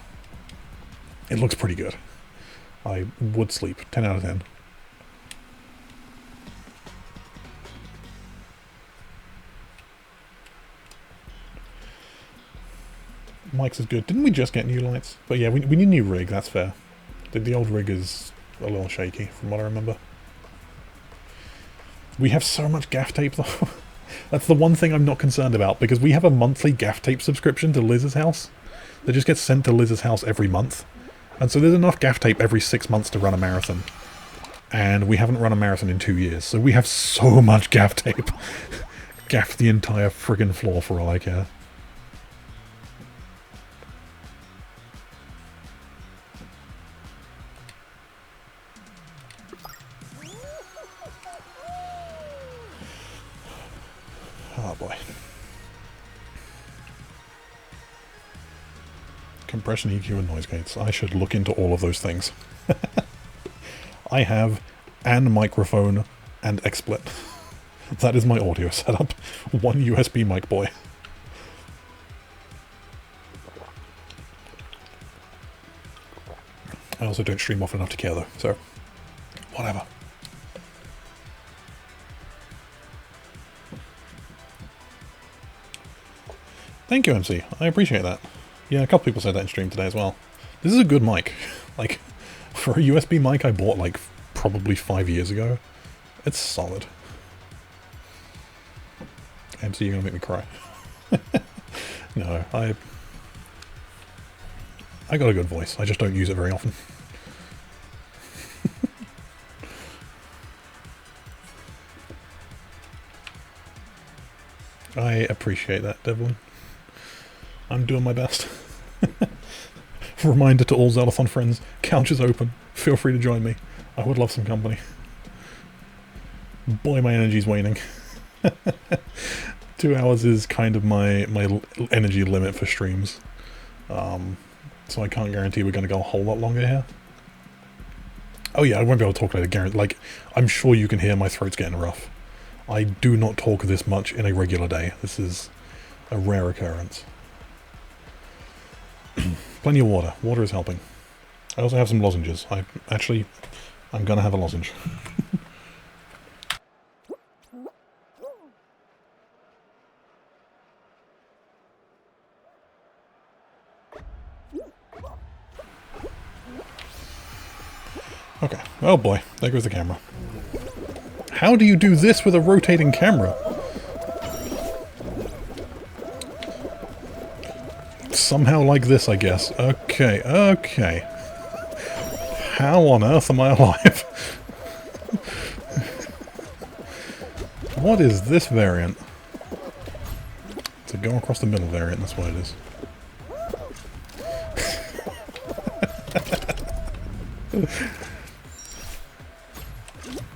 It looks pretty good. I would sleep. 10 out of 10. Mike's is good. Didn't we just get new lights? But yeah, we need a new rig, that's fair. The old rig is a little shaky, from what I remember. We have so much gaff tape, though. That's the one thing I'm not concerned about, because we have a monthly gaff tape subscription to Liz's house. That just gets sent to Liz's house every month. And so there's enough gaff tape every 6 months to run a marathon. And we haven't run a marathon in 2 years, so we have so much gaff tape. Gaff the entire friggin' floor for all I care. Oh boy. Compression, EQ, and noise gates. I should look into all of those things. I have an microphone and XSplit. That is my audio setup. One USB mic boy. I also don't stream often enough to care though, so whatever. Thank you, MC. I appreciate that. Yeah, a couple people said that in stream today as well. This is a good mic. Like, for a USB mic I bought, like, probably 5 years ago, it's solid. MC, you're gonna make me cry. No, I got a good voice. I just don't use it very often. I appreciate that, Devlin. I'm doing my best. Reminder to all Zealothon friends, couch is open. Feel free to join me. I would love some company. Boy, my energy's waning. 2 hours is kind of my energy limit for streams. So I can't guarantee we're going to go a whole lot longer here. Oh yeah, I won't be able to talk later, like, I'm sure you can hear my throat's getting rough. I do not talk this much in a regular day. This is a rare occurrence. Plenty of water. Water is helping. I also have some lozenges. I'm gonna have a lozenge. Okay. Oh boy, there goes the camera. How do you do this with a rotating camera? Somehow like this, I guess. Okay, okay. How on earth am I alive? What is this variant? It's a go across the middle variant, that's what it is.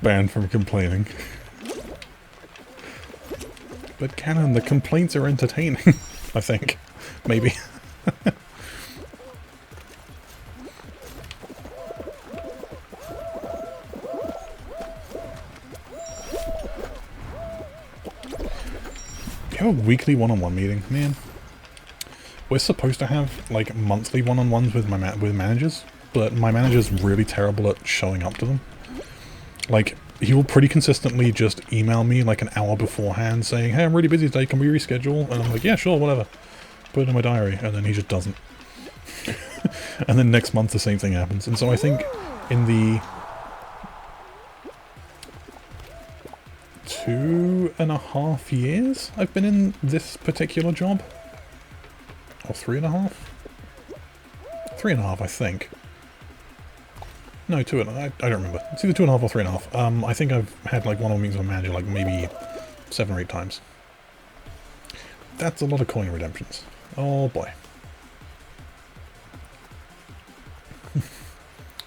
Banned from complaining. But Canon, the complaints are entertaining, I think. Maybe. You have a weekly one-on-one meeting, man. We're supposed to have like monthly one-on-ones with with managers, but my manager's really terrible at showing up to them. Like, he will pretty consistently just email me like an hour beforehand saying, hey, I'm really busy today, can we reschedule? And I'm like, yeah, sure, whatever. Put it in my diary, and then he just doesn't. And then next month the same thing happens. And so I think in the 2.5 years I've been in this particular job, or 3.5? 3.5, I think. No, 2.5. I don't remember. It's either 2.5 or 3.5. I think I've had like one-on-one meetings with my manager like maybe 7 or 8 times. That's a lot of coin redemptions. Oh boy.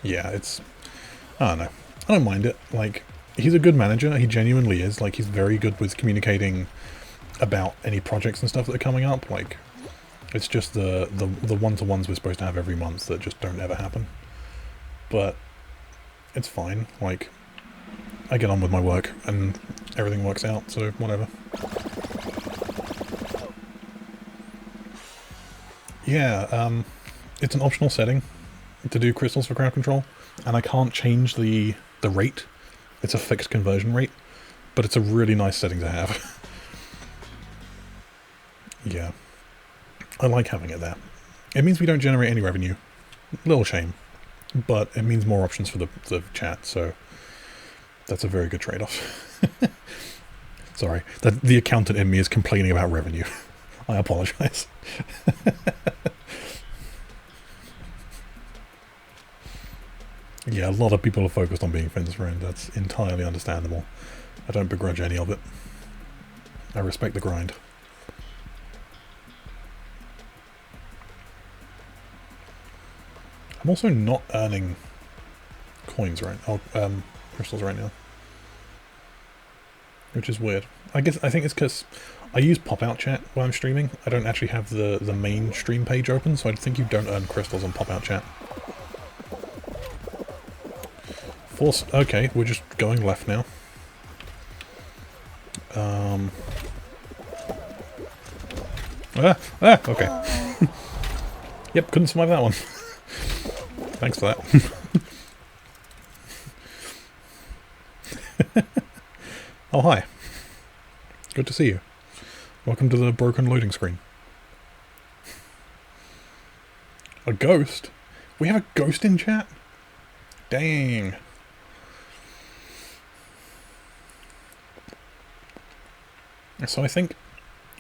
Yeah, I don't know. I don't mind it. Like, he's a good manager. He genuinely is. Like, he's very good with communicating about any projects and stuff that are coming up. Like, it's just the one-to-ones we're supposed to have every month that just don't ever happen. But it's fine. Like, I get on with my work and everything works out, so whatever. Yeah, it's an optional setting to do crystals for crowd control, and I can't change the rate. It's a fixed conversion rate, but it's a really nice setting to have. Yeah. I like having it there. It means we don't generate any revenue. Little shame. But it means more options for the chat, so that's a very good trade-off. Sorry, the accountant in me is complaining about revenue. I apologize. Yeah, a lot of people are focused on being friends friend. That's entirely understandable. I don't begrudge any of it. I respect the grind. I'm also not earning coins crystals right now, which is weird. I think it's because I use pop-out chat while I'm streaming. I don't actually have the main stream page open, so I think you don't earn crystals on pop-out chat. Okay, we're just going left now. Okay. Yep, couldn't survive that one. Thanks for that. Oh, hi. Good to see you. Welcome to the broken loading screen. A ghost? We have a ghost in chat? Dang. So I think,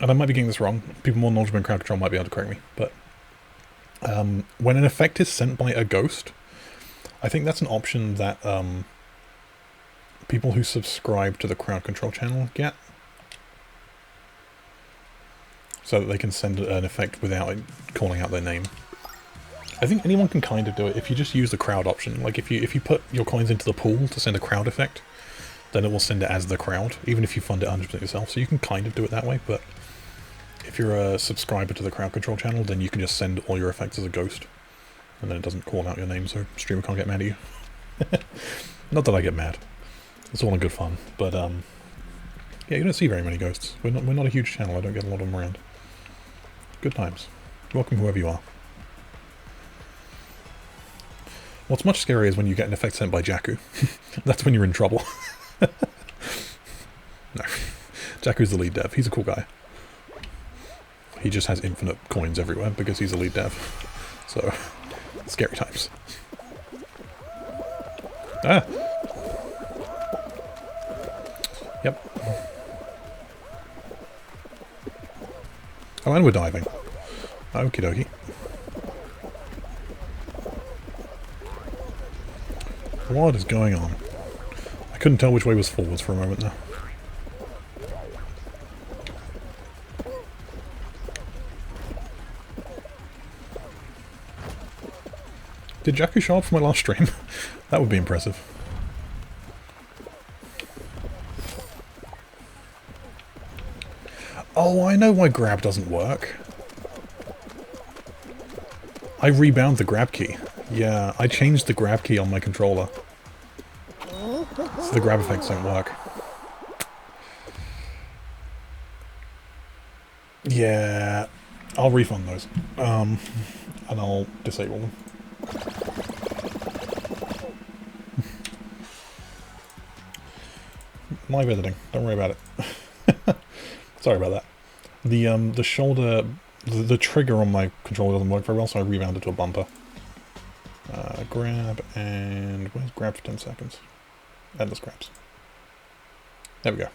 and I might be getting this wrong, people more knowledgeable in crowd control might be able to correct me, but when an effect is sent by a ghost, I think that's an option that people who subscribe to the crowd control channel get. So that they can send an effect without calling out their name. I think anyone can kind of do it if you just use the crowd option. Like if you put your coins into the pool to send a crowd effect, then it will send it as the crowd, even if you fund it 100% yourself. So you can kind of do it that way, but if you're a subscriber to the crowd control channel, then you can just send all your effects as a ghost. And then it doesn't call out your name, so streamer can't get mad at you. Not that I get mad. It's all in good fun. But, yeah, you don't see very many ghosts. We're not a huge channel. I don't get a lot of them around. Good times. Welcome whoever you are. What's much scarier is when you get an effect sent by Jakku. That's when you're in trouble. No. Jakku's the lead dev. He's a cool guy. He just has infinite coins everywhere because he's a lead dev. So, scary times. Ah! Yep. Oh, and we're diving. Okie dokie. What is going on? I couldn't tell which way was forwards for a moment there. Did Jakku show up for my last stream? That would be impressive. Oh, I know why grab doesn't work. I rebound the grab key. Yeah, I changed the grab key on my controller. So the grab effects don't work. Yeah, I'll refund those. And I'll disable them. Live editing, don't worry about it. Sorry about that. The shoulder, the trigger on my controller doesn't work very well, so I rebounded to a bumper. Grab, and where's grab for 10 seconds? Endless grabs. There we go.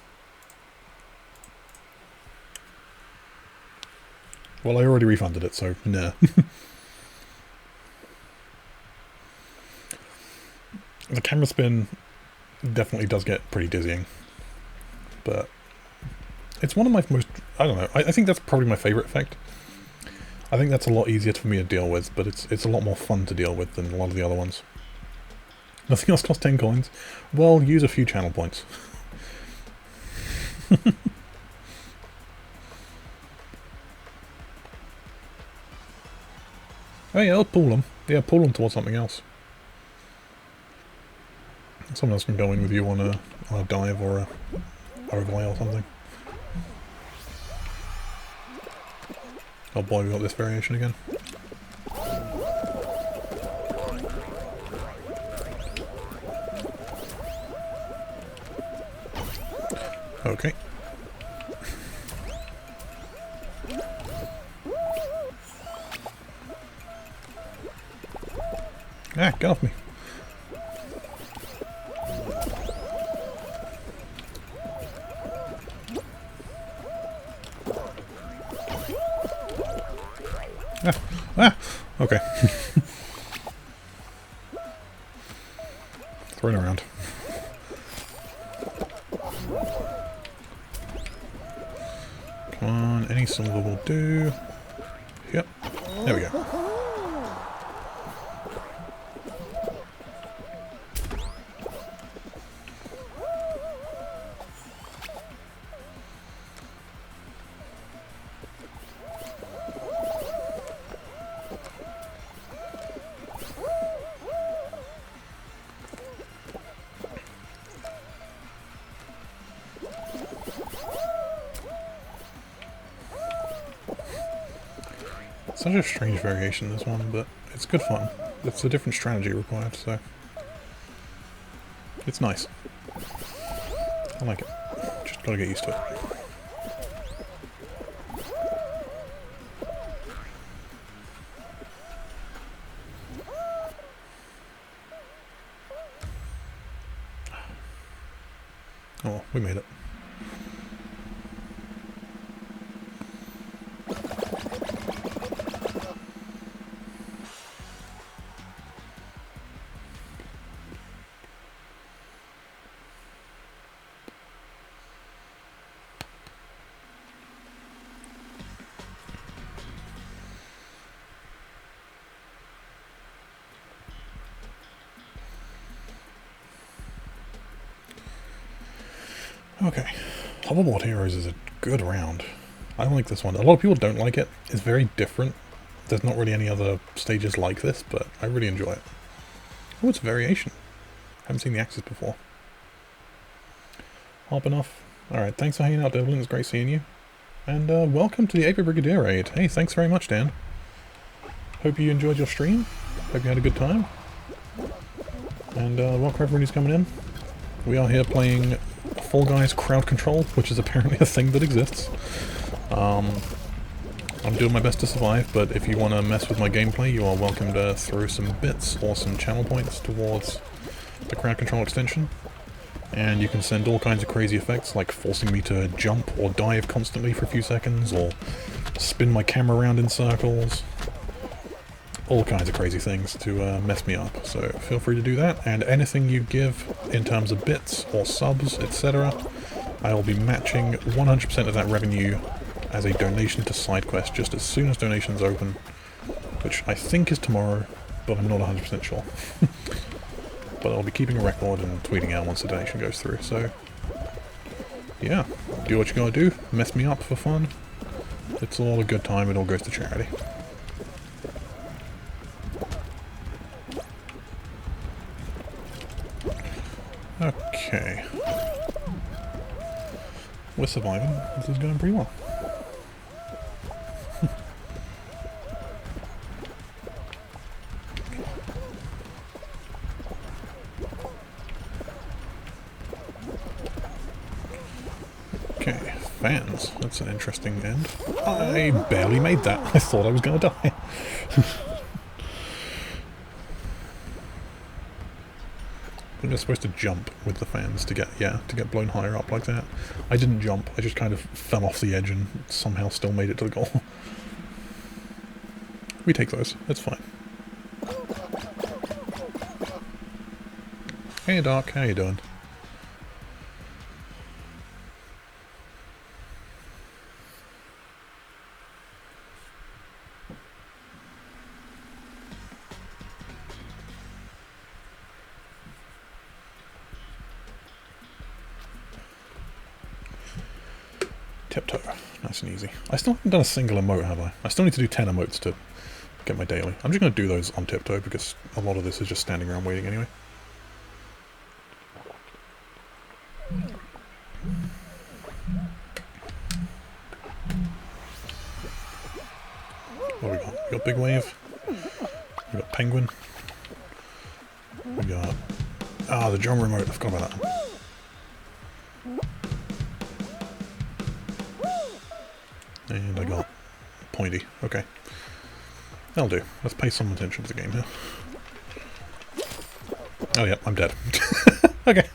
Well, I already refunded it, so nah. The camera spin definitely does get pretty dizzying. But it's one of my most, I don't know, I think that's probably my favourite effect. I think that's a lot easier for me to deal with, but it's a lot more fun to deal with than a lot of the other ones. Nothing else costs 10 coins. Well, use a few channel points. Oh yeah, I'll pull them. Yeah, pull them towards something else. Someone else can go in with you on a dive or a overlay or something. Oh boy, we got this variation again. Okay. Ah, get off me. Ah, ah, okay. Thrown around. Come on, any silver will do. Yep, there we go. Such a strange variation, this one, but it's good fun. It's a different strategy required, so it's nice. I like it. Just gotta get used to it. Oh, we made it. Okay, Hoverboard Heroes is a good round. I like this one. A lot of people don't like it. It's very different. There's not really any other stages like this, but I really enjoy it. Oh, it's a variation. Haven't seen the axes before. Hopping off. Alright, thanks for hanging out, Devlin. It's great seeing you. And welcome to the Ape Brigadier raid. Hey, thanks very much, Dan. Hope you enjoyed your stream. Hope you had a good time. And welcome everyone who's coming in. We are here playing Fall Guys Crowd Control, which is apparently a thing that exists. I'm doing my best to survive, but if you want to mess with my gameplay, you are welcome to throw some bits or some channel points towards the Crowd Control extension. And you can send all kinds of crazy effects, like forcing me to jump or dive constantly for a few seconds, or spin my camera around in circles. All kinds of crazy things to mess me up, so feel free to do that. And anything you give in terms of bits or subs, etc., I will be matching 100% of that revenue as a donation to SideQuest just as soon as donations open, which I think is tomorrow, but I'm not 100% sure. But I'll be keeping a record and tweeting out once the donation goes through, so yeah, do what you gotta do, mess me up for fun. It's all a good time, it all goes to charity. Okay. We're surviving. This is going pretty well. Okay, fans. That's an interesting end. I barely made that. I thought I was going to die. I think they're supposed to jump with the fans to get, to get blown higher up like that. I didn't jump, I just kind of fell off the edge and somehow still made it to the goal. We take those, it's fine. Hey Doc, how you doing? Tiptoe. Nice and easy. I still haven't done a single emote, have I? I still need to do 10 emotes to get my daily. I'm just going to do those on Tiptoe because a lot of this is just standing around waiting anyway. What we got? We got Big Wave. We got Penguin. We got... Ah, the drum remote. I forgot about that one. And I got Pointy. Okay. That'll do. Let's pay some attention to the game here. Oh yeah, I'm dead. Okay.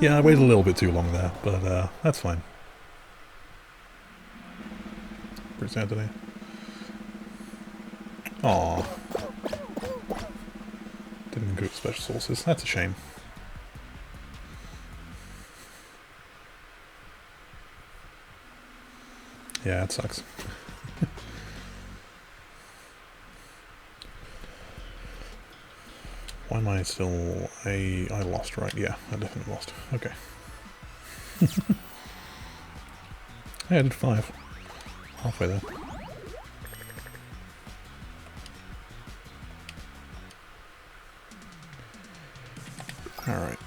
Yeah, I waited a little bit too long there, but that's fine. Pretty sad today. Aww. Didn't go to special sources. That's a shame. Yeah, it sucks. Why am I still... I lost, right? Yeah, I definitely lost. Okay. Hey, I did 5. Halfway there. Alright.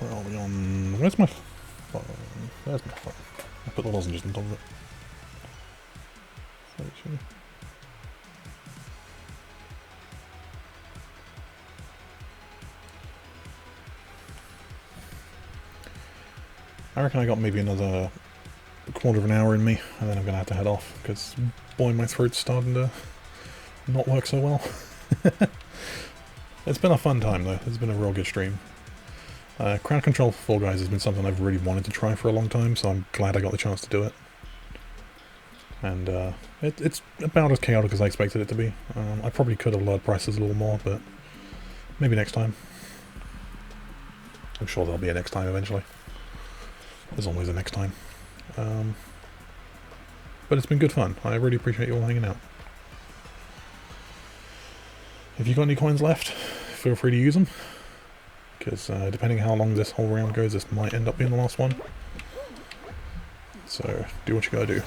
Where are we on... Where's my phone? There's my phone. I put the lozenges on top of it. I reckon I got maybe another quarter of an hour in me, and then I'm going to have to head off, because, boy, my throat's starting to not work so well. It's been a fun time, though. It's been a real good stream. Crowd control for Fall Guys has been something I've really wanted to try for a long time, so I'm glad I got the chance to do it. And it's about as chaotic as I expected it to be. I probably could have lowered prices a little more, but maybe next time. I'm sure there'll be a next time eventually. There's always a next time. But it's been good fun. I really appreciate you all hanging out. If you've got any coins left, feel free to use them. Because depending how long this whole round goes, this might end up being the last one. So, do what you gotta do.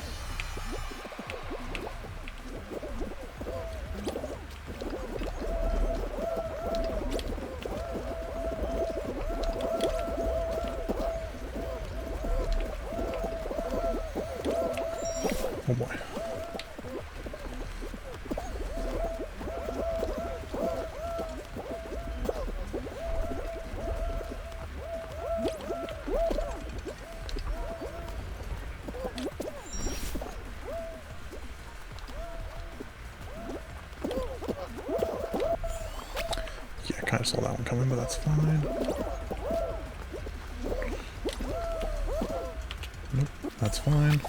Oh boy. Yeah, I kind of saw that one coming, but that's fine. Nope, that's fine.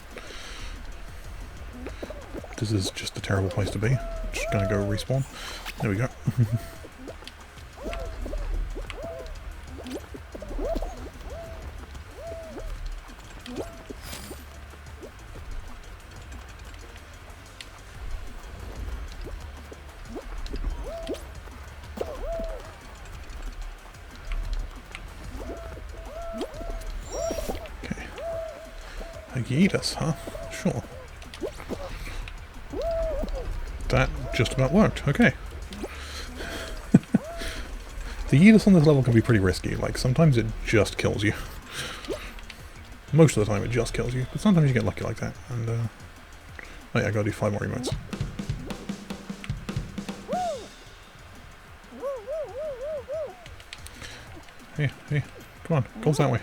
This is just a terrible place to be. Just gonna go respawn. There we go. Okay. You eat us, huh? Sure. That just about worked. Okay. The Yeetus on this level can be pretty risky. Like, sometimes it just kills you. Most of the time it just kills you, but sometimes you get lucky like that. And, oh yeah, I gotta do 5 more emotes. Hey, hey, come on, goes that way.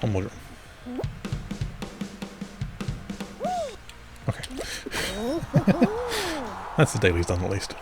One more drum. Okay. That's the daily's done at least.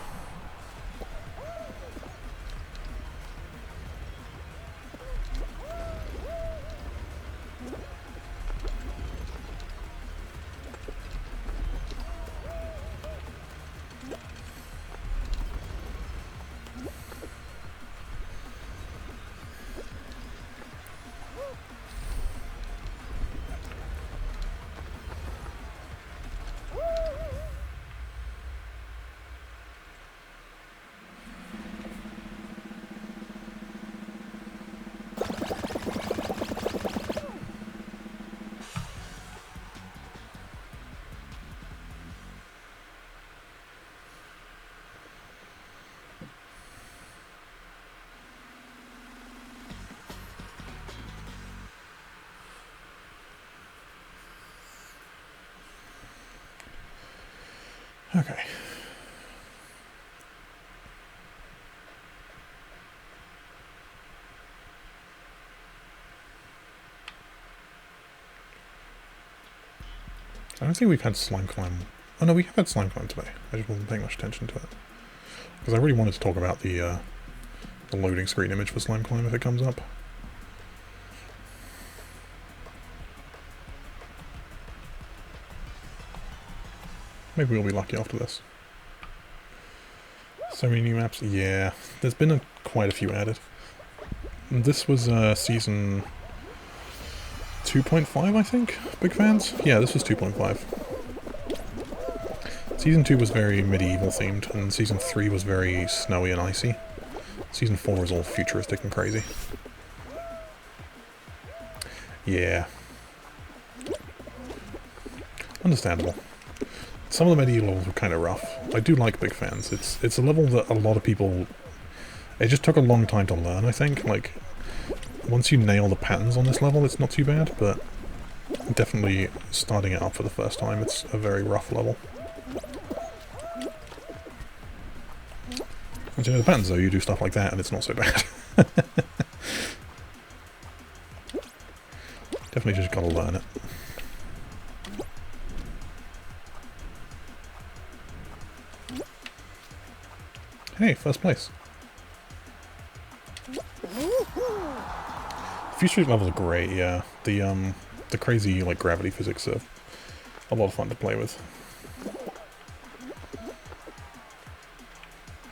Okay. I don't think we've had slime climb. Oh no, we have had slime climb today. I just wasn't paying much attention to it. Because I really wanted to talk about the loading screen image for slime climb if it comes up. Maybe we'll be lucky after this. So many new maps. Yeah, there's been quite a few added. This was season 2.5, I think? Big fans? Yeah, this was 2.5. Season 2 was very medieval themed, and Season 3 was very snowy and icy. Season 4 is all futuristic and crazy. Yeah. Understandable. Some of the medieval levels were kind of rough. I do like Big Fans. It's a level that a lot of people... It just took a long time to learn, I think. Like, once you nail the patterns on this level, it's not too bad, but definitely starting it up for the first time, it's a very rough level. Once you know the patterns, though, you do stuff like that, and it's not so bad. Definitely just gotta learn it. Hey, first place. Futuristic levels are great, yeah. The crazy, like, gravity physics are a lot of fun to play with.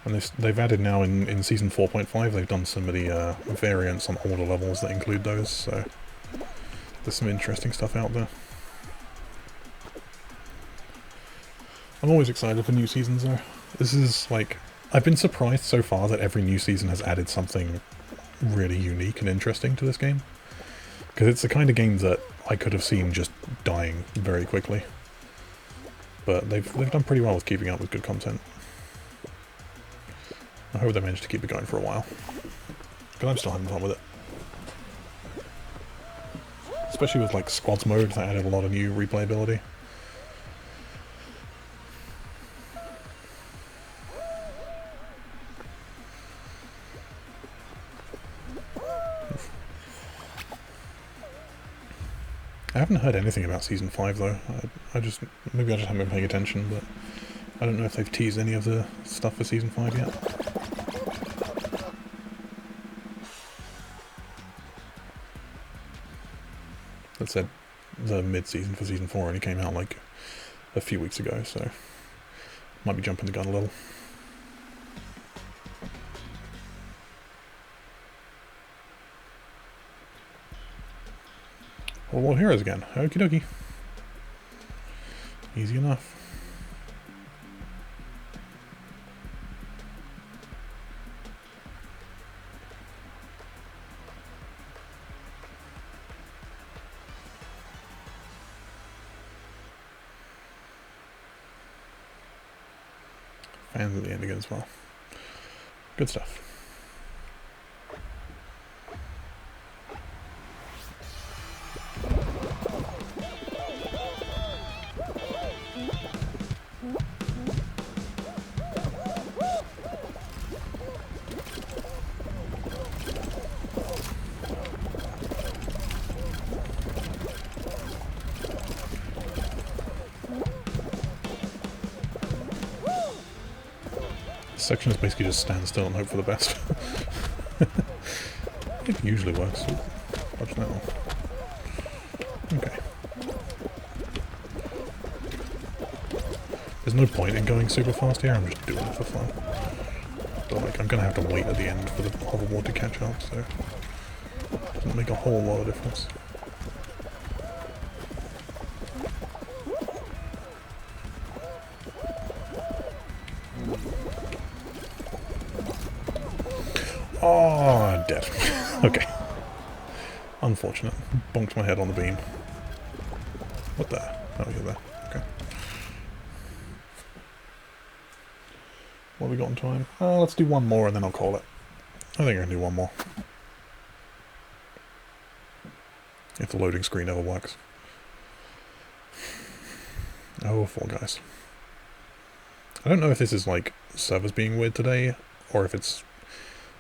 And they've added now in Season 4.5, they've done some of the variants on older levels that include those, so there's some interesting stuff out there. I'm always excited for new seasons, though. This is, like... I've been surprised so far that every new season has added something really unique and interesting to this game. Because it's the kind of game that I could have seen just dying very quickly. But they've done pretty well with keeping up with good content. I hope they manage to keep it going for a while. Because I'm still having fun with it. Especially with like squads mode that added a lot of new replayability. I haven't heard anything about Season 5 though. Maybe I just haven't been paying attention, but I don't know if they've teased any of the stuff for Season 5 yet. That said, the mid-season for Season 4 only came out like a few weeks ago, so might be jumping the gun a little. Well, heroes again. Okie dokie. Easy enough. Fans at the end again as well. Good stuff. Section is basically just stand still and hope for the best. It usually works. Watch that one. Okay. There's no point in going super fast here, I'm just doing it for fun. But like, I'm gonna have to wait at the end for the hoverboard to catch up, so it doesn't make a whole lot of difference. Oh, I'm dead. Okay. Unfortunate. Bonked my head on the beam. What the? Oh, you're there. Okay. What have we got in time? Let's do one more and then I'll call it. I think I can do one more. If the loading screen ever works. Oh, Fall Guys. I don't know if this is like servers being weird today, or if it's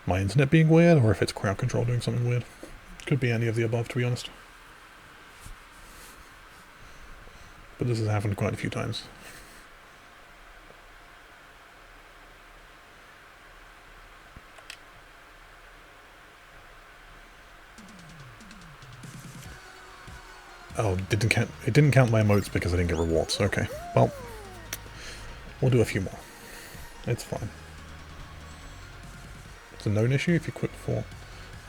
my internet being weird, or if it's crowd control doing something weird. Could be any of the above, to be honest. But this has happened quite a few times. Oh, it didn't count my emotes because I didn't get rewards. Okay, well, we'll do a few more. It's fine. It's a known issue if you quit before.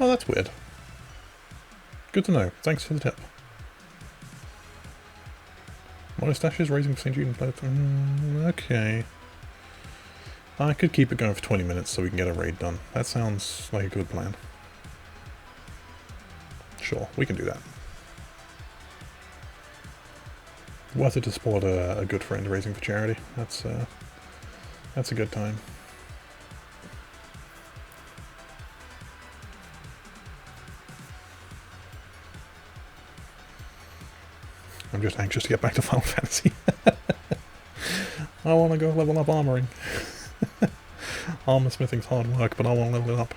Oh, that's weird. Good to know. Thanks for the tip. Monostashes raising for St. Jude. Okay. I could keep it going for 20 minutes so we can get a raid done. That sounds like a good plan. Sure, we can do that. Worth it to support a good friend raising for charity. That's a good time. I'm just anxious to get back to Final Fantasy. I want to go level up armoring. Armor smithing's hard work, but I want to level it up.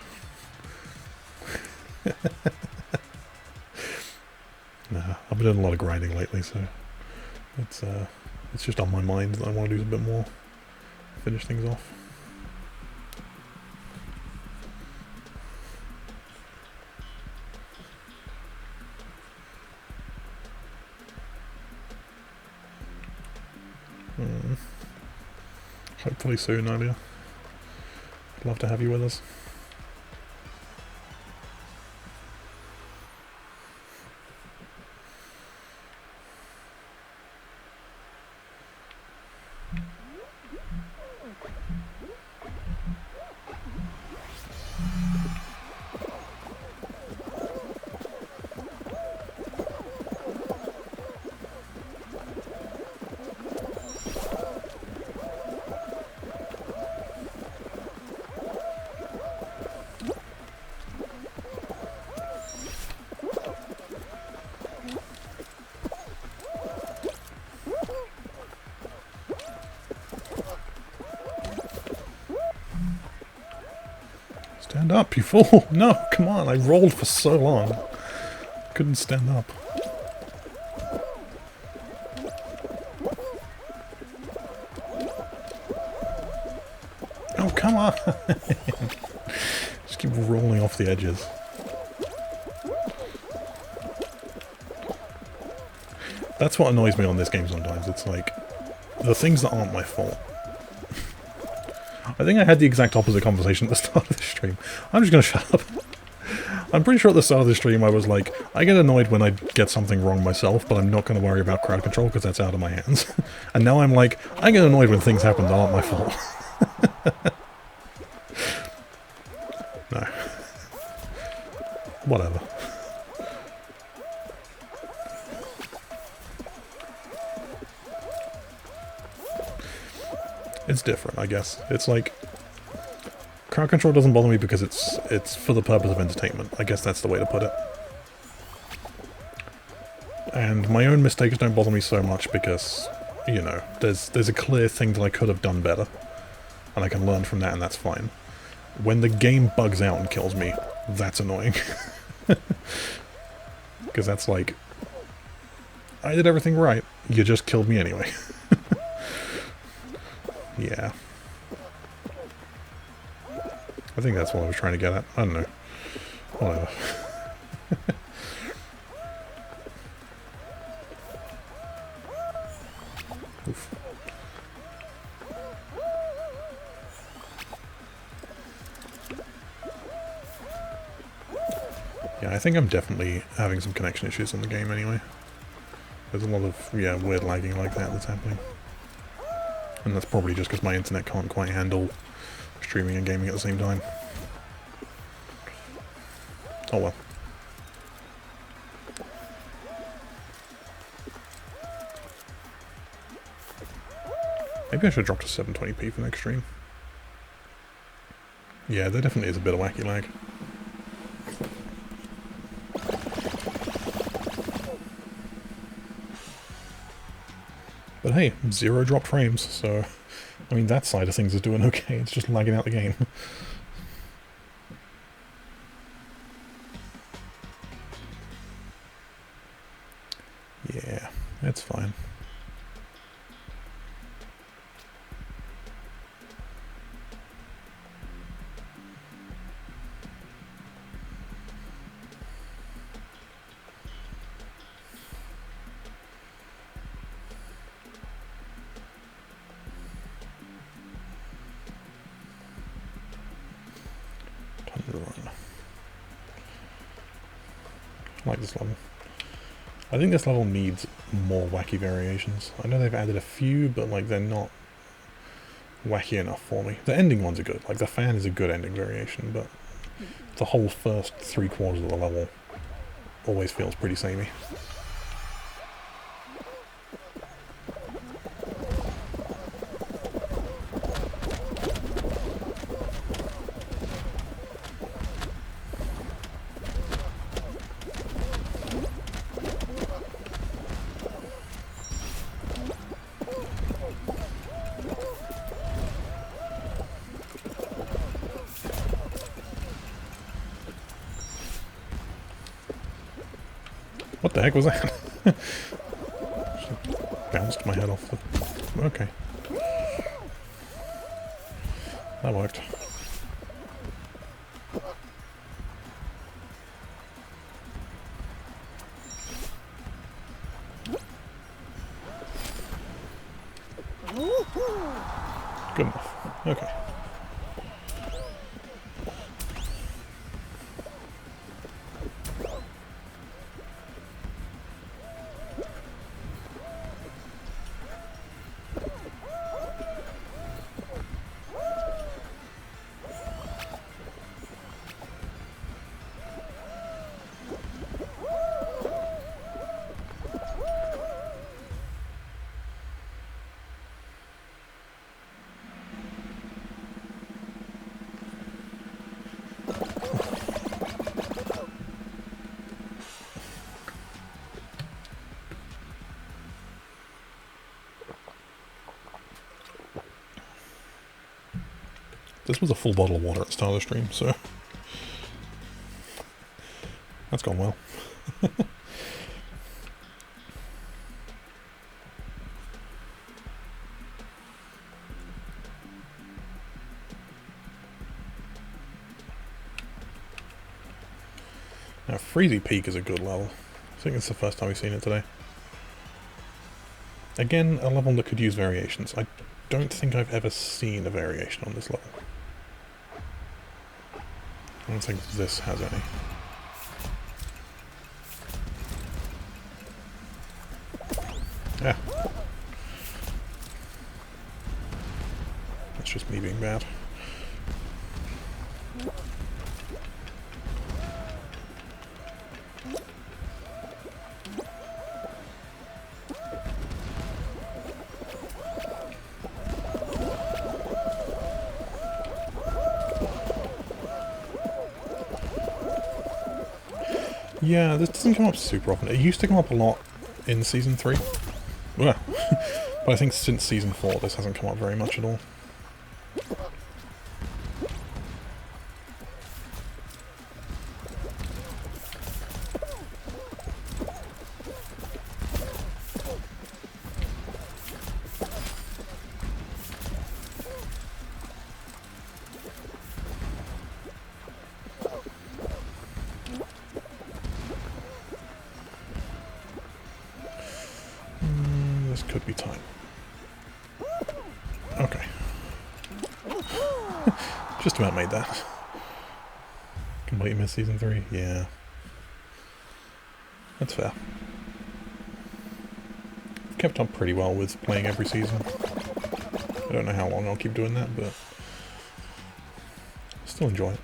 Nah, I've been doing a lot of grinding lately, so it's just on my mind that I want to do a bit more. Finish things off. Hopefully soon, Alia. I'd love to have you with us. Stand up, you fool! No, come on, I rolled for so long. Couldn't stand up. Oh, come on! Just keep rolling off the edges. That's what annoys me on this game sometimes. It's like, the things that aren't my fault. I think I had the exact opposite conversation at the start of the stream. I'm just gonna shut up. I'm pretty sure at the start of the stream I was like, I get annoyed when I get something wrong myself, but I'm not gonna worry about crowd control because that's out of my hands. And now I'm like, I get annoyed when things happen that aren't my fault. No. Whatever. It's different, I guess. It's like, crowd control doesn't bother me because it's for the purpose of entertainment. I guess that's the way to put it. And my own mistakes don't bother me so much because, you know, there's a clear thing that I could have done better. And I can learn from that and that's fine. When the game bugs out and kills me, that's annoying. Because that's like, I did everything right, you just killed me anyway. Yeah. I think that's what I was trying to get at. I don't know. Whatever. Oof. Yeah, I think I'm definitely having some connection issues on the game anyway. There's a lot of, yeah, weird lagging like that that's happening. And that's probably just because my internet can't quite handle streaming and gaming at the same time. Oh well. Maybe I should drop to 720p for next stream. Yeah, there definitely is a bit of wacky lag. But hey, 0 dropped frames, so I mean, that side of things is doing okay, it's just lagging out the game. Yeah, it's fine. I like this level. I think this level needs more wacky variations. I know they've added a few, but like they're not wacky enough for me. The ending ones are good. Like the fan is a good ending variation, but the whole first 3/4 of the level always feels pretty samey. What the heck was that? Bounced my head off the... Okay. That worked. Good enough. Okay. This was a full bottle of water at the start of the stream, so that's gone well. Now, Freezy Peak is a good level. I think it's the first time we've seen it today. Again, a level that could use variations. I don't think I've ever seen a variation on this level. I don't think this has any. Yeah. That's just me being bad. Yeah, this doesn't come up super often. It used to come up a lot in Season 3. Well, but I think since Season 4 this hasn't come up very much at all. Could be time. Okay. Just about made that. Completely missed Season 3? Yeah. That's fair. Kept up pretty well with playing every season. I don't know how long I'll keep doing that, but still enjoy it.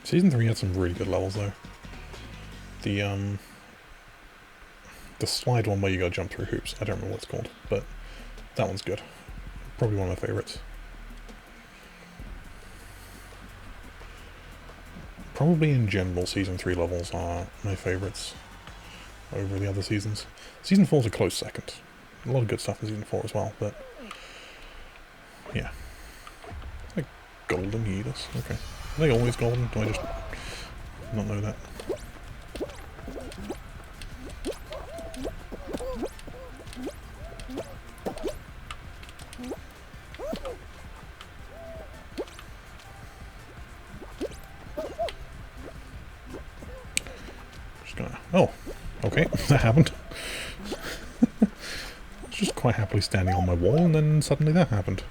Season 3 had some really good levels though. The slide one where you gotta jump through hoops, I don't remember what it's called, but that one's good. Probably one of my favourites. Probably in general, Season 3 levels are my favourites. over the other seasons. Season 4's a close second. A lot of good stuff in Season 4 as well, but yeah. Like golden Yeetus. Okay. Are they always golden? Do I just not know that? Just gonna... Oh! Okay, that happened. I was just quite happily standing on my wall, and then suddenly that happened.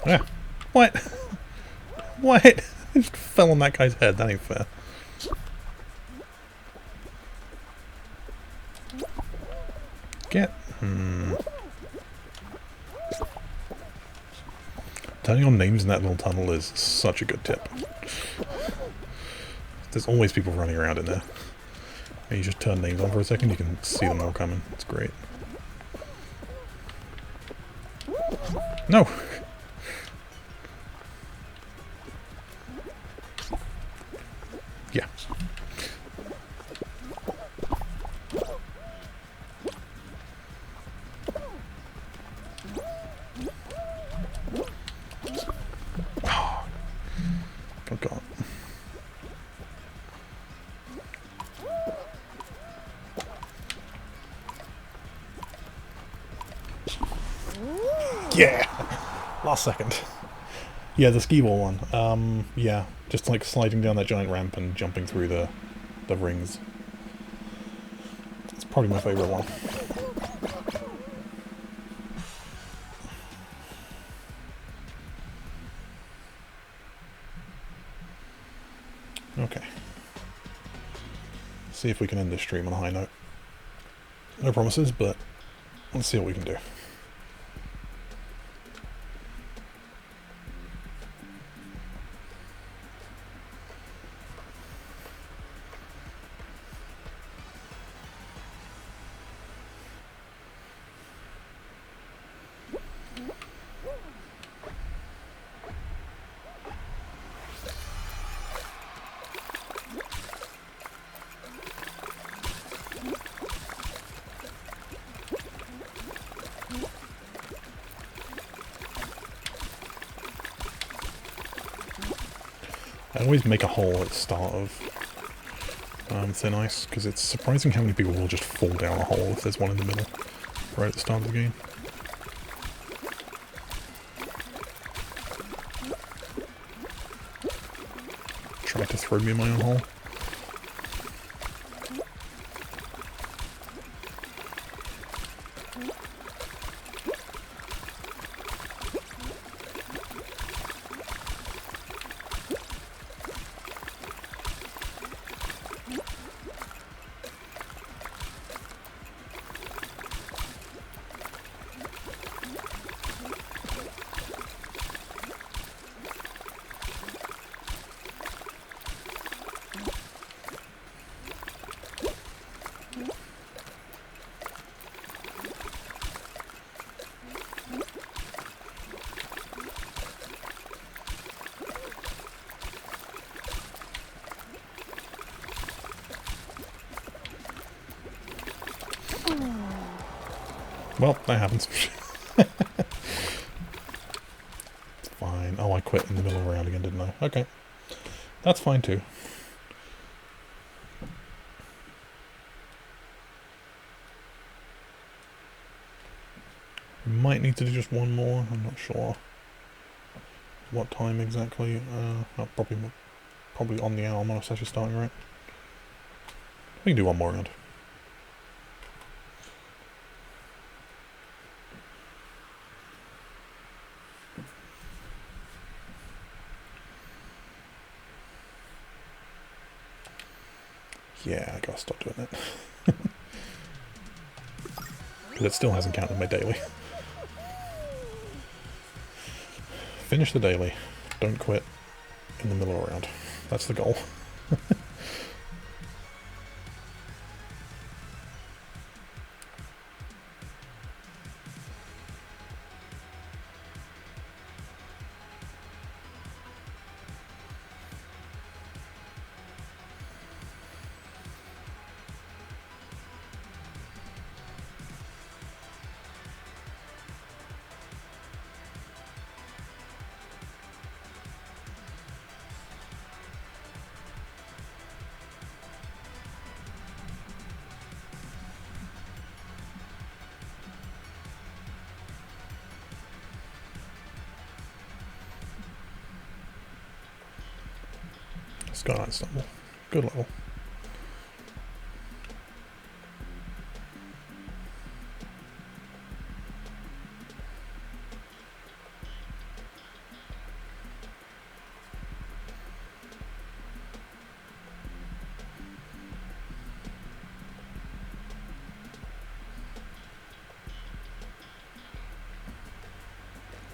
Yeah. What? What? I just fell on that guy's head. That ain't fair. Get... Turning on names in that little tunnel is such a good tip. There's always people running around in there. And you just turn names on for a second, you can see them all coming. It's great. No! Yeah. Oh god. Yeah! Last second. Yeah, the skee ball one. Yeah. Just like sliding down that giant ramp and jumping through the rings. It's probably my favourite one. Okay. See if we can end this stream on a high note. No promises, but let's see what we can do. I always make a hole at the start of Thin Ice, because it's surprising how many people will just fall down a hole if there's one in the middle, right at the start of the game. Try to throw me in my own hole. Well, that happens. It's fine. Oh, I quit in the middle of the round again, didn't I? Okay. That's fine too. We might need to do just one more. I'm not sure what time exactly. Probably on the hour. I'm on a session starting, right? We can do one more round. Yeah, I gotta stop doing it. Because it still hasn't counted my daily. Finish the daily. Don't quit in the middle of a round. That's the goal. Skyline Stumble. Good level.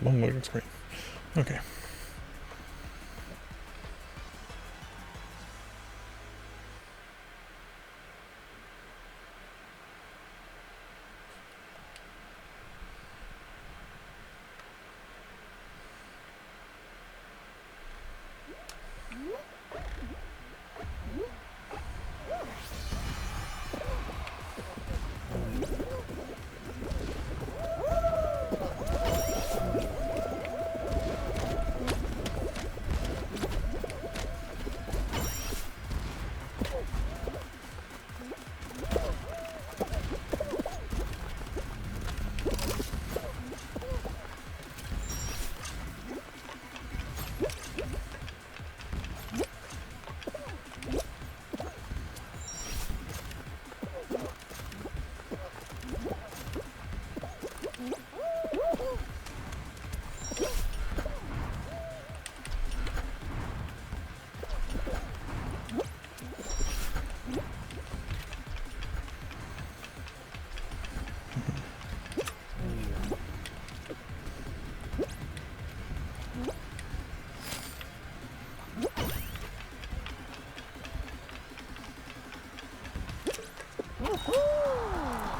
Long loading screen. Okay.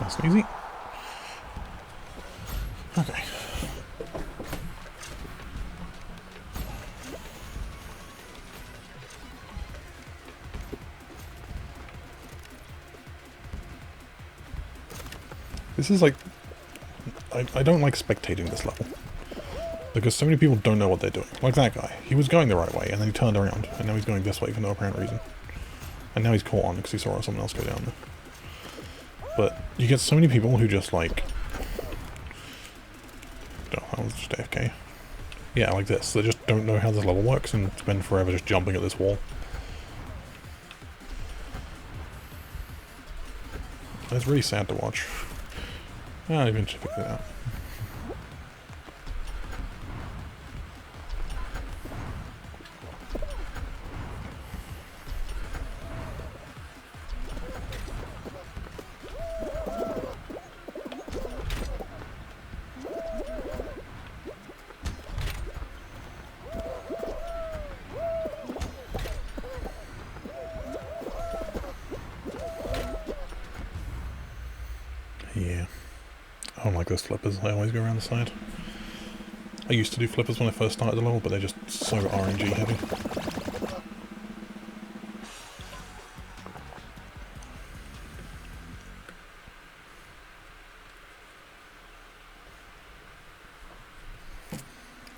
Nice and easy. Okay. This is like... I don't like spectating this level. Because so many people don't know what they're doing. Like that guy. He was going the right way, and then he turned around, and now he's going this way for no apparent reason. And now he's caught on because he saw someone else go down there. But you get so many people who just like... No, that was just AFK. Yeah, like this. They just don't know how this level works and spend forever just jumping at this wall. And it's really sad to watch. I'll eventually figure it out. Yeah. I don't like those flippers, I always go around the side. I used to do flippers when I first started the level, but they're just so RNG heavy.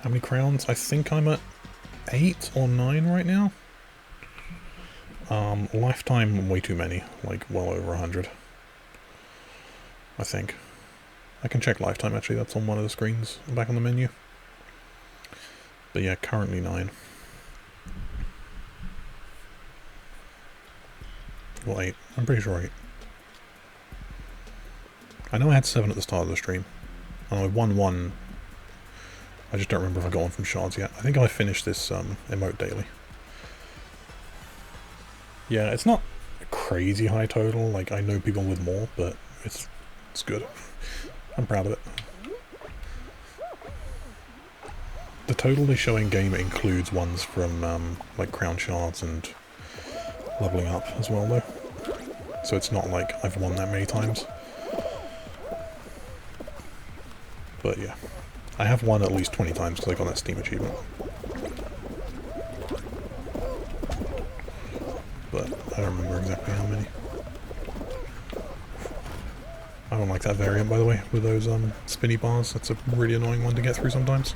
How many crowns? I think I'm at 8 or 9 right now. Lifetime, way too many, like well over 100. I think. I can check lifetime actually, that's on one of the screens back on the menu. But yeah, currently 9. Well, 8. I'm pretty sure 8. I know I had 7 at the start of the stream. And I won 1. I just don't remember if I got one from shards yet. I think I finished this emote daily. Yeah, it's not a crazy high total, like I know people with more, but it's good. I'm proud of it. The total they show in game includes ones from like crown shards and leveling up as well though. So it's not like I've won that many times. But yeah. I have won at least 20 times because I got that Steam achievement. But I don't remember exactly how many. I don't like that variant, by the way, with those spinny bars. That's a really annoying one to get through sometimes.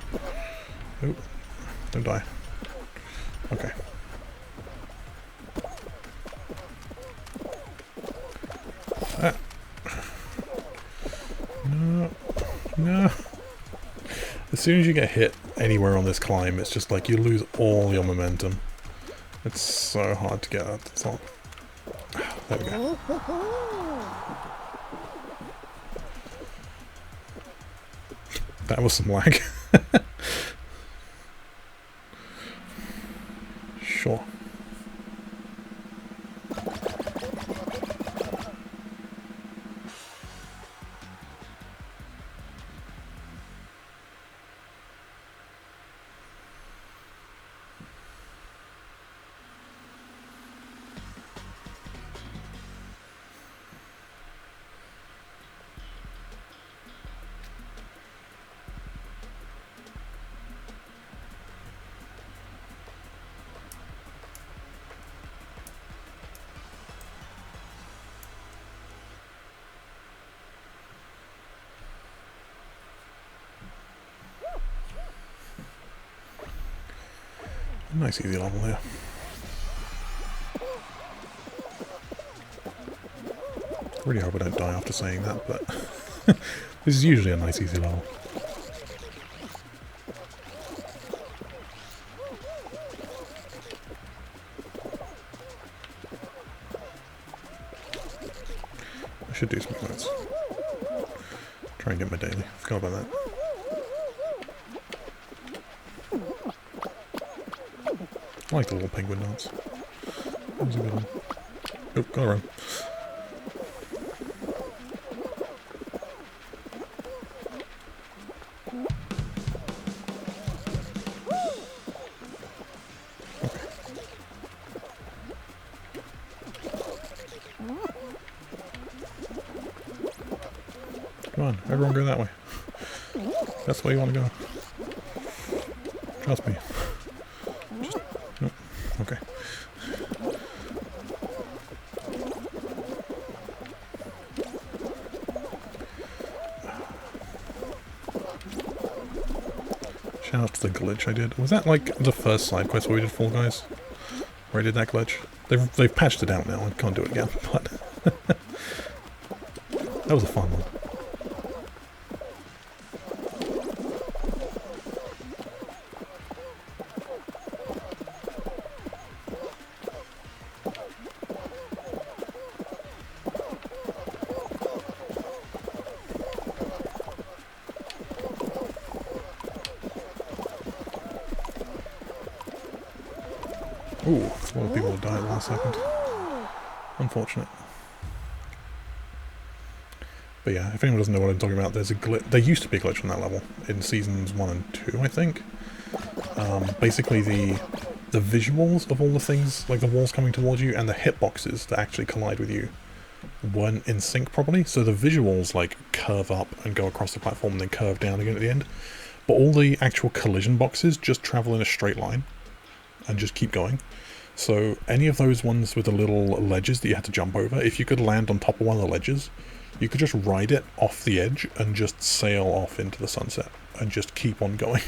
Oh, don't die. Okay. Ah. No. No. As soon as you get hit anywhere on this climb, it's just like you lose all your momentum. It's so hard to get at the top. There we go. That was some lag. Sure. Nice easy level here. Really hope I don't die after saying that, but this is usually a nice easy level. I should do some quotes. Try and get my daily. Forgot about that. I like the little penguin dance. That was a good one. Oh, go around. Come on, everyone go that way. That's the way you want to go. Trust me. Just, nope. Okay. Shout out to the glitch I did. Was that like the first side quest where we did Fall Guys? Where I did that glitch? They've patched it out now, I can't do it again, but that was a fun one. Ooh, a lot of people died last second. Unfortunate. But yeah, if anyone doesn't know what I'm talking about, there's a glitch. There used to be a glitch on that level in seasons 1 and 2, I think. Basically, the visuals of all the things, like the walls coming towards you, and the hitboxes that actually collide with you, weren't in sync properly. So the visuals like curve up and go across the platform, and then curve down again at the end. But all the actual collision boxes just travel in a straight line and just keep going. So any of those ones with the little ledges that you had to jump over, if you could land on top of one of the ledges, you could just ride it off the edge and just sail off into the sunset and just keep on going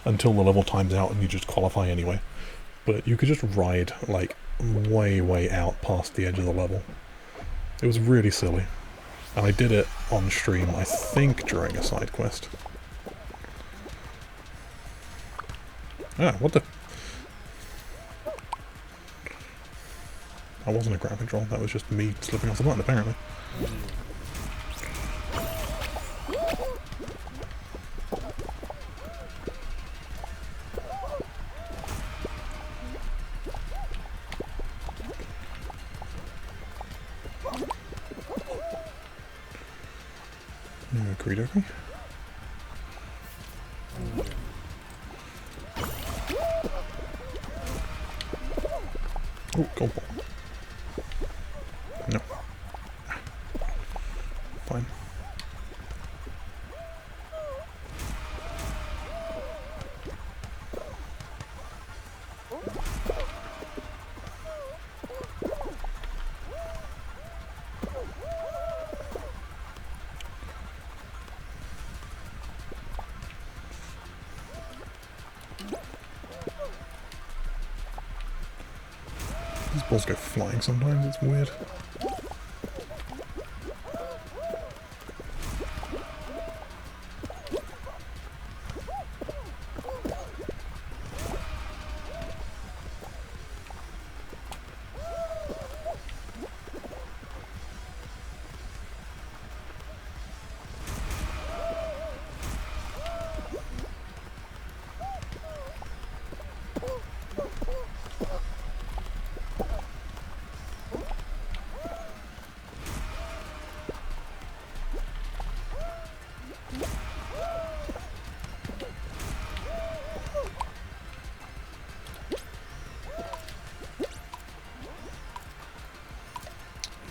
until the level times out and you just qualify anyway. But you could just ride like way out past the edge of the level. It was really silly. And I did it on stream, I think during a side quest. Ah, what the... That wasn't a grab control, that was just me slipping off the button, apparently. Agreed, okay. Oh, gold ball. No. Fine. These balls go flying sometimes, it's weird.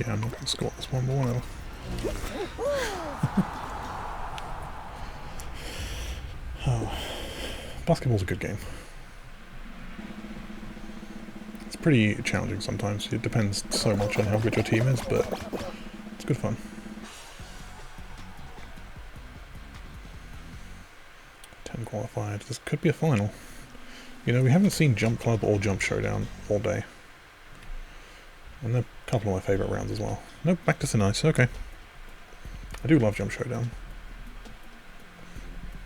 Yeah, I'm not going to score this one, but whatever. Oh. Basketball's a good game. It's pretty challenging sometimes. It depends so much on how good your team is, but it's good fun. 10 qualified. This could be a final. You know, we haven't seen Jump Club or Jump Showdown all day. And they're a couple of my favourite rounds as well. Nope, back to Thin Ice. Okay. I do love Jump Showdown.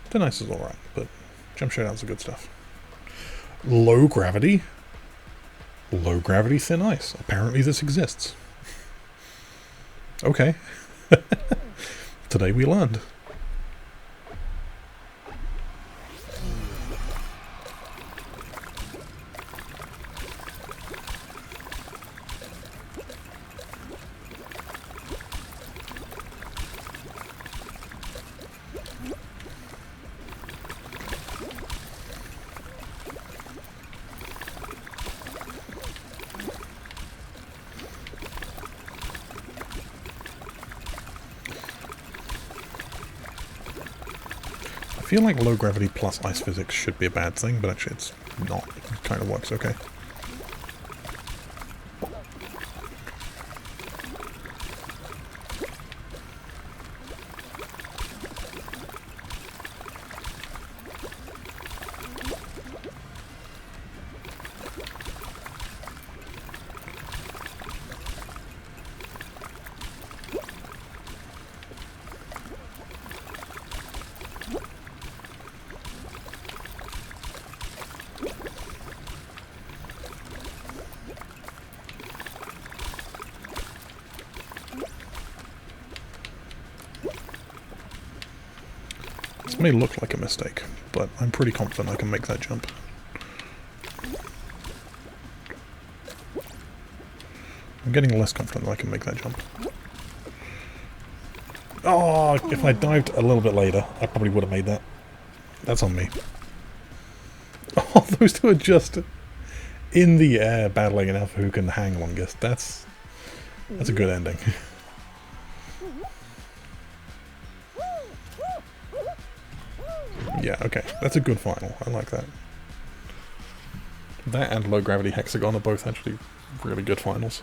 Thin Ice is alright, but Jump Showdown's the good stuff. Low gravity? Low gravity Thin Ice. Apparently this exists. Okay. Today we learned. I feel like low gravity plus ice physics should be a bad thing, but actually it's not. It kind of works okay. This may look like a mistake, but I'm pretty confident I can make that jump. I'm getting less confident that I can make that jump. Oh, if I dived a little bit later, I probably would have made that. That's on me. Oh, those two are just in the air battling it out for who can hang longest. That's a good ending. Yeah, okay. That's a good final. I like that. That and Low Gravity Hexagon are both actually really good finals.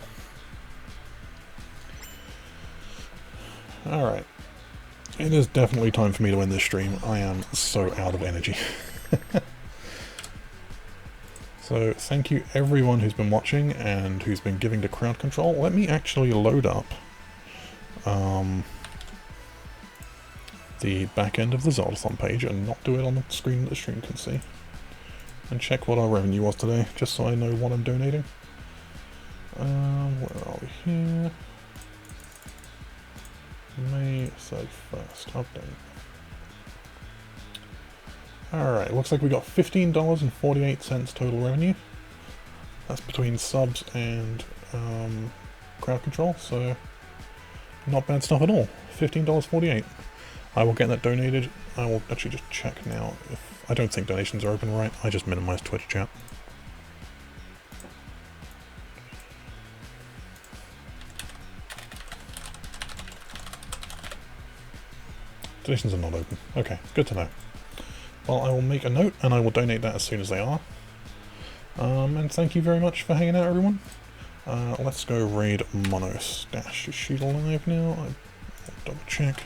Alright. It is definitely time for me to end this stream. I am so out of energy. So, thank you everyone who's been watching and who's been giving to crowd control. Let me actually load up the back end of the Zoldathon page and not do it on the screen that the stream can see. And check what our revenue was today, just so I know what I'm donating. Where are we here? May 31st, update. Alright, looks like we got $15.48 total revenue. That's between subs and crowd control, so not bad stuff at all. $15.48. I will get that donated. I will actually just check now if... I don't think donations are open right. I just minimized Twitch chat. Donations are not open. Okay, good to know. Well, I will make a note and I will donate that as soon as they are. And thank you very much for hanging out, everyone. Let's go raid Monostache. Is she live now? I'll double check.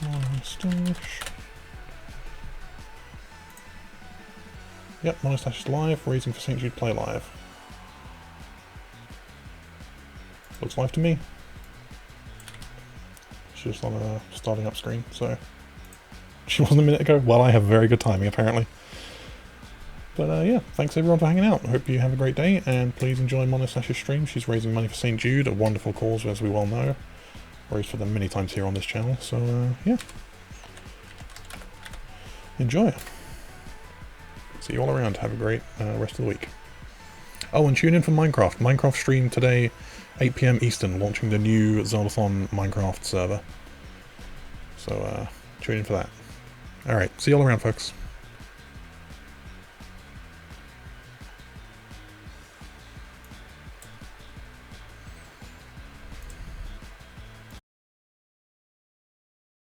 Monostache. Yep, Monostache is live. Raising for St. Jude Play live. Looks live to me. She's just on a starting up screen, so... She wasn't a minute ago? Well, I have very good timing, apparently. But yeah, thanks everyone for hanging out. I hope you have a great day, and please enjoy Monostache's stream. She's raising money for St. Jude, a wonderful cause, as we well know. Raised for them many times here on this channel, so yeah. Enjoy. See you all around. Have a great rest of the week. Oh, and tune in for Minecraft. Minecraft stream today, 8 PM Eastern, launching the new Zoldathon Minecraft server. So tune in for that. Alright, see you all around, folks.